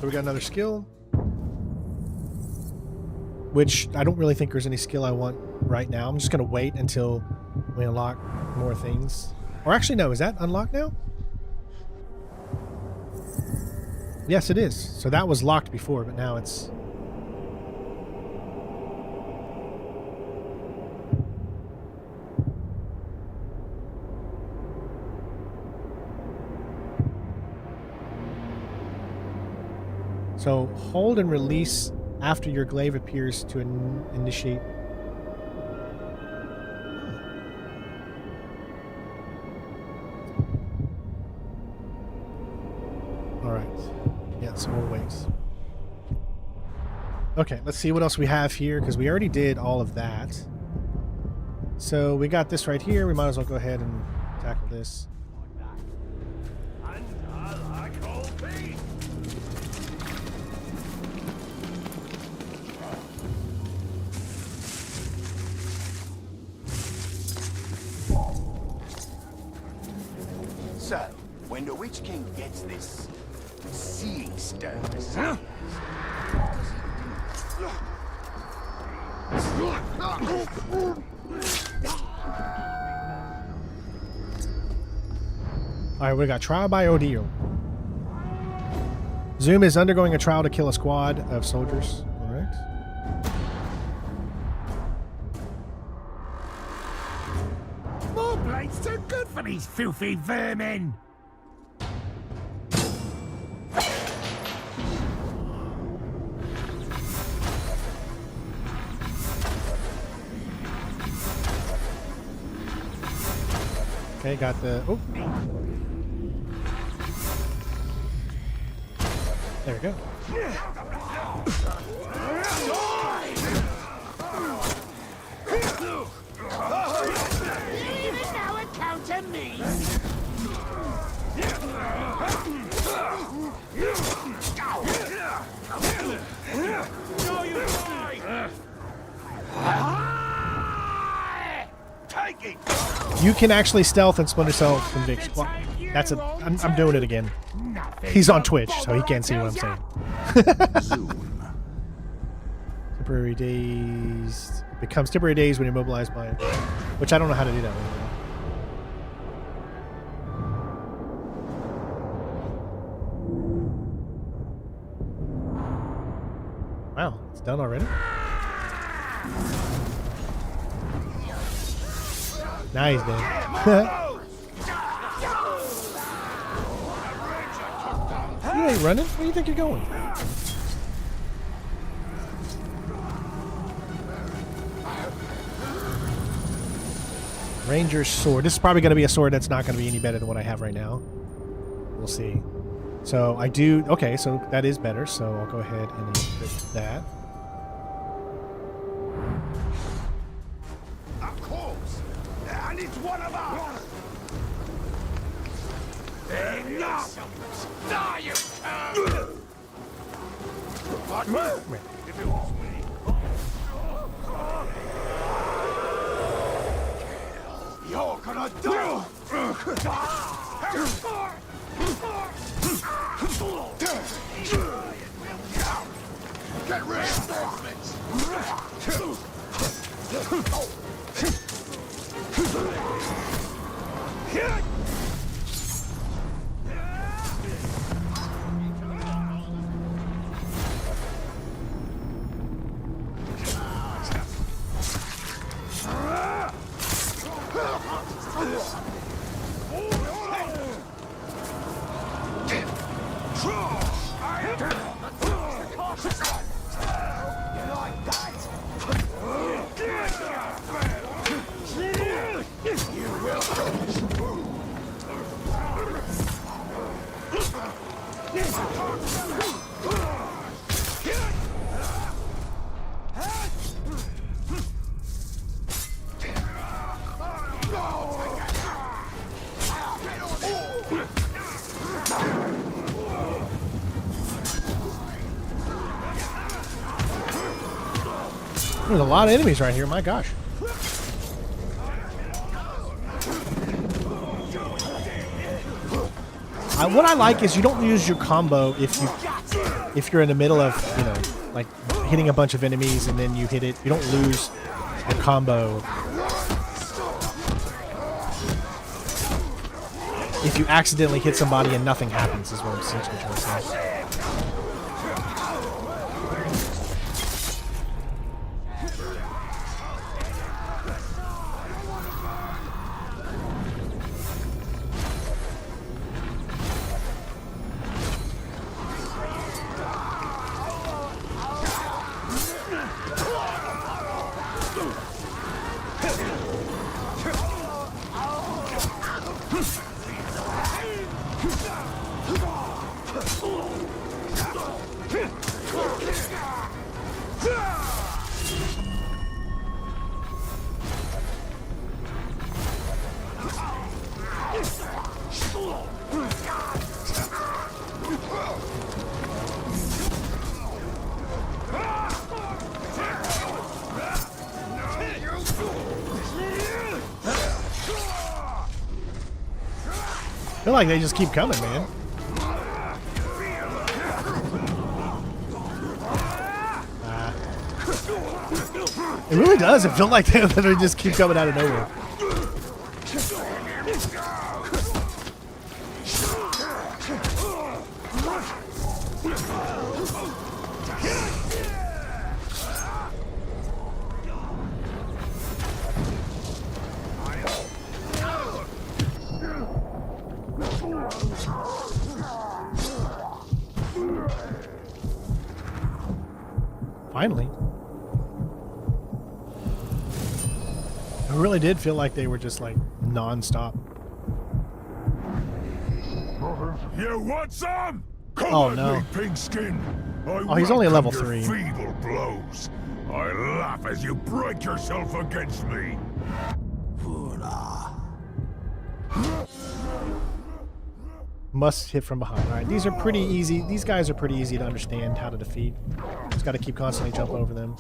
So we got another skill, which I don't really think there's any skill I want right now. I'm just going to wait until we unlock more things. Or actually, no, is that unlocked now? Yes, it is. So that was locked before, but now it's... So hold and release after your glaive appears to initiate. All right. Yeah, so we'll wait. Okay, let's see what else we have here because we already did all of that. So we got this right here. We might as well go ahead and tackle this. So, when the Witch King gets this seeing stone, what does he do? Alright, we got trial by ordeal. Zoom is undergoing a trial to kill a squad of soldiers. Alright. More blades too good for these filthy vermin! Okay, got the... Oh. There we go. Even now encounter me! No, you die! Take it! You can actually stealth and splinter cell conviction. Well, that's a... I'm doing it again. He's on Twitch, so he can't see what I'm saying. Temporary days... Becomes temporary days when you're mobilized by... Which I don't know how to do that one. Wow, it's done already? Nice, man. You ain't running. Where do you think you're going? Ranger's sword. This is probably going to be a sword that's not going to be any better than what I have right now. We'll see. So I do... Okay, so that is better. So I'll go ahead and equip that. Of course! And it's one of us! Enough! Die, you cur! If it was me. You're gonna die! Get reinforcements! There's a lot of enemies right here, my gosh. What I like is you don't use your combo if you're in the middle of, you know, like hitting a bunch of enemies and then you hit it. You don't lose the combo. If you accidentally hit somebody and nothing happens is what I'm essentially trying to say. I feel like they just keep coming, man. It really does. It feels like they literally just keep coming out of nowhere. Finally. It really did feel like they were just like non-stop. You want some? Come Oh at no. me, Pigskin. Oh, he's only a level welcome your 3. feeble blows. I laugh as you break yourself against me. Must hit from behind. Alright, these are pretty easy. These guys are pretty easy to understand how to defeat. Just gotta keep constantly jumping over them.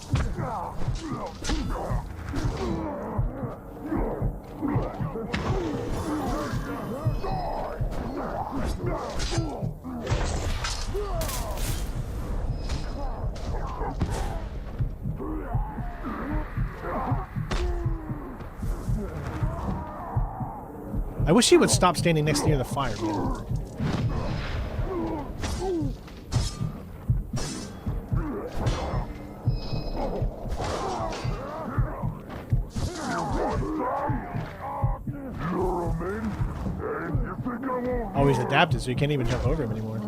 I wish he would stop standing next near the fire, man. Oh, he's adapted, so you can't even jump over him anymore.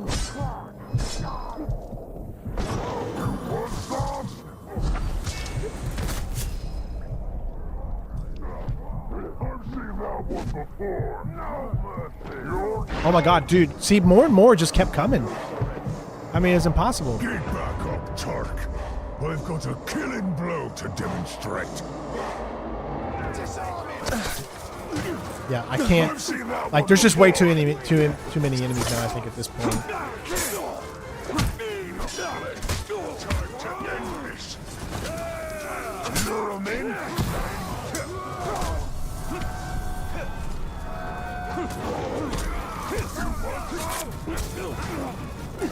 Oh my god, dude. See, more and more just kept coming. I mean, it's impossible. Get back up, Turk. I've got a killing blow to demonstrate. Yeah, I can't. Like, there's just way too many enemies now, I think, at this point.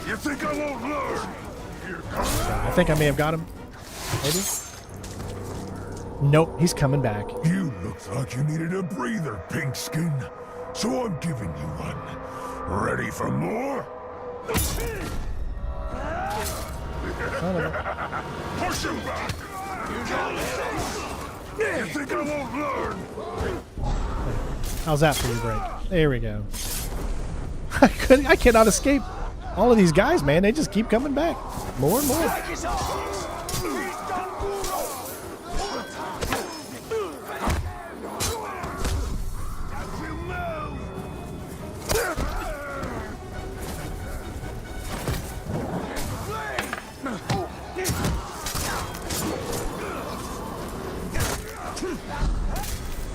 You think I won't learn? I think I may have got him. Maybe? Nope, he's coming back. You looked like you needed a breather, Pinkskin. So I'm giving you one. Ready for more? Push him back! You think I won't learn? How's that for your break? There we go. I cannot escape all of these guys, man. They just keep coming back. More and more.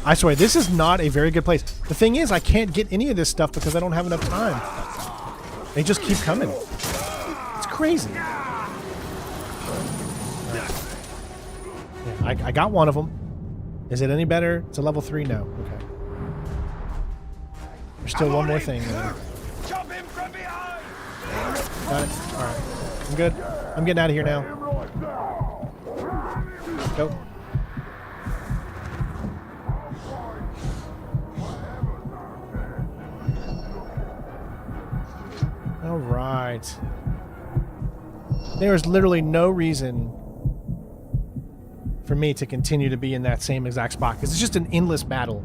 I swear, this is not a very good place. The thing is, I can't get any of this stuff because I don't have enough time. They just keep coming. It's crazy. Yeah, I got one of them. Is it any better? It's a level 3 now. Okay. There's still one more thing. Chop him from behind. Got it. All right. I'm good. I'm getting out of here now. Go. All right. There is literally no reason for me to continue to be in that same exact spot because it's just an endless battle.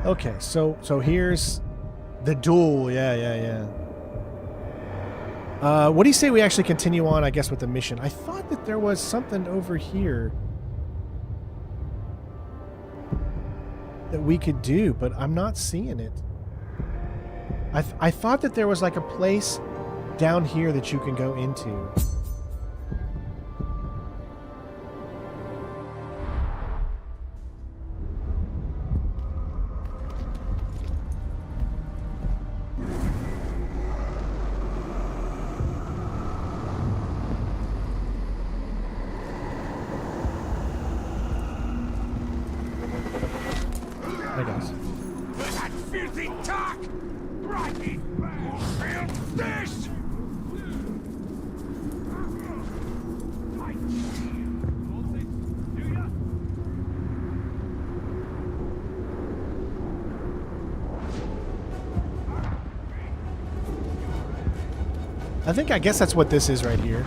Okay, so here's the duel. Yeah. What do you say we actually continue on, I guess, with the mission? I thought that there was something over here that we could do, but I'm not seeing it. I thought that there was like a place down here that you can go into. There goes. That filthy talk! Right in! Feel this! I guess that's what this is right here.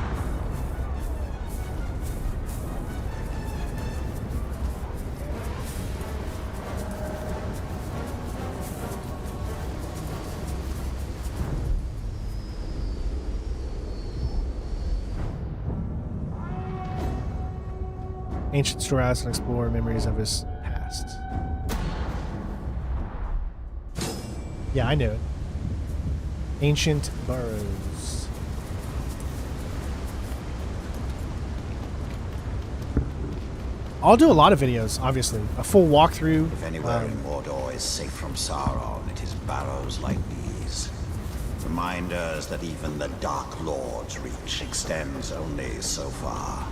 Ancient storehouse and explore memories of his past. Yeah, I knew it. Ancient burrows. I'll do a lot of videos, obviously. A full walkthrough. If anywhere in Mordor is safe from Sauron, it is barrows like these. Reminders that even the Dark Lord's reach extends only so far.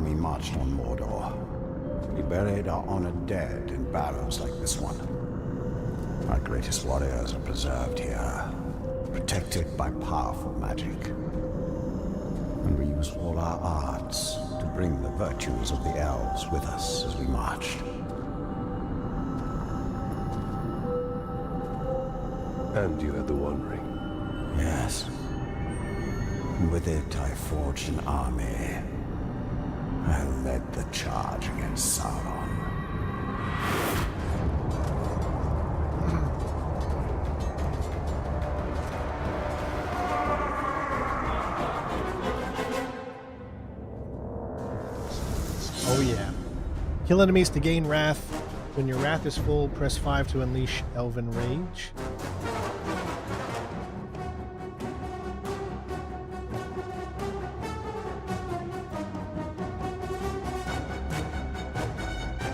Marched on Mordor. We buried our honored dead in barrows like this one. Our greatest warriors are preserved here, protected by powerful magic. And we used all our arts to bring the virtues of the elves with us as we marched. And you had the One Ring. Yes. And with it I forged an army. I led the charge against Sauron. Oh yeah. Kill enemies to gain wrath. When your wrath is full, press 5 to unleash Elven Rage.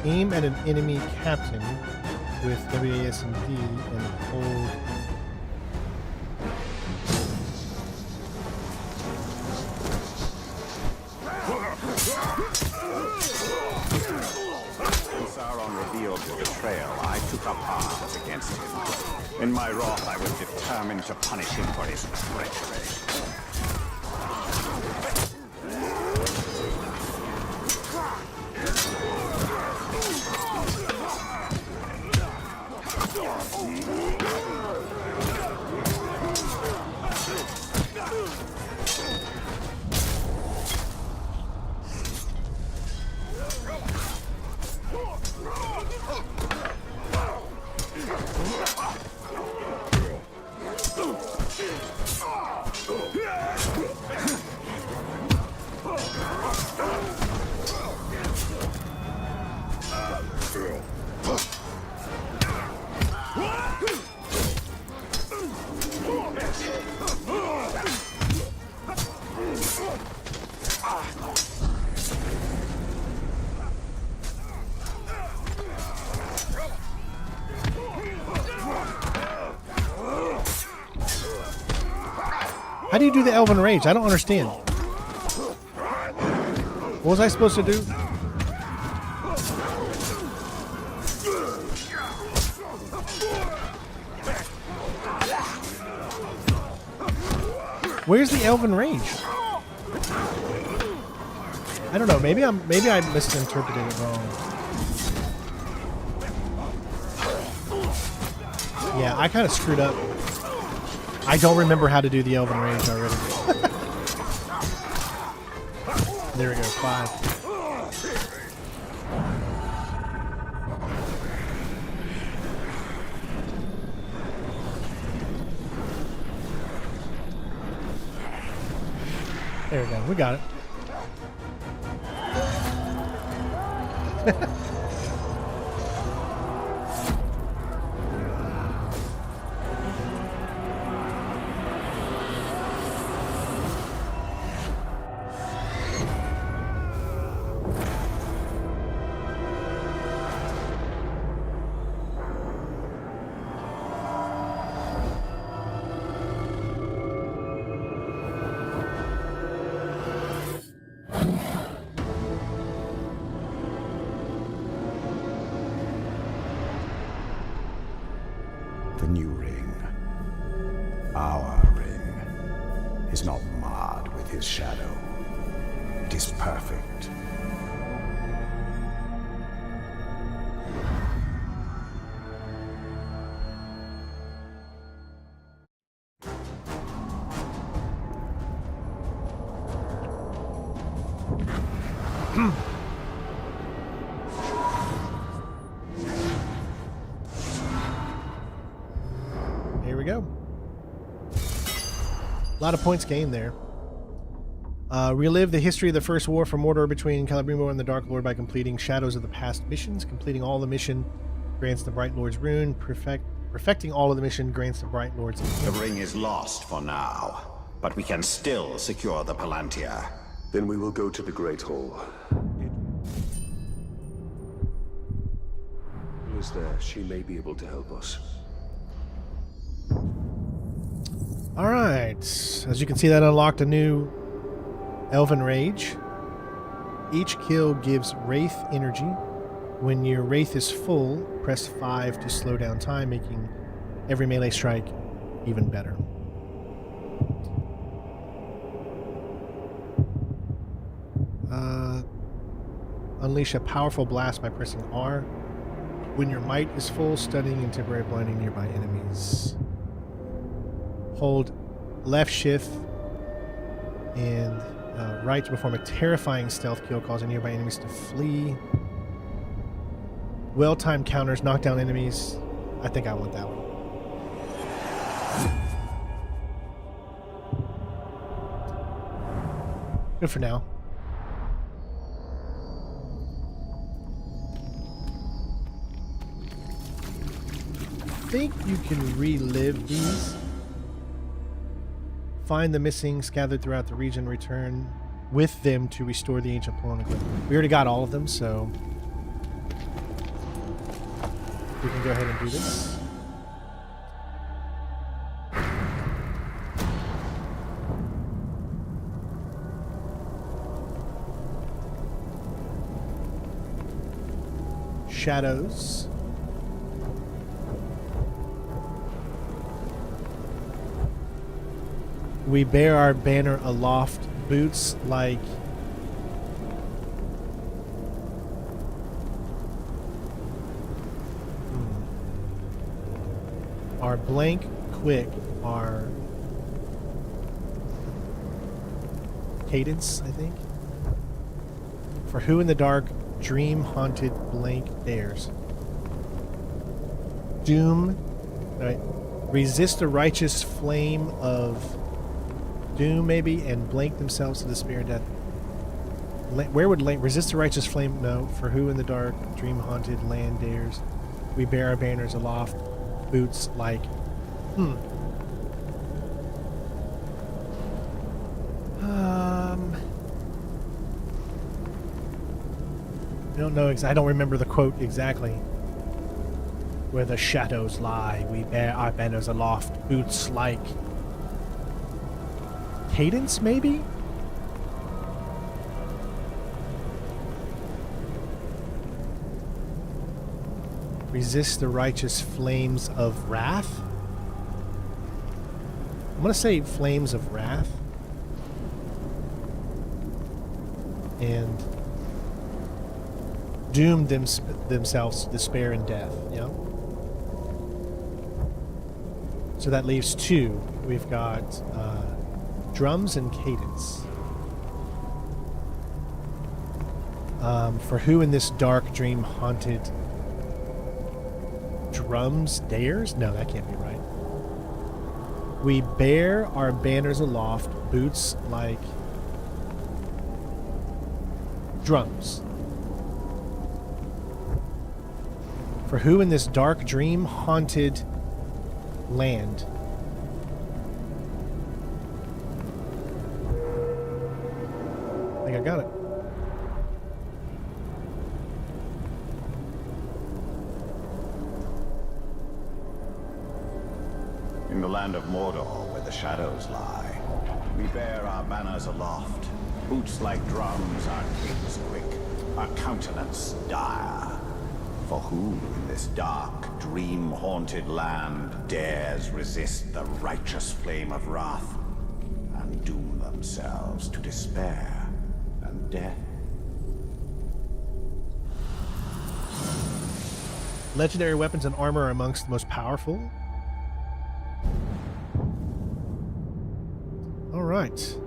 Aim at an enemy captain with WASD and hold. When Sauron revealed his betrayal, I took up arms against him. In my wrath, I was determined to punish him for his treachery. How do you do the Elven Rage? I don't understand. What was I supposed to do? Where's the Elven Rage? I don't know. Maybe I misinterpreted it wrong. Yeah, I kind of screwed up. I don't remember how to do the Elven Rage already. There we go, 5. There we go, we got it. The new ring, our ring, is not marred with his shadow. It is perfect. Here we go. A lot of points gained there. Relive the history of the first war for Mordor between Celebrimbor and the Dark Lord by completing Shadows of the Past missions. Completing all the mission grants the Bright Lord's rune. Perfecting all of the mission grants the Bright Lord's... The ring is lost for now, but we can still secure the Palantir. Then we will go to the Great Hall. Who is there? She may be able to help us. Alright, as you can see, that unlocked a new Elven Rage. Each kill gives Wraith energy. When your Wraith is full, press 5 to slow down time, making every melee strike even better. Unleash a powerful blast by pressing R. When your might is full, stunning and temporary blinding nearby enemies. Hold left shift and right to perform a terrifying stealth kill, causing nearby enemies to flee. Well-timed counters knock down enemies. I think I want that one. Good for now. I think you can relive these. Find the missing scattered throughout the region, return with them to restore the ancient Palantir. We already got all of them, so we can go ahead and do this. Shadows. We bear our banner aloft, boots like our blank quick, our cadence, I think. For who in the dark dream haunted blank dares. Doom, right? Resist the righteous flame of doom, maybe, and blank themselves to despair and death. Where would resist the righteous flame? No. For who in the dark dream haunted land dares. We bear our banners aloft, boots like I don't know. I don't remember the quote exactly. Where the shadows lie, we bear our banners aloft, boots like cadence, maybe? Resist the righteous flames of wrath? I'm going to say flames of wrath. And doom themselves to despair and death. Yeah. So that leaves two. We've got drums and cadence. For who in this dark dream haunted drums dares? No, that can't be right. We bear our banners aloft, boots like drums. For who in this dark dream haunted land? I think I got it. In the land of Mordor, where the shadows lie, we bear our banners aloft, boots like drums, our cadence quick, our countenance dire. For who in this dark, dream-haunted land dares resist the righteous flame of wrath and doom themselves to despair and death? Legendary weapons and armor are amongst the most powerful. All right.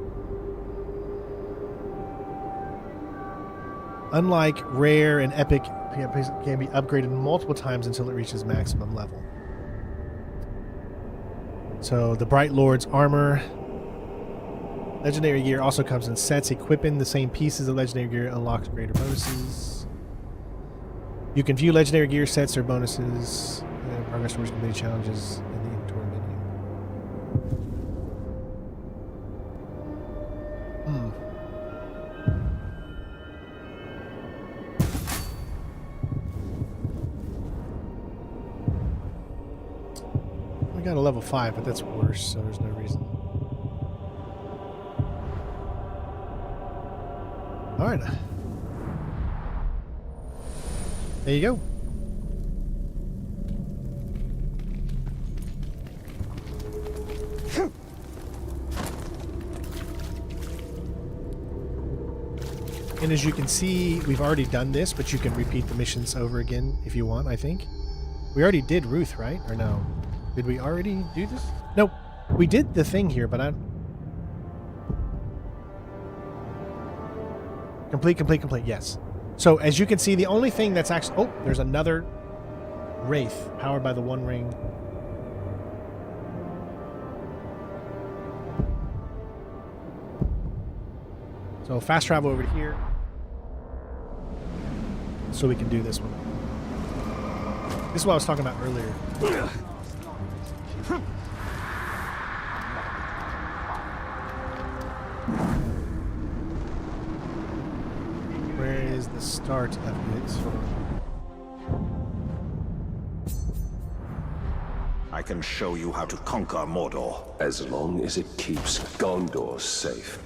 Unlike rare and epic, can be upgraded multiple times until it reaches maximum level. So the Bright Lord's armor. Legendary gear also comes in sets. Equipping the same pieces of legendary gear unlocks greater bonuses. You can view legendary gear sets or bonuses. Progress towards completed challenges in the inventory menu. I got a level 5, but that's worse, so there's no reason. Alright. There you go. And as you can see, we've already done this, but you can repeat the missions over again if you want, I think. We already did Ruth, right? Or no? Did we already do this? Nope. We did the thing here, but I... Complete, yes. So, as you can see, the only thing that's actually... Oh, there's another Wraith, powered by the One Ring. So, fast travel over to here. So we can do this one. This is what I was talking about earlier. Where is the start of it? I can show you how to conquer Mordor. As long as it keeps Gondor safe.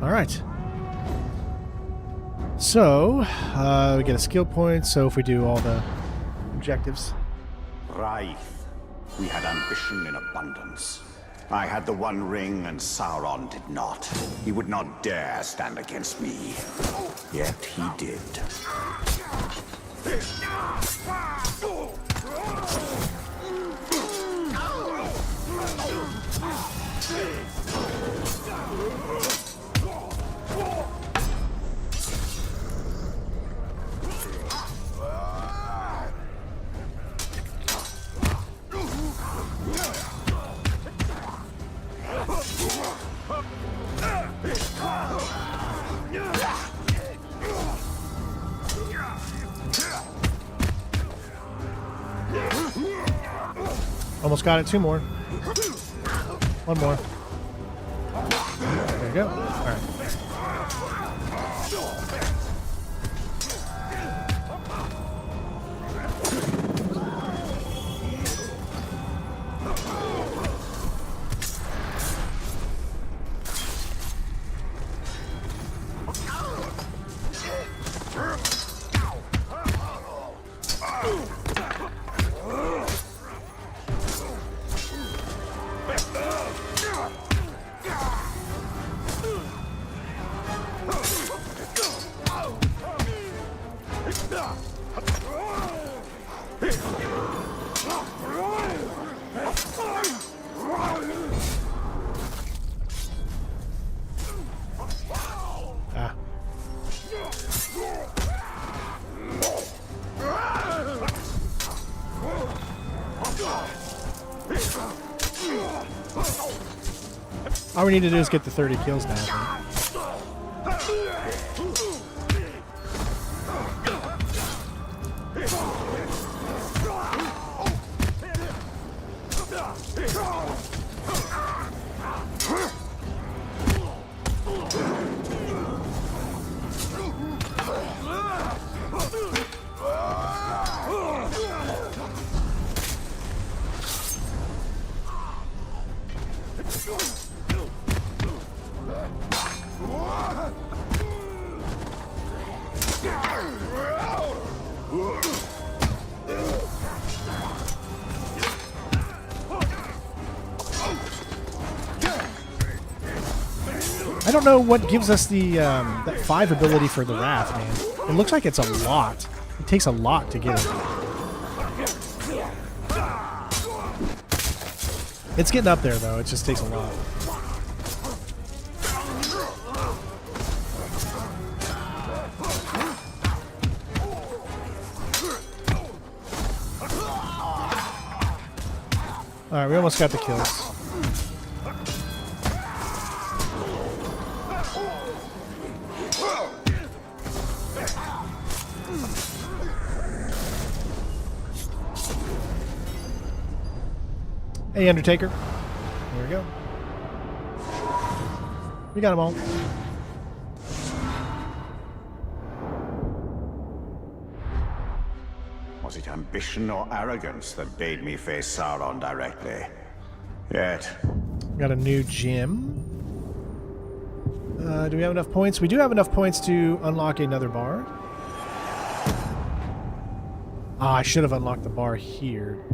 Alright. So, we get a skill point, so if we do all the objectives. Right. We had ambition in abundance. I had the One Ring and Sauron did not. He would not dare stand against me. Yet he did. Almost got it. 2 more. 1 more. There you go. All right. All we need to do is get the 30 kills now, I think. I don't know what gives us the that 5 ability for the Wrath, man. It looks like it's a lot. It takes a lot to get it. It's getting up there, though. It just takes a lot. Alright, we almost got the kills. Hey, Undertaker. There we go. We got them all. Was it ambition or arrogance that bade me face Sauron directly? Yet. Got a new gem. Do we have enough points? We do have enough points to unlock another bar. Ah, I should have unlocked the bar here.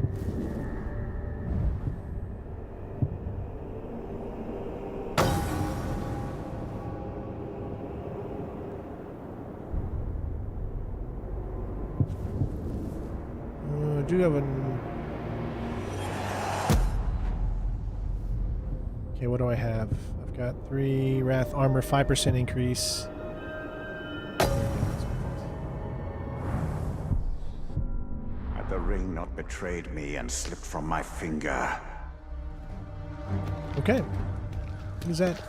I do have an... Okay, what do I have? I've got 3 Wrath Armor, 5% increase. Had the ring not betrayed me and slipped from my finger. Okay. What is that?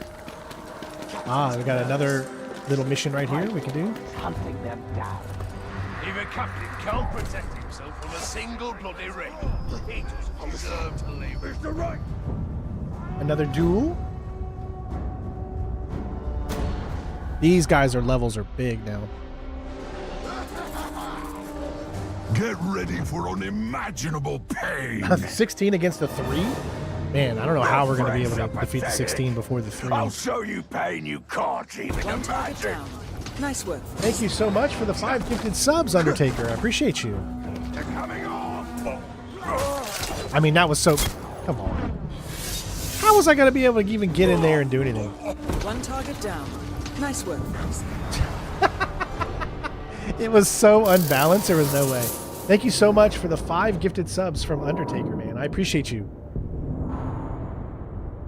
Ah, we got another little mission right here we can do. Hunting them down. Even Captain can't protect himself from a single bloody ring. He just deserved to leave. It's the right. Another duel. These guys' levels are big now. Get ready for unimaginable pain. 16 against the 3? Man, I don't know how we're going to be able to defeat the 16 before the 3. I'll show you pain you can't even imagine. Nice work. Thank you so much for the 5 gifted subs, Undertaker. I appreciate you. They're coming off. I mean, that was so... Come on. How was I going to be able to even get in there and do anything? 1 target down. Nice work. It was so unbalanced, there was no way. Thank you so much for the 5 gifted subs from Undertaker, man. I appreciate you.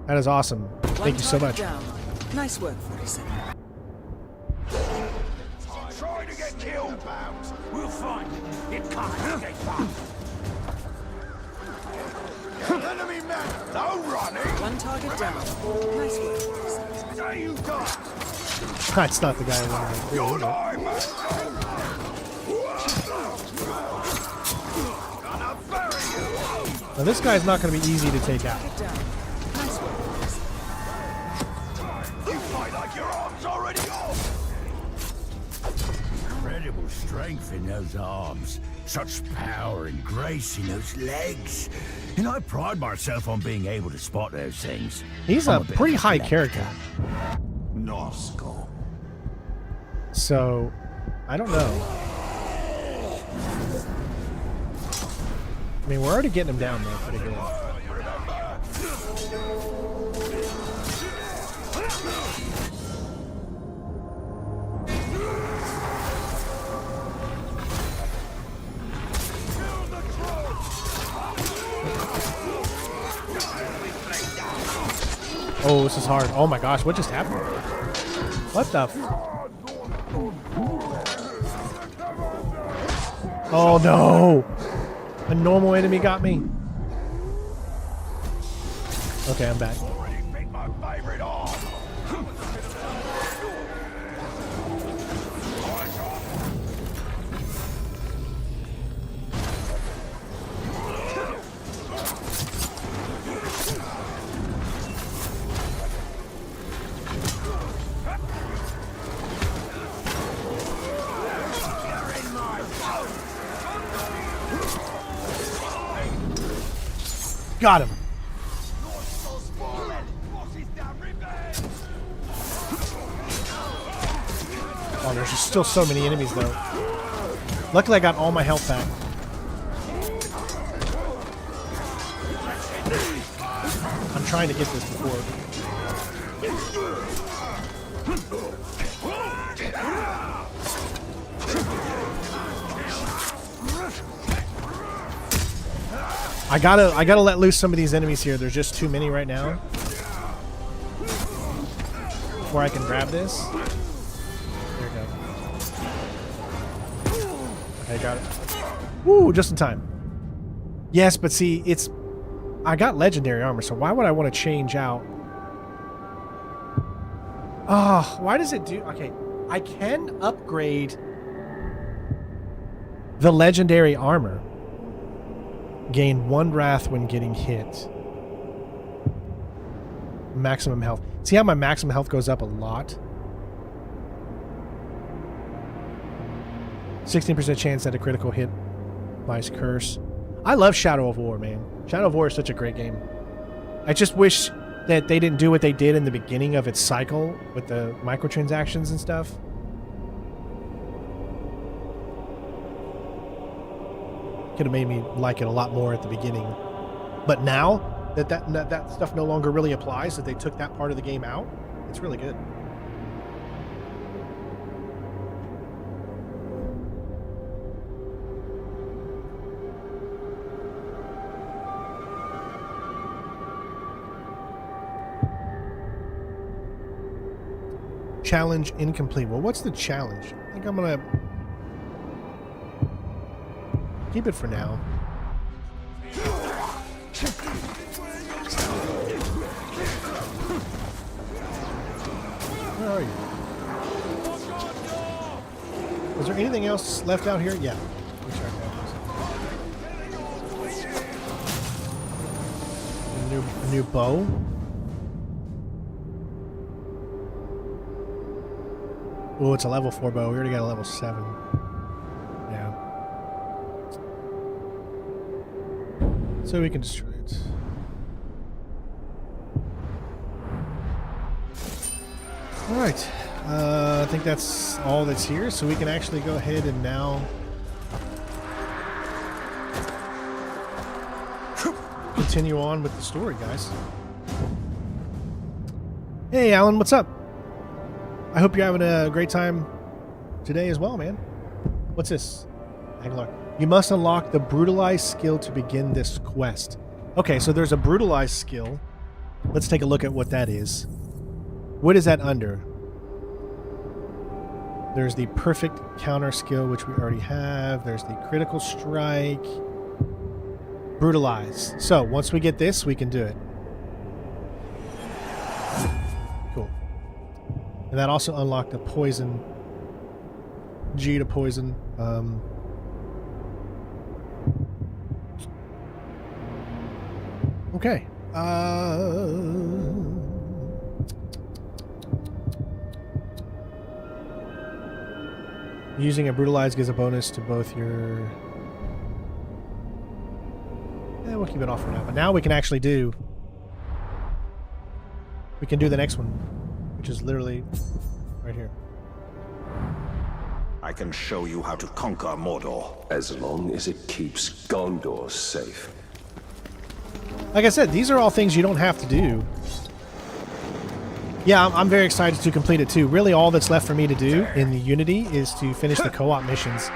That is awesome. Thank you so much. Down. Nice work, 47. Try to get killed. We'll find it. It can't escape us. Enemy men, no running. 1 target down. Nice work. There you go. That's not the guy I wanted to Your do, time. Now, this guy's not going to be easy to take out. Nice work. You fight like your arm's already off. Incredible strength in those arms. Such power and grace in those legs. And I pride myself on being able to spot those things. He's a pretty high character. Nosko. So, I don't know. I mean, we're already getting him down there pretty good. Oh, this is hard. Oh my gosh, what just happened? What the f... Oh no! A normal enemy got me. Okay, I'm back. Got him. Oh, there's just still so many enemies, though. Luckily, I got all my health back. I'm trying to get this before. I gotta let loose some of these enemies here. There's just too many right now. Before I can grab this. There we go. Okay, got it. Woo, just in time. Yes, but see, I got legendary armor, so why would I want to change out? Oh, why does it do... Okay, I can upgrade the legendary armor. Gain 1 wrath when getting hit. Maximum health. See how my maximum health goes up a lot? 16% chance that a critical hit buys curse. I love Shadow of War, man. Shadow of War is such a great game. I just wish that they didn't do what they did in the beginning of its cycle with the microtransactions and stuff. Could have made me like it a lot more at the beginning. But now that stuff no longer really applies, that they took that part of the game out, it's really good. Challenge incomplete. Well, what's the challenge? I think I'm gonna keep it for now. Where are you? Was there anything else left out here? Yeah. A new bow. Oh, it's a level 4 bow. We already got a level 7. Yeah. So we can destroy it. Alright. I think that's all that's here. So we can actually go ahead and now continue on with the story, guys. Hey, Alan, what's up? I hope you're having a great time today as well, man. What's this? Angler. You must unlock the brutalized skill to begin this quest. Okay, so there's a brutalized skill. Let's take a look at what that is. What is that under? There's the perfect counter skill, which we already have. There's the critical strike. Brutalize. So once we get this, we can do it. Cool. And that also unlocked a poison. G to poison. Okay. Using a brutalize gives a bonus to both your... Yeah, we'll keep it off for now. But now we can actually do... We can do the next one, which is literally right here. I can show you how to conquer Mordor. As long as it keeps Gondor safe. Like I said, these are all things you don't have to do. Yeah, I'm very excited to complete it too. Really, all that's left for me to do in the Unity is to finish the co-op missions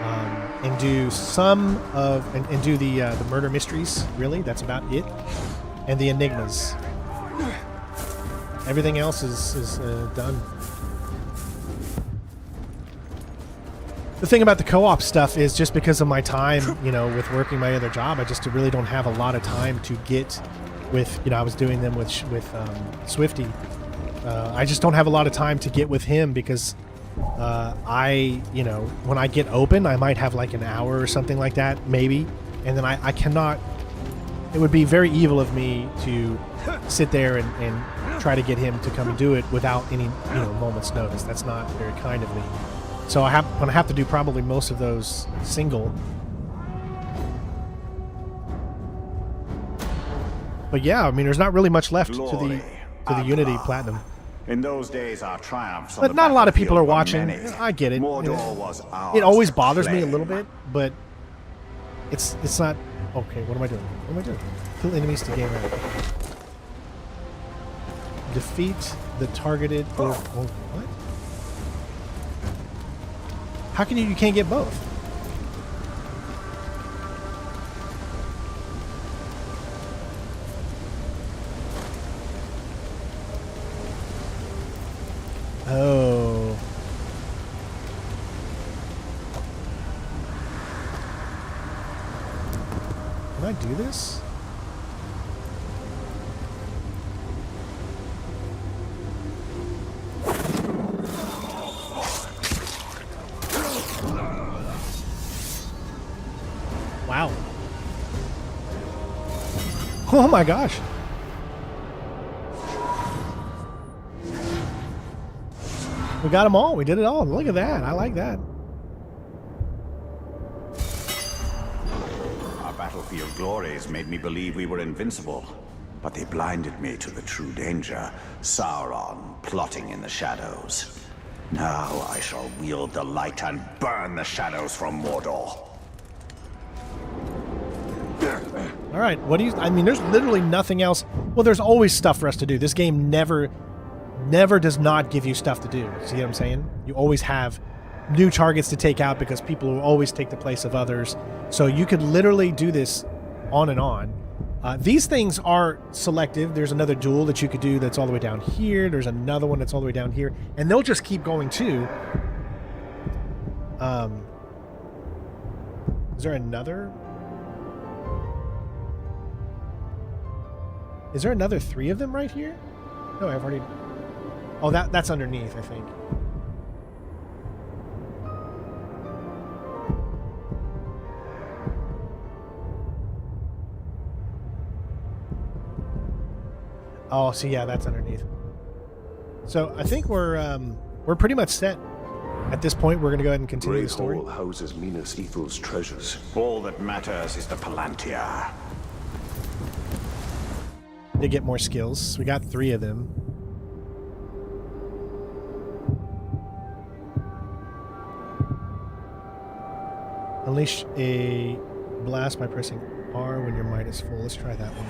and do some of and do the murder mysteries. Really, that's about it, and the enigmas. Everything else is done. The thing about the co-op stuff is just because of my time, you know, with working my other job, I just really don't have a lot of time to get with, you know, I was doing them with Swifty. I just don't have a lot of time to get with him because you know, when I get open, I might have like an hour or something like that, maybe. And then I cannot, it would be very evil of me to sit there and try to get him to come and do it without any, you know, moment's notice. That's not very kind of me. So I'm gonna have to do probably most of those single. But yeah, I mean, there's not really much left to the Unity Platinum. In those days, our triumphs. But not a lot of people are watching. I get it. Mordor was ours. It always bothers me a little bit, but it's not. Okay, what am I doing? What am I doing? Kill enemies to gain rank. Defeat the targeted or what? How can you can't get both? Oh. Can I do this? Wow. Oh my gosh. We got them all. We did it all. Look at that. I like that. Our battlefield glories made me believe we were invincible, but they blinded me to the true danger. Sauron plotting in the shadows. Now I shall wield the light and burn the shadows from Mordor. All right. What do you... I mean, there's literally nothing else. Well, there's always stuff for us to do. This game never does not give you stuff to do. See what I'm saying? You always have new targets to take out because people will always take the place of others. So you could literally do this on and on. These things are selective. There's another duel that you could do that's all the way down here. There's another one that's all the way down here. And they'll just keep going too. Is there another? Is there another 3 of them right here? No, I've already... Oh, that's underneath, I think. Oh, so yeah, that's underneath. So I think we're pretty much set. At this point, we're going to go ahead and continue the story. Great Hall houses Minas Ithil's treasures. All that matters is the Palantir. To get more skills. We got 3 of them. Unleash a blast by pressing R when your might is full. Let's try that one.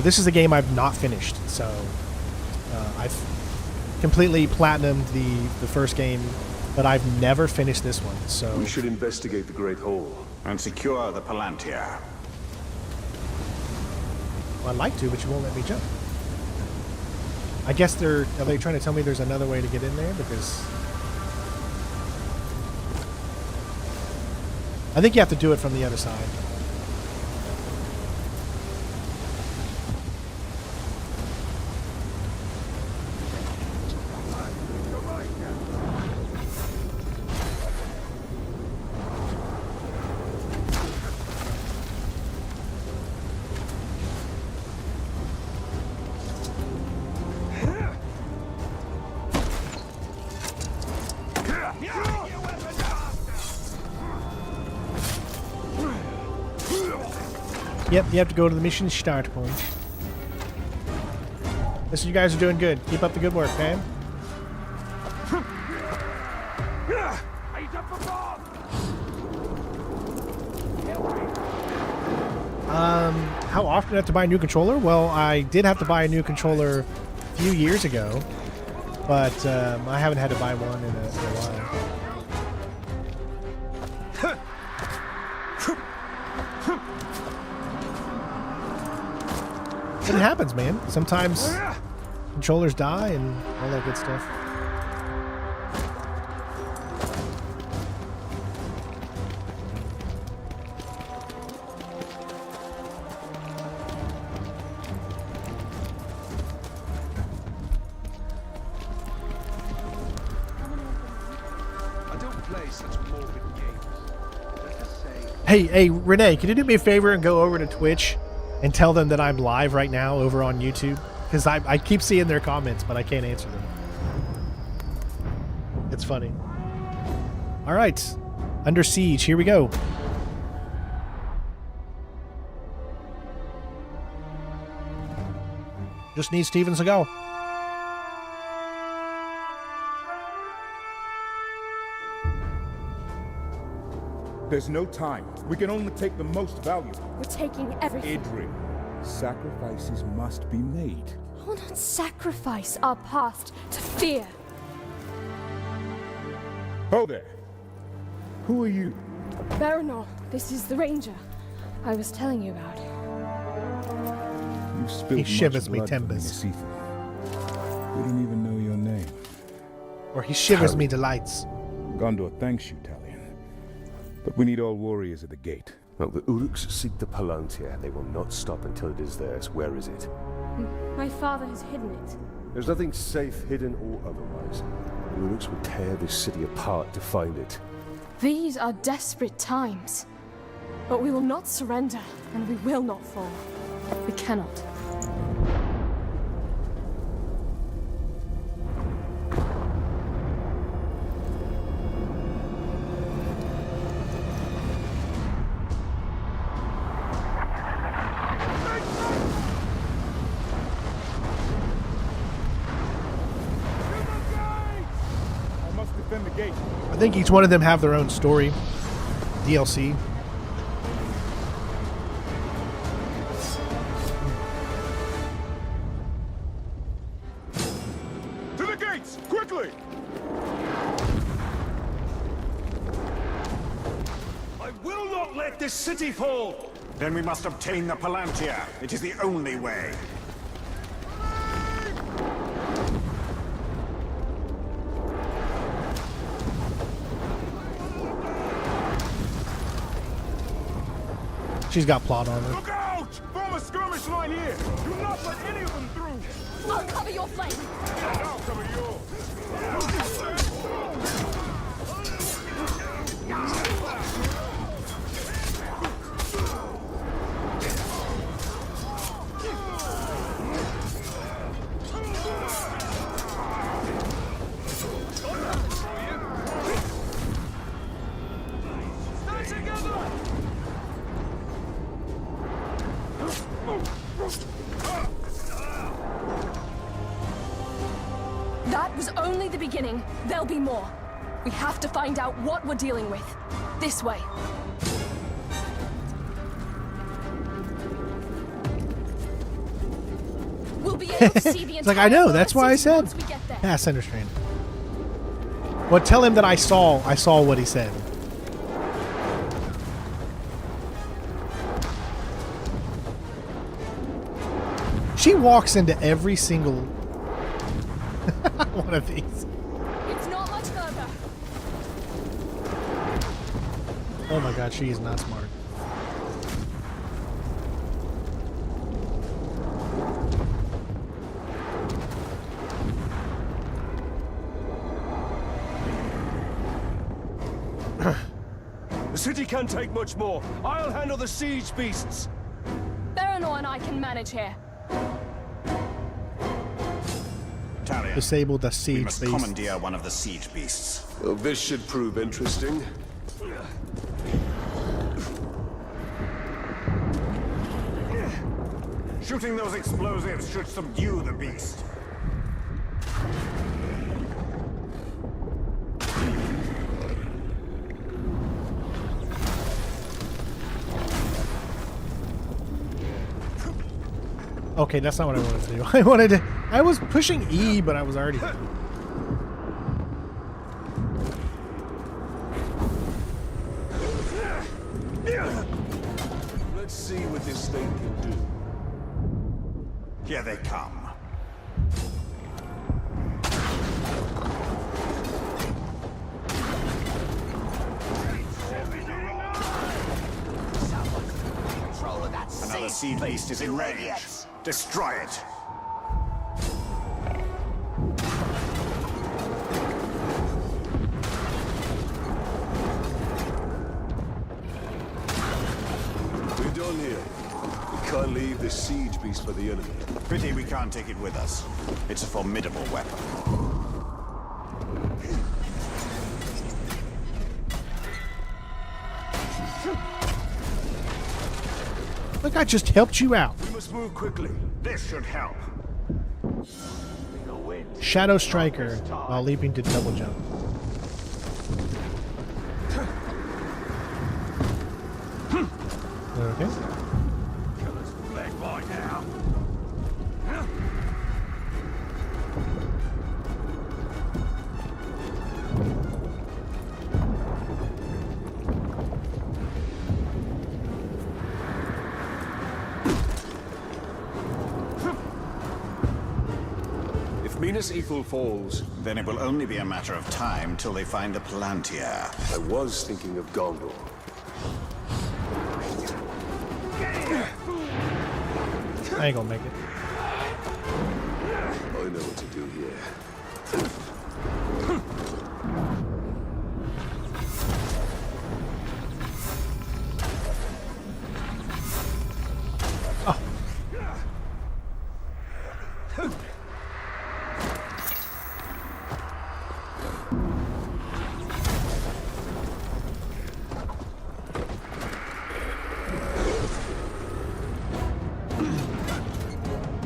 This is a game I've not finished, so I've completely platinumed the first game, but I've never finished this one. So we should investigate the Great Hall and secure the Palantir. Well, I'd like to, but you won't let me jump. I guess are they trying to tell me there's another way to get in there? Because I think you have to do it from the other side. Yep, you have to go to the mission start point. Listen, you guys are doing good. Keep up the good work, okay? How often do I have to buy a new controller? Well, I did have to buy a new controller a few years ago, but I haven't had to buy one in a while. But it happens, man. Sometimes controllers die and all that good stuff. I don't play such morbid games. Let's just say... Hey, Renee, can you do me a favor and go over to Twitch and tell them that I'm live right now over on YouTube? Because I keep seeing their comments, but I can't answer them. It's funny. All right. Under Siege. Here we go. Just need Stevens to go. There's no time. We can only take the most valuable. We're taking everything. Idri, sacrifices must be made. I will not sacrifice our past to fear. Oh there. Who are you? Baranor, this is the ranger I was telling you about. You've spilled He shivers much me blood for timbers. Minas Ithil. We don't even know your name. Or he shivers me delights. Gondor thanks you, Talion. But we need all warriors at the gate. Well, the Uruks seek the Palantir. They will not stop until it is theirs. Where is it? My father has hidden it. There's nothing safe, hidden or otherwise. The Uruks will tear this city apart to find it. These are desperate times. But we will not surrender, and we will not fall. We cannot. I think each one of them have their own story. DLC. To the gates! Quickly! I will not let this city fall! Then we must obtain the Palantir. It is the only way. She's got plot on her. Look out! Form a skirmish line here! Do not let any of them through! I'll cover your flank! And I'll cover yours! That was only the beginning. There'll be more. We have to find out what we're dealing with. This way. We'll be able to see the It's like, I know, that's why I said. once we get there. Yeah, center strand. Well, tell him that I saw what he said. She walks into every single one of these. It's not much further. Oh my god, she is not smart. The city can't take much more. I'll handle the siege beasts. Baranor and I can manage here. Talia, Disable the we siege must beast. commandeer one of the siege beasts. Well, this should prove interesting. Shooting those explosives should subdue the beast. Okay, that's not what I wanted to do. I was pushing E, but I was already. Let's see what this thing can do. Here they come. Another seed beast is enraged. Destroy it. We're done here. We can't leave this siege beast for the enemy. Pity we can't take it with us. It's a formidable weapon. Look, I just helped you out. We must move quickly. This should help. Shadow Striker while leaping to double jump. Okay. Killers fled by now. If Minas Ithil falls, then it will only be a matter of time till they find the Palantir. I was thinking of Gondor. I ain't gonna make it. I know what to do here.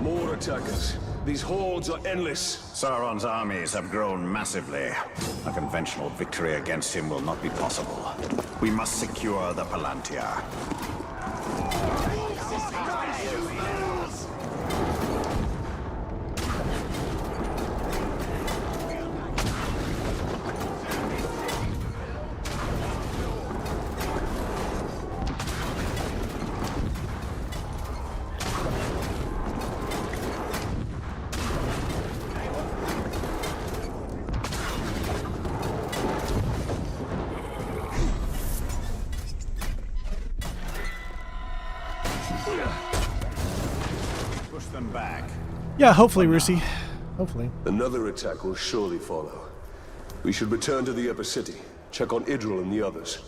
More attackers. These hordes are endless. Sauron's armies have grown massively. A conventional victory against him will not be possible. We must secure the Palantir. Push them back. Yeah, hopefully, Rusi. Hopefully. Another attack will surely follow. We should return to the upper city, check on Idril and the others.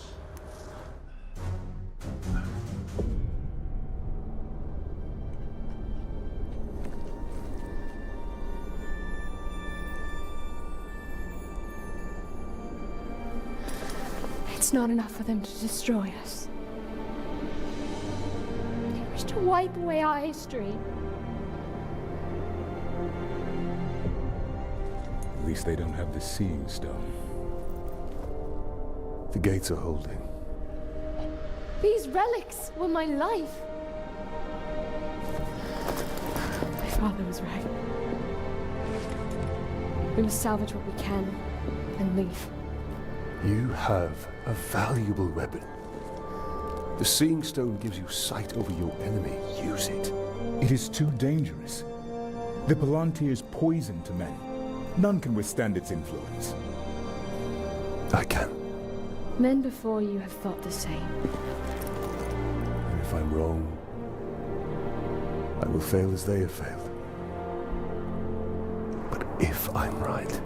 It's not enough for them to destroy us. They wish to wipe away our history. At least they don't have the Seeing Stone. The gates are holding. These relics were my life. My father was right. We must salvage what we can and leave. You have a valuable weapon. The Seeing Stone gives you sight over your enemy. Use it. It is too dangerous. The Palantir's poison to men. None can withstand its influence. I can. Men before you have thought the same. And if I'm wrong, I will fail as they have failed. But if I'm right,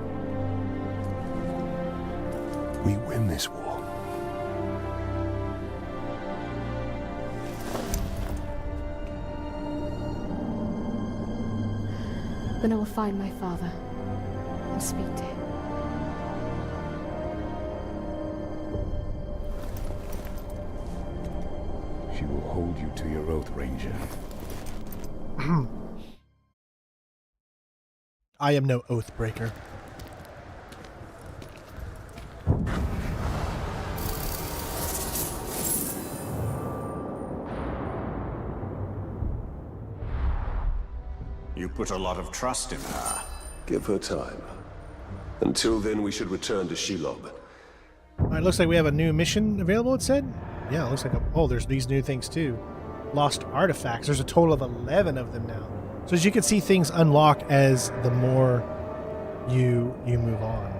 we win this war. Then I will find my father and speak to him. She will hold you to your oath, Ranger. I am no oath breaker. You put a lot of trust in her. Give her time. Until then, we should return to Shelob. Alright, looks like we have a new mission available, it said? Yeah, it looks like oh, there's these new things too. Lost artifacts. There's a total of 11 of them now. So as you can see, things unlock as the more you move on.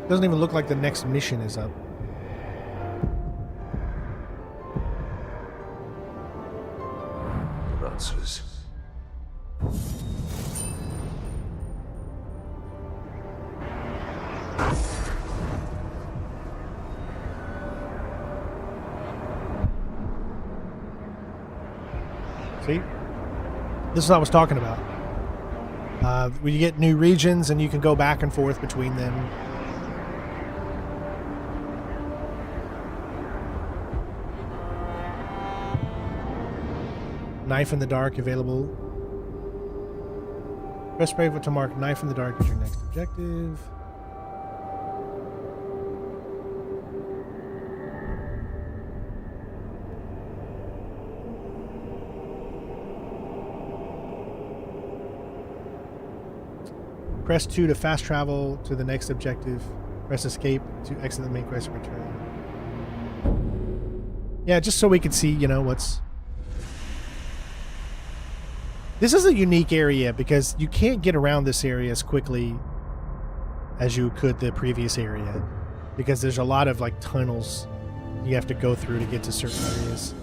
Doesn't even look like the next mission is up. Answers. See? This is what I was talking about. When you get new regions and you can go back and forth between them. Knife in the dark available. Press spray to mark knife in the dark as your next objective. Press 2 to fast travel to the next objective. Press escape to exit the main quest and return. Yeah, just so we could see, you know, what's... This is a unique area because you can't get around this area as quickly as you could the previous area. Because there's a lot of, like, tunnels you have to go through to get to certain areas.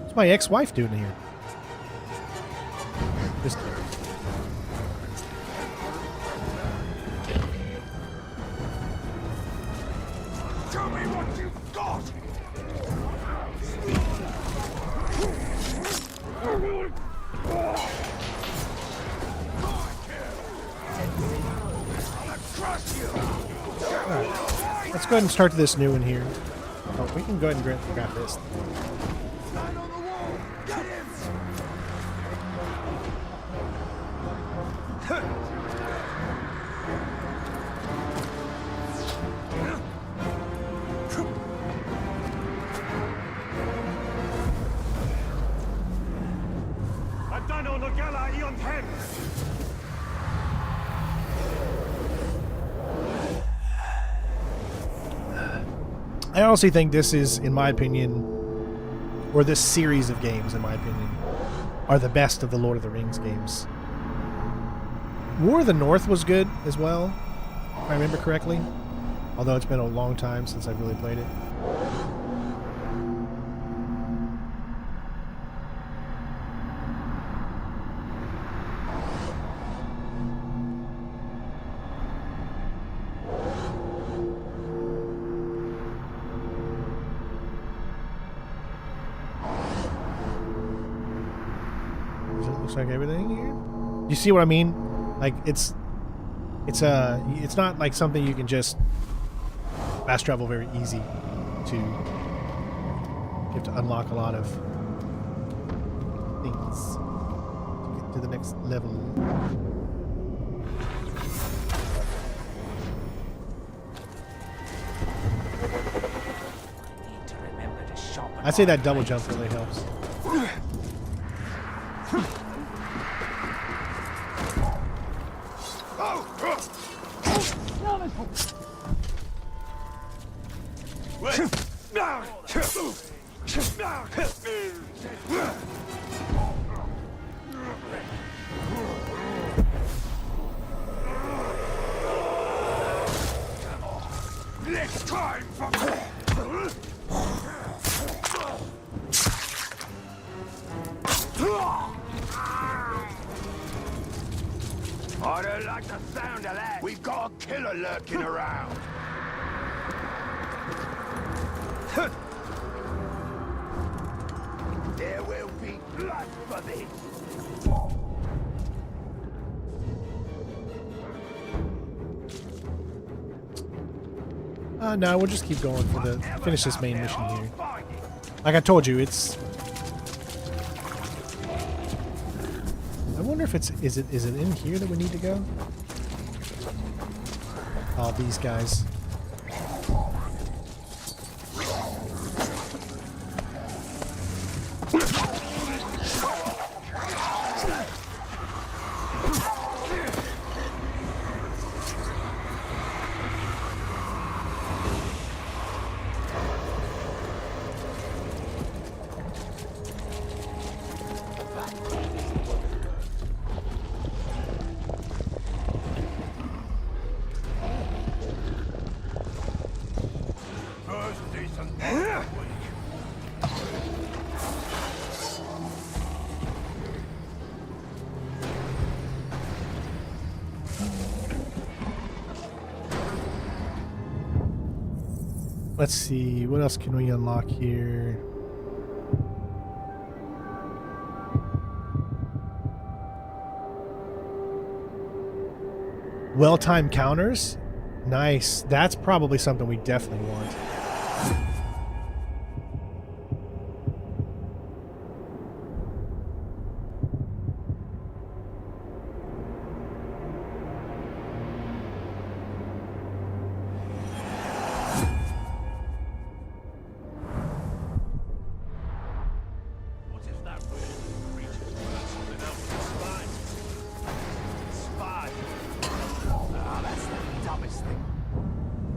What's my ex-wife doing here? Just Tell me what you've got! Alright, let's go ahead and start this new one here. Oh, we can go ahead and grab this. I honestly think this is, in my opinion, or this series of games, in my opinion, are the best of the Lord of the Rings games. War of the North was good as well, if I remember correctly. Although it's been a long time since I've really played it. Looks like everything here. You see what I mean? Like it's not like something you can just fast travel very easy to. You have to unlock a lot of things to get to the next level. I'd say that double jump really helps. Next time for I don't like the sound of that. We've got a killer lurking around. There will be blood for this. No, we'll just keep going for the finish this main mission here. Like I told you, it's. I wonder if it's is it in here that we need to go? Oh, these guys. Let's see, what else can we unlock here? Well-timed counters? Nice. That's probably something we definitely want.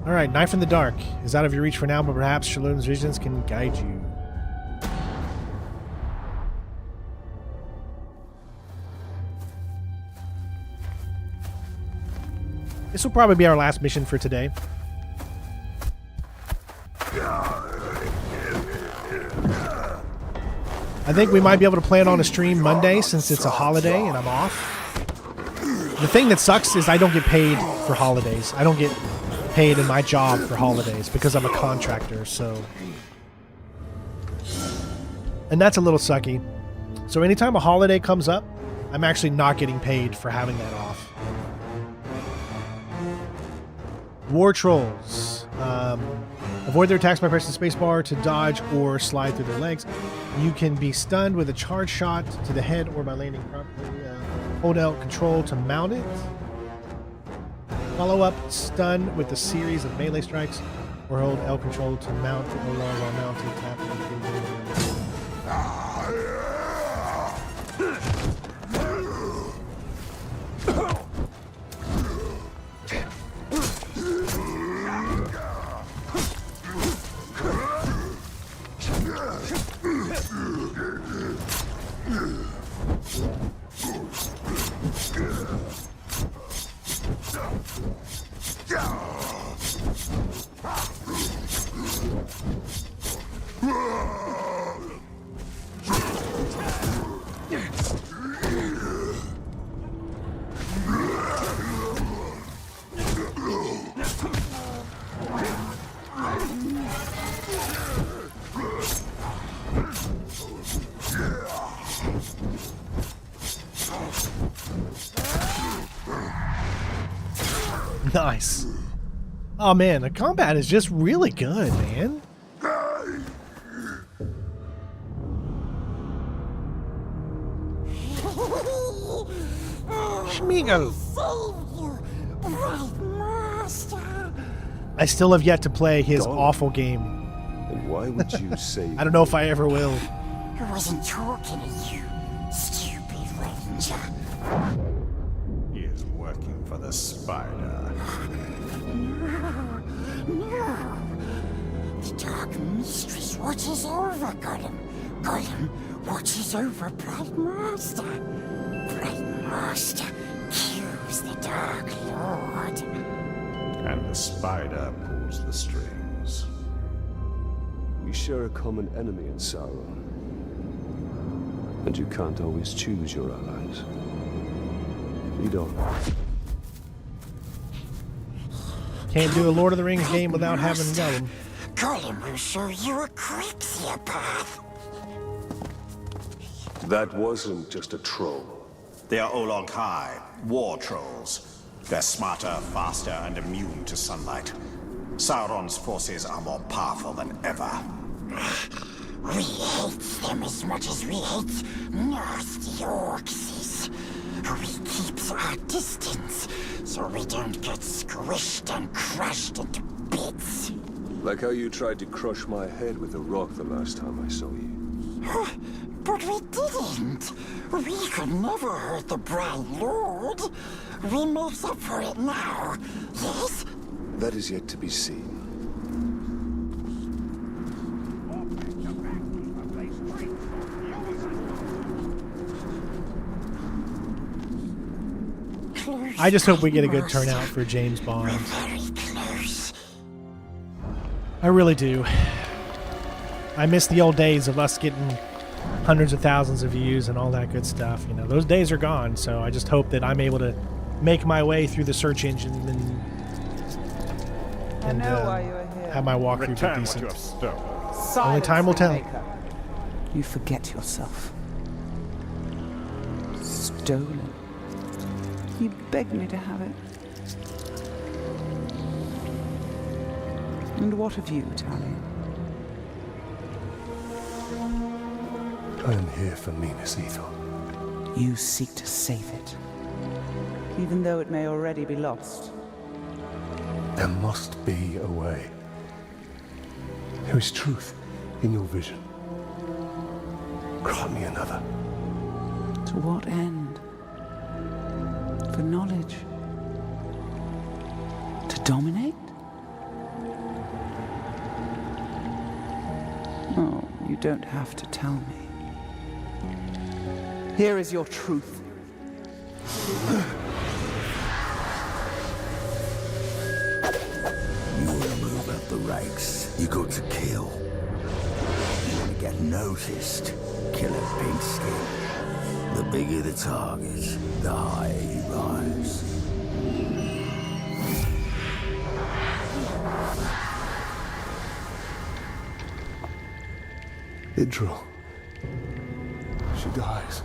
Alright, Knife in the Dark is out of your reach for now, but perhaps Shalom's visions can guide you. This will probably be our last mission for today. I think we might be able to plan on a stream Monday since it's a holiday and I'm off. The thing that sucks is I don't get paid for holidays. I don't get paid in my job for holidays because I'm a contractor, so. And that's a little sucky. So anytime a holiday comes up, I'm actually not getting paid for having that off. War Trolls. Avoid their attacks by pressing spacebar to dodge or slide through their legs. You can be stunned with a charge shot to the head or by landing properly. Hold out control to mount it. Follow up stun with a series of melee strikes, or hold L control to mount it while mounted. Tap Nice. Oh man, the combat is just really good, man. Schmiegel. I still have yet to play his awful game. And why would you say I don't know if I ever will. I wasn't talking to you, stupid ranger. He is working for the spider. No. The Dark Mistress watches over Gollum. Gollum watches over Bright Master. Bright Master kills the Dark Lord. And the spider pulls the strings. we share a common enemy in Sauron? And you can't always choose your allies. Lead on. Can't do a Lord of the Rings game without having Gollum. Gollum will show you a quicker path. That wasn't just a troll. They are Olog High, war trolls. They're smarter, faster, and immune to sunlight. Sauron's forces are more powerful than ever. We hate them as much as we hate nasty orcs. We keep our distance so we don't get squished and crushed into bits. Like how you tried to crush my head with a rock the last time I saw you. But we didn't. We could never hurt the Bright Lord. We make up for it now, yes? That is yet to be seen. I just hope we get a good turnout for James Bond. Very close. I really do. I miss the old days of us getting hundreds of thousands of views and all that good stuff. You know, those days are gone. So I just hope that I'm able to make my way through the search engine and have my walkthrough be decent. Only time will tell. You forget yourself. Stolen. You begged me to have it. And what of you, Talion? I am here for Minas Ithil. You seek to save it, even though it may already be lost. There must be a way. There is truth in your vision. Grant me another. To what end? For knowledge? To dominate? Oh, you don't have to tell me. Here is your truth. You want to move up the ranks, you got to kill. You want to get noticed, kill a pink skin. The bigger the target, the higher you rise. Idril. She dies.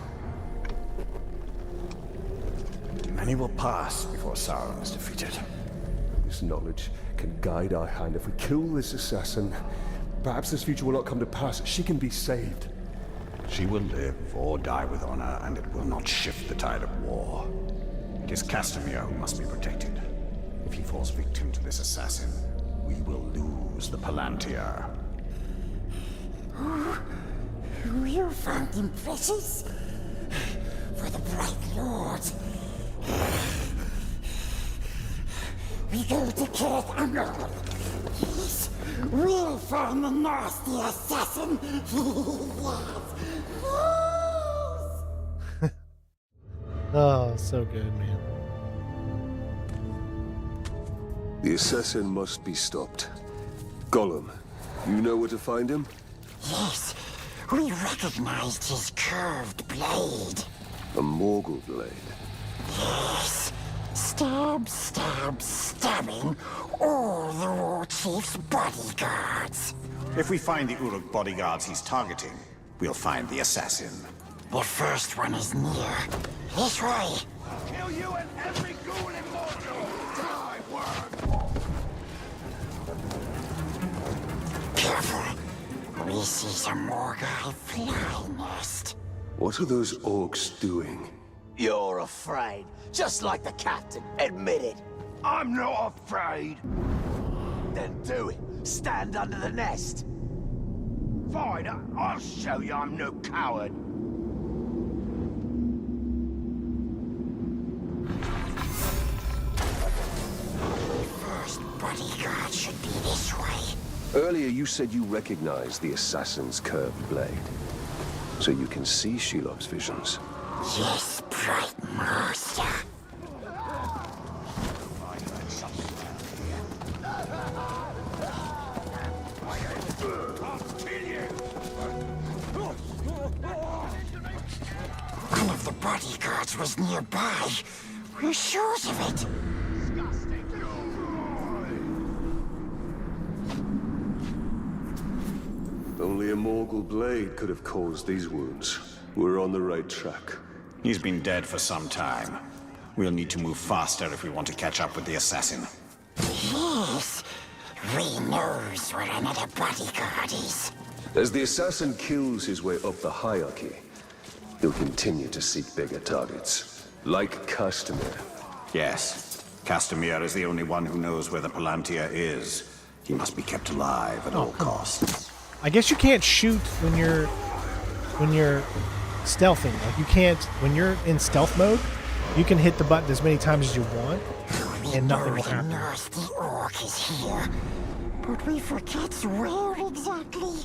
Many will pass before Sauron is defeated. This knowledge can guide our hand. If we kill this assassin, perhaps this future will not come to pass. She can be saved. She will live or die with honor, and it will not shift the tide of war. It is Castamere who must be protected. If he falls victim to this assassin, we will lose the Palantir. You found him precious? For the Bright Lord. We go to Kirith Umber. Yes, we'll find the nasty assassin. Oh, so good, man. The assassin must be stopped. Gollum, you know where to find him? Yes, we recognized his curved blade. A Morgul blade. Yes. Stab, stab, stabbing all the war chief's bodyguards. If we find the Uruk bodyguards he's targeting, we'll find the assassin. The first one is near. This way. I'll kill you and every ghoul in Mordor! Die, worm! Careful. We see some Morgul fly nest. What are those orcs doing? You're afraid, just like the captain. Admit it. I'm not afraid. Then do it. Stand under the nest. Fine, I'll show you I'm no coward. First bodyguard should be this way. Earlier you said you recognized the assassin's curved blade. So you can see Shelob's visions. Yes, Bright Master. One of the bodyguards was nearby. We're sure of it. Only a Morgul blade could have caused these wounds. We're on the right track. He's been dead for some time. We'll need to move faster if we want to catch up with the assassin. Yes. We knows where another bodyguard is. As the assassin kills his way up the hierarchy, he'll continue to seek bigger targets. Like Castamere. Yes. Castamere is the only one who knows where the Palantir is. He must be kept alive at all costs. I guess you can't shoot when you're stealthing. Like you can't when you're in stealth mode. You can hit the button as many times as you want, and nothing will happen. The nasty orc is here, but we forget where exactly.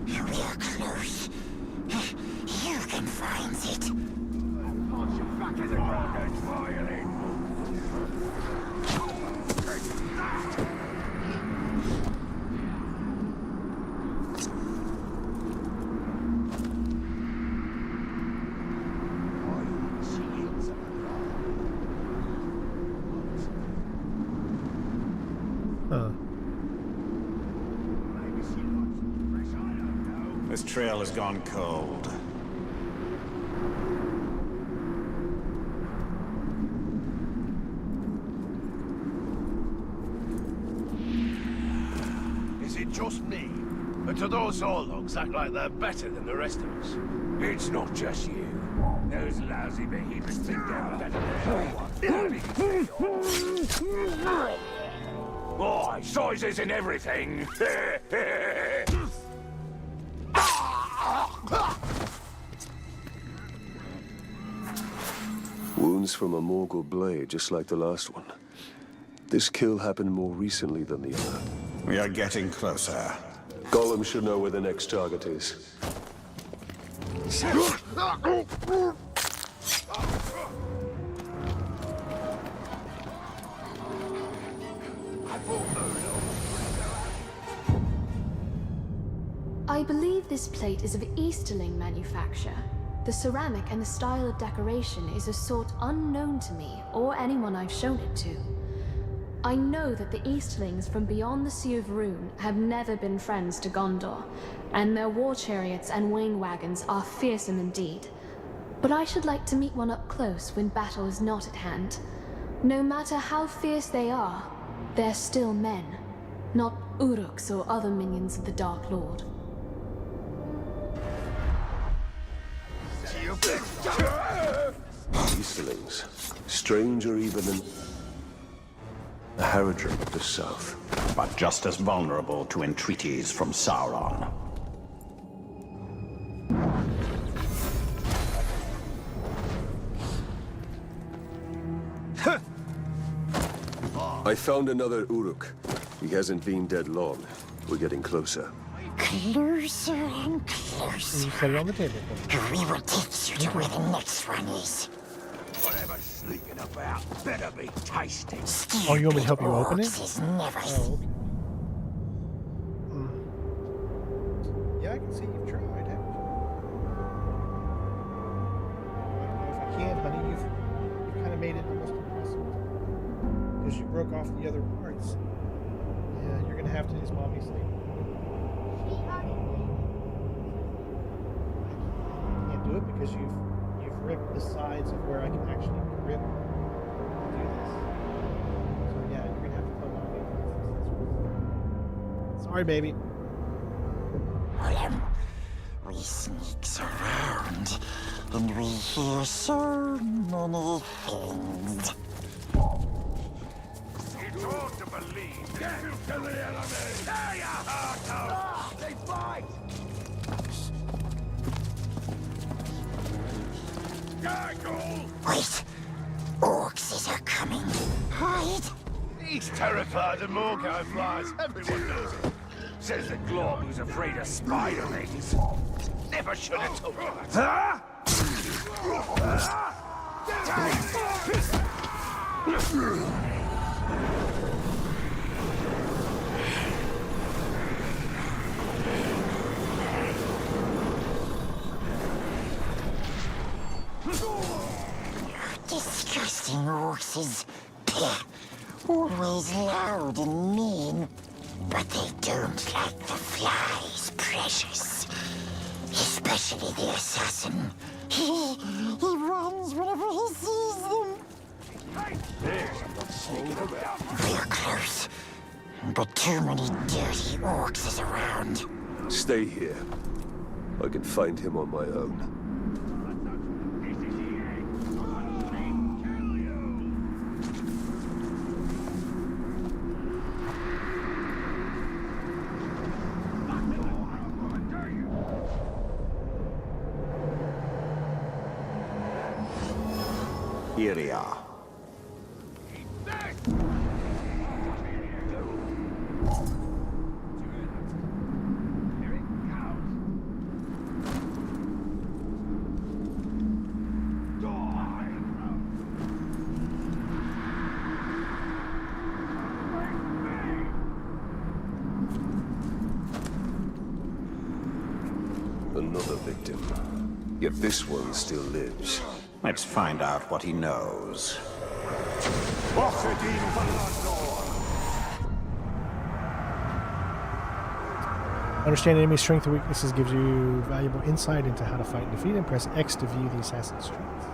We are close. You can find it. Punch you back in the ground and violate. This trail has gone cold. Is it just me? Or do those Orlogs act like they're better than the rest of us? It's not just you. Those lousy behemoths think they're better than everyone. Boy, size isn't everything. Wounds from a Morgul blade, just like the last one. This kill happened more recently than the other. We are getting closer. Gollum should know where the next target is. I believe this plate is of Easterling manufacture. The ceramic and the style of decoration is a sort unknown to me or anyone I've shown it to. I know that the Easterlings from beyond the Sea of Rune have never been friends to Gondor, and their war chariots and wing wagons are fearsome indeed. But I should like to meet one up close when battle is not at hand. No matter how fierce they are, they're still men, not Uruks or other minions of the Dark Lord. Easterlings. Stranger even than the Haradrim of the south. But just as vulnerable to entreaties from Sauron. I found another Uruk. He hasn't been dead long. We're getting closer. Closer and closer. You set it on the table. We will take you to where the next one is. Whatever's sneaking about better be tasty. Oh, you want me to help you open it? Is never Yeah, I can see you've tried, haven't you? I don't know if I can, honey. You've kind of made it almost impossible. Because you broke off the other parts. Yeah, you're going to have to, is Mommy saying. I can't do it because you've ripped the sides of where I can actually grip and do this. So yeah, you're going to have to tell Mommy. Sorry, baby. We sneaks around, and we hear so many things. It's hard to believe. Get to the enemy! There you are! They fight! Wait! Orcs are coming. Hide! He's terrified of Morgul flies. Everyone knows it. Says the Glorb who's afraid of spiderlings. Never should have told you that. Disgusting orcs. Always loud and mean. But they don't like the flies, precious. Especially the assassin. He runs whenever he sees them. We're close. But too many dirty orcs is around. Stay here. I can find him on my own. Here we are. Another victim. Yet this one still lives. Let's find out what he knows. Understanding enemy strength and weaknesses gives you valuable insight into how to fight and defeat him. Press X to view the assassin's strength.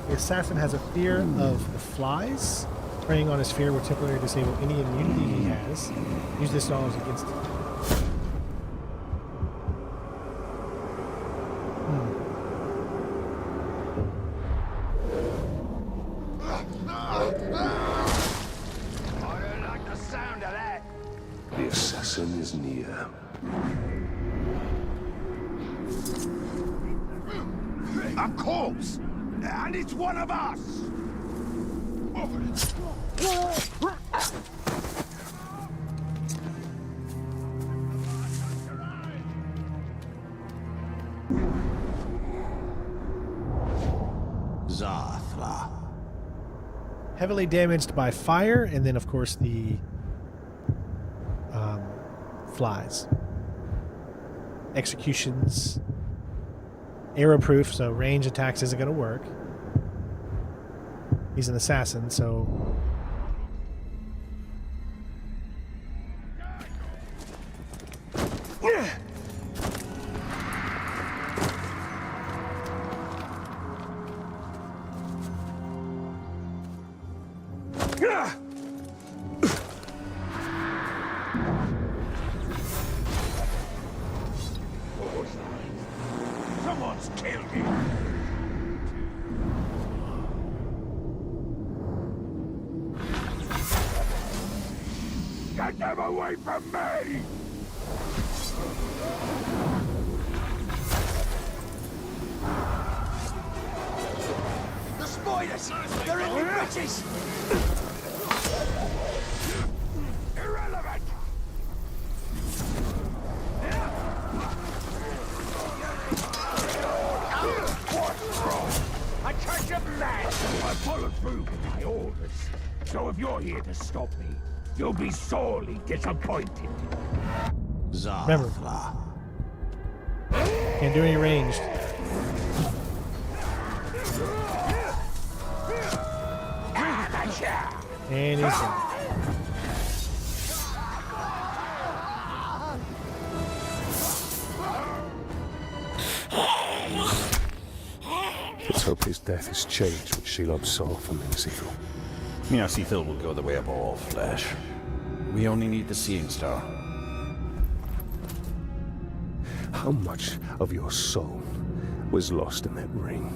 The assassin has a fear of the flies. Preying on his fear will temporarily disable any immunity he has. Use this knowledge against him. I don't like the sound of that. The assassin is near. A corpse! And it's one of us! Zathla. Heavily damaged by fire, and then of course the flies. Executions. Arrow proof, so range attacks isn't going to work. He's an assassin, so... Someone's killed him! Get them away from me! The spiders! They're in the bridges! Irrelevant! What's wrong? I catch a man! I follow through with my orders. So if you're here to stop me, you'll be sorely disappointed. Remember, can't do any ranged. And he's done. Let's hope his death has changed what Shelob saw from Minasithil. Minasithil will go the way of all flesh. We only need the Seeing Star. How much of your soul was lost in that ring?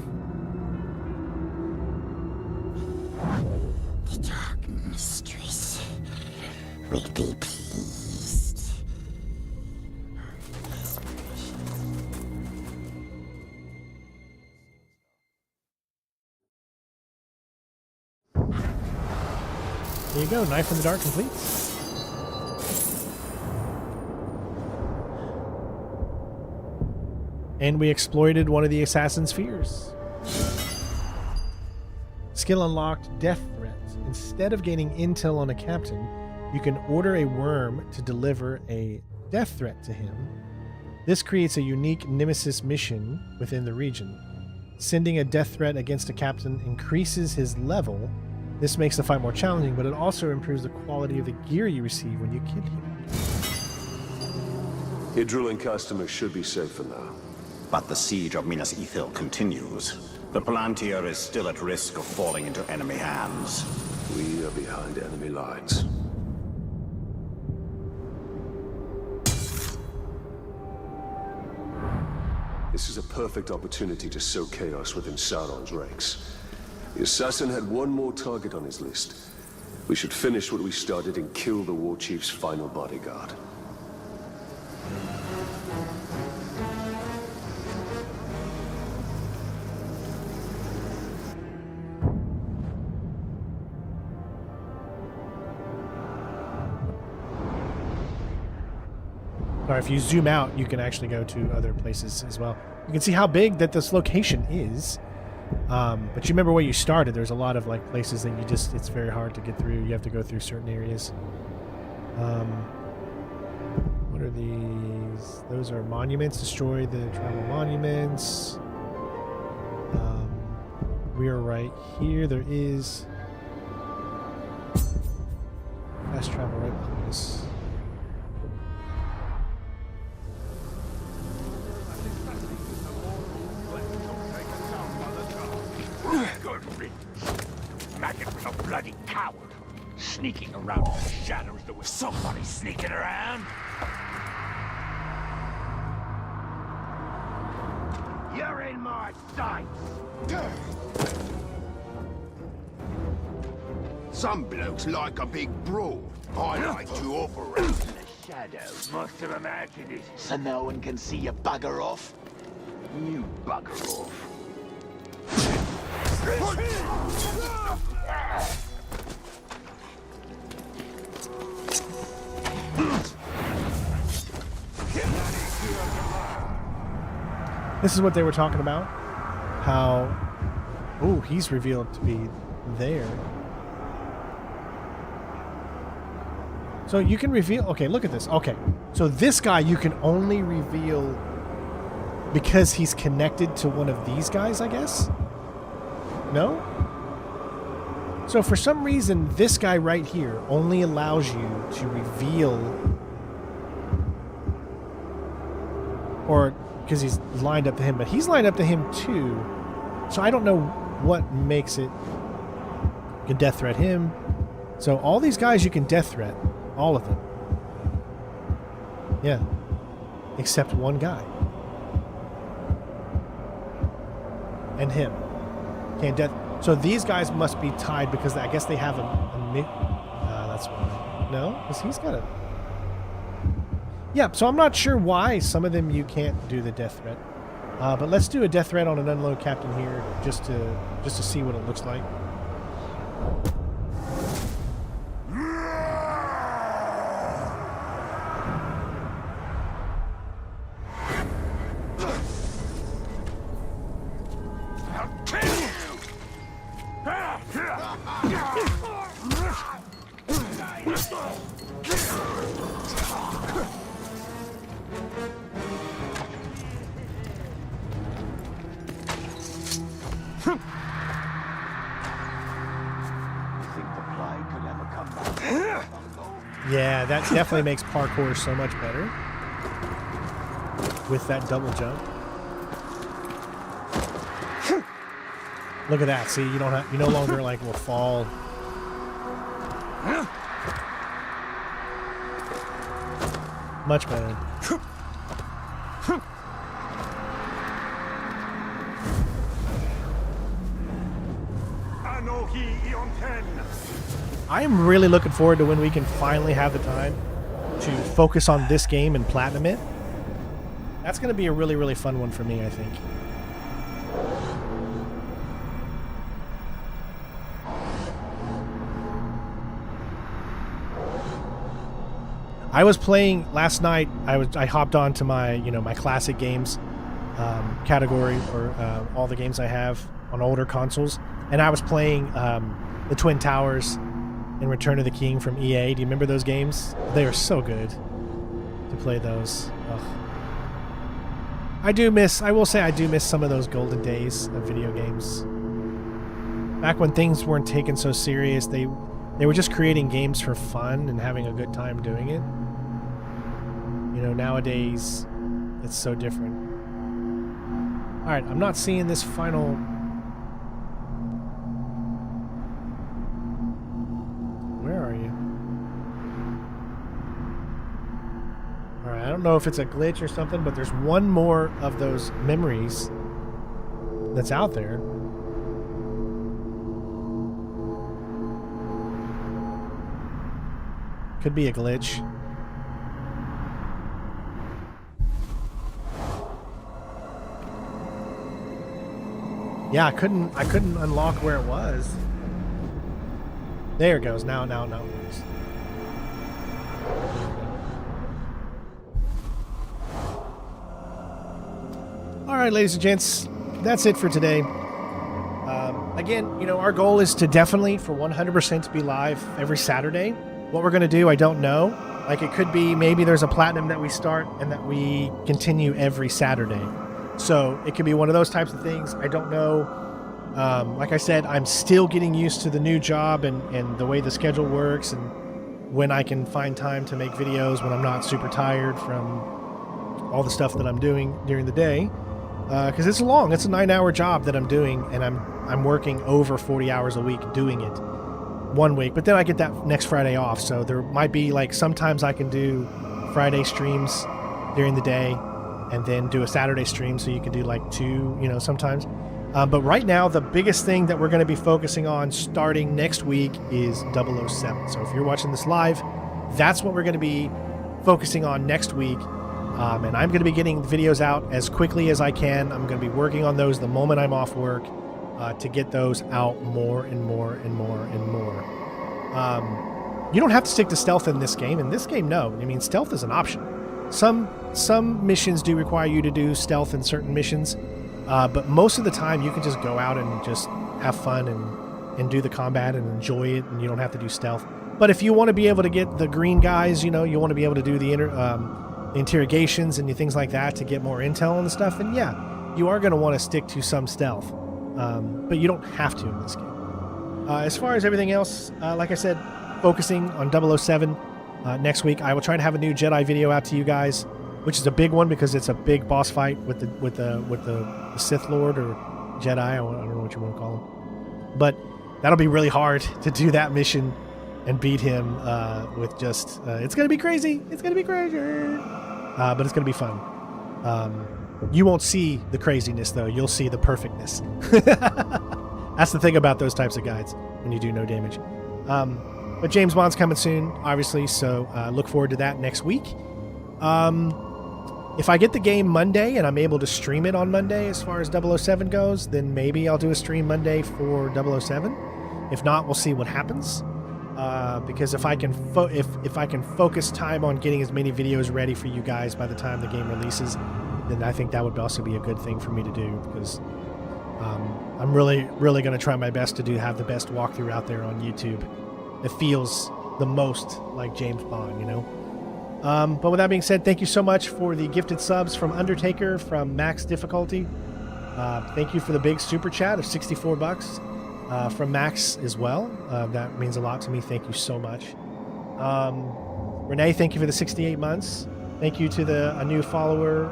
The Dark Mistress will be pleased. There you go, Knife in the Dark completes. And we exploited one of the assassin's fears. Skill unlocked, death threats. Instead of gaining intel on a captain, you can order a worm to deliver a death threat to him. This creates a unique Nemesis mission within the region. Sending a death threat against a captain increases his level. This makes the fight more challenging, but it also improves the quality of the gear you receive when you kill him. Your drilling customers should be safe for now. But the siege of Minas Ithil continues. The Palantir is still at risk of falling into enemy hands. We are behind enemy lines. This is a perfect opportunity to sow chaos within Sauron's ranks. The assassin had one more target on his list. We should finish what we started and kill the war chief's final bodyguard. Or if you zoom out, you can actually go to other places as well. You can see how big that this location is. But you remember where you started. There's a lot of like places that you just, it's very hard to get through. You have to go through certain areas. What are these? Those are monuments. Destroy the tribal monuments. We are right here. There is Fast travel right behind us. Good riddance. Maggot was a bloody coward. Sneaking around in the shadows. There was somebody sneaking around. You're in my sights. Some blokes like a big brawl. I like to operate in the shadows. Must have imagined it. So no one can see you bugger off? You bugger off. This is what they were talking about. How, oh, he's revealed to be there. So you can reveal, okay, look at this. Okay, so this guy you can only reveal because he's connected to one of these guys, I guess? No? So for some reason, this guy right here only allows you to reveal, or because he's lined up to him, but he's lined up to him too. So I don't know what makes it. You can death threat him. So all these guys you can death threat. All of them. Yeah. Except one guy. And him. Can't death. So these guys must be tied because I guess they have that's why. No? Because he's got a... Yeah, so I'm not sure why some of them you can't do the death threat. But let's do a death threat on an unload captain here just to see what it looks like. Yeah, that definitely makes parkour so much better with that double jump. Look at that. See, you no longer like will fall. Much better. I am really looking forward to when we can finally have the time to focus on this game and platinum it. That's going to be a really, really fun one for me, I think. I was playing last night. I hopped on to my my classic games category, or all the games I have on older consoles, and I was playing the Twin Towers and Return of the King from EA. Do you remember those games? They are so good to play those. Ugh. I will say I do miss some of those golden days of video games. Back when things weren't taken so serious, they were just creating games for fun and having a good time doing it. Nowadays, it's so different. Alright, I'm not seeing this final... Where are you? Alright, I don't know if it's a glitch or something, but there's one more of those memories that's out there. Could be a glitch. Yeah, I couldn't unlock where it was. There it goes. Now it works. All right, ladies and gents, that's it for today. Again, our goal is to definitely, for 100%, to be live every Saturday. What we're going to do, I don't know. Like, it could be maybe there's a platinum that we start and that we continue every Saturday. So it could be one of those types of things. I don't know. Like I said, I'm still getting used to the new job and the way the schedule works. And when I can find time to make videos, when I'm not super tired from all the stuff that I'm doing during the day. Because it's a 9-hour job that I'm doing, and I'm working over 40 hours a week doing it one week, but then I get that next Friday off. So there might be like, sometimes I can do Friday streams during the day and then do a Saturday stream. So you can do like 2, sometimes. But right now, the biggest thing that we're going to be focusing on starting next week is 007. So if you're watching this live, that's what we're going to be focusing on next week. And I'm going to be getting videos out as quickly as I can. I'm going to be working on those the moment I'm off work to get those out more and more and more and more. You don't have to stick to stealth in this game. In this game, no. I mean, stealth is an option. Some missions do require you to do stealth in certain missions, but most of the time you can just go out and just have fun and do the combat and enjoy it, and you don't have to do stealth. But if you want to be able to get the green guys, you want to be able to do the interrogations and things like that to get more intel and stuff, and yeah, you are going to want to stick to some stealth, but you don't have to in this game. As far as everything else, like I said, focusing on 007 next week. I will try to have a new Jedi video out to you guys, which is a big one because it's a big boss fight with the Sith Lord or Jedi. I don't know what you want to call him, but that'll be really hard to do that mission and beat him with just. It's gonna be crazy. It's gonna be crazy, but it's gonna be fun. You won't see the craziness though. You'll see the perfectness. That's the thing about those types of guides when you do no damage. But James Bond's coming soon, obviously, so look forward to that next week. If I get the game Monday and I'm able to stream it on Monday as far as 007 goes, then maybe I'll do a stream Monday for 007. If not, we'll see what happens. Because if I can focus time on getting as many videos ready for you guys by the time the game releases, then I think that would also be a good thing for me to do, because I'm really going to try my best to have the best walkthrough out there on YouTube. It feels the most like James Bond, But with that being said, thank you so much for the gifted subs from Undertaker, from Max Difficulty. Thank you for the big super chat of $64 from Max as well. That means a lot to me. Thank you so much. Renee, thank you for the 68 months. Thank you to a new follower,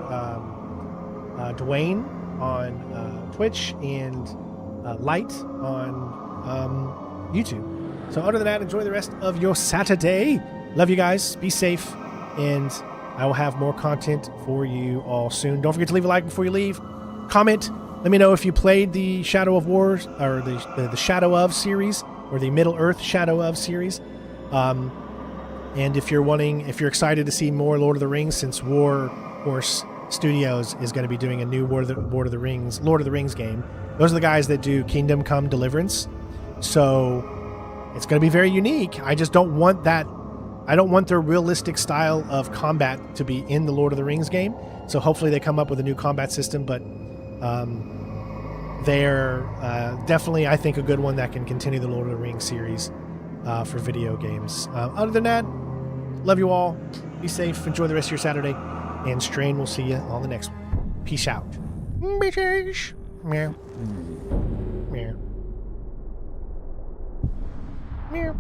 Dwayne on Twitch, and Light on YouTube. So other than that, enjoy the rest of your Saturday. Love you guys. Be safe. And I will have more content for you all soon. Don't forget to leave a like before you leave. Comment. Let me know if you played the Shadow of War, or the Shadow of series, or the Middle Earth Shadow of series. And if you're excited to see more Lord of the Rings, since War Horse Studios is going to be doing a new Lord of the Rings game. Those are the guys that do Kingdom Come Deliverance. So it's going to be very unique. I just don't want that. I don't want their realistic style of combat to be in the Lord of the Rings game. So hopefully they come up with a new combat system, but they're definitely, I think, a good one that can continue the Lord of the Rings series for video games. Other than that, love you all. Be safe. Enjoy the rest of your Saturday. And Strain will see you on the next one. Peace out. Bitches. Meow. Meow. Meow.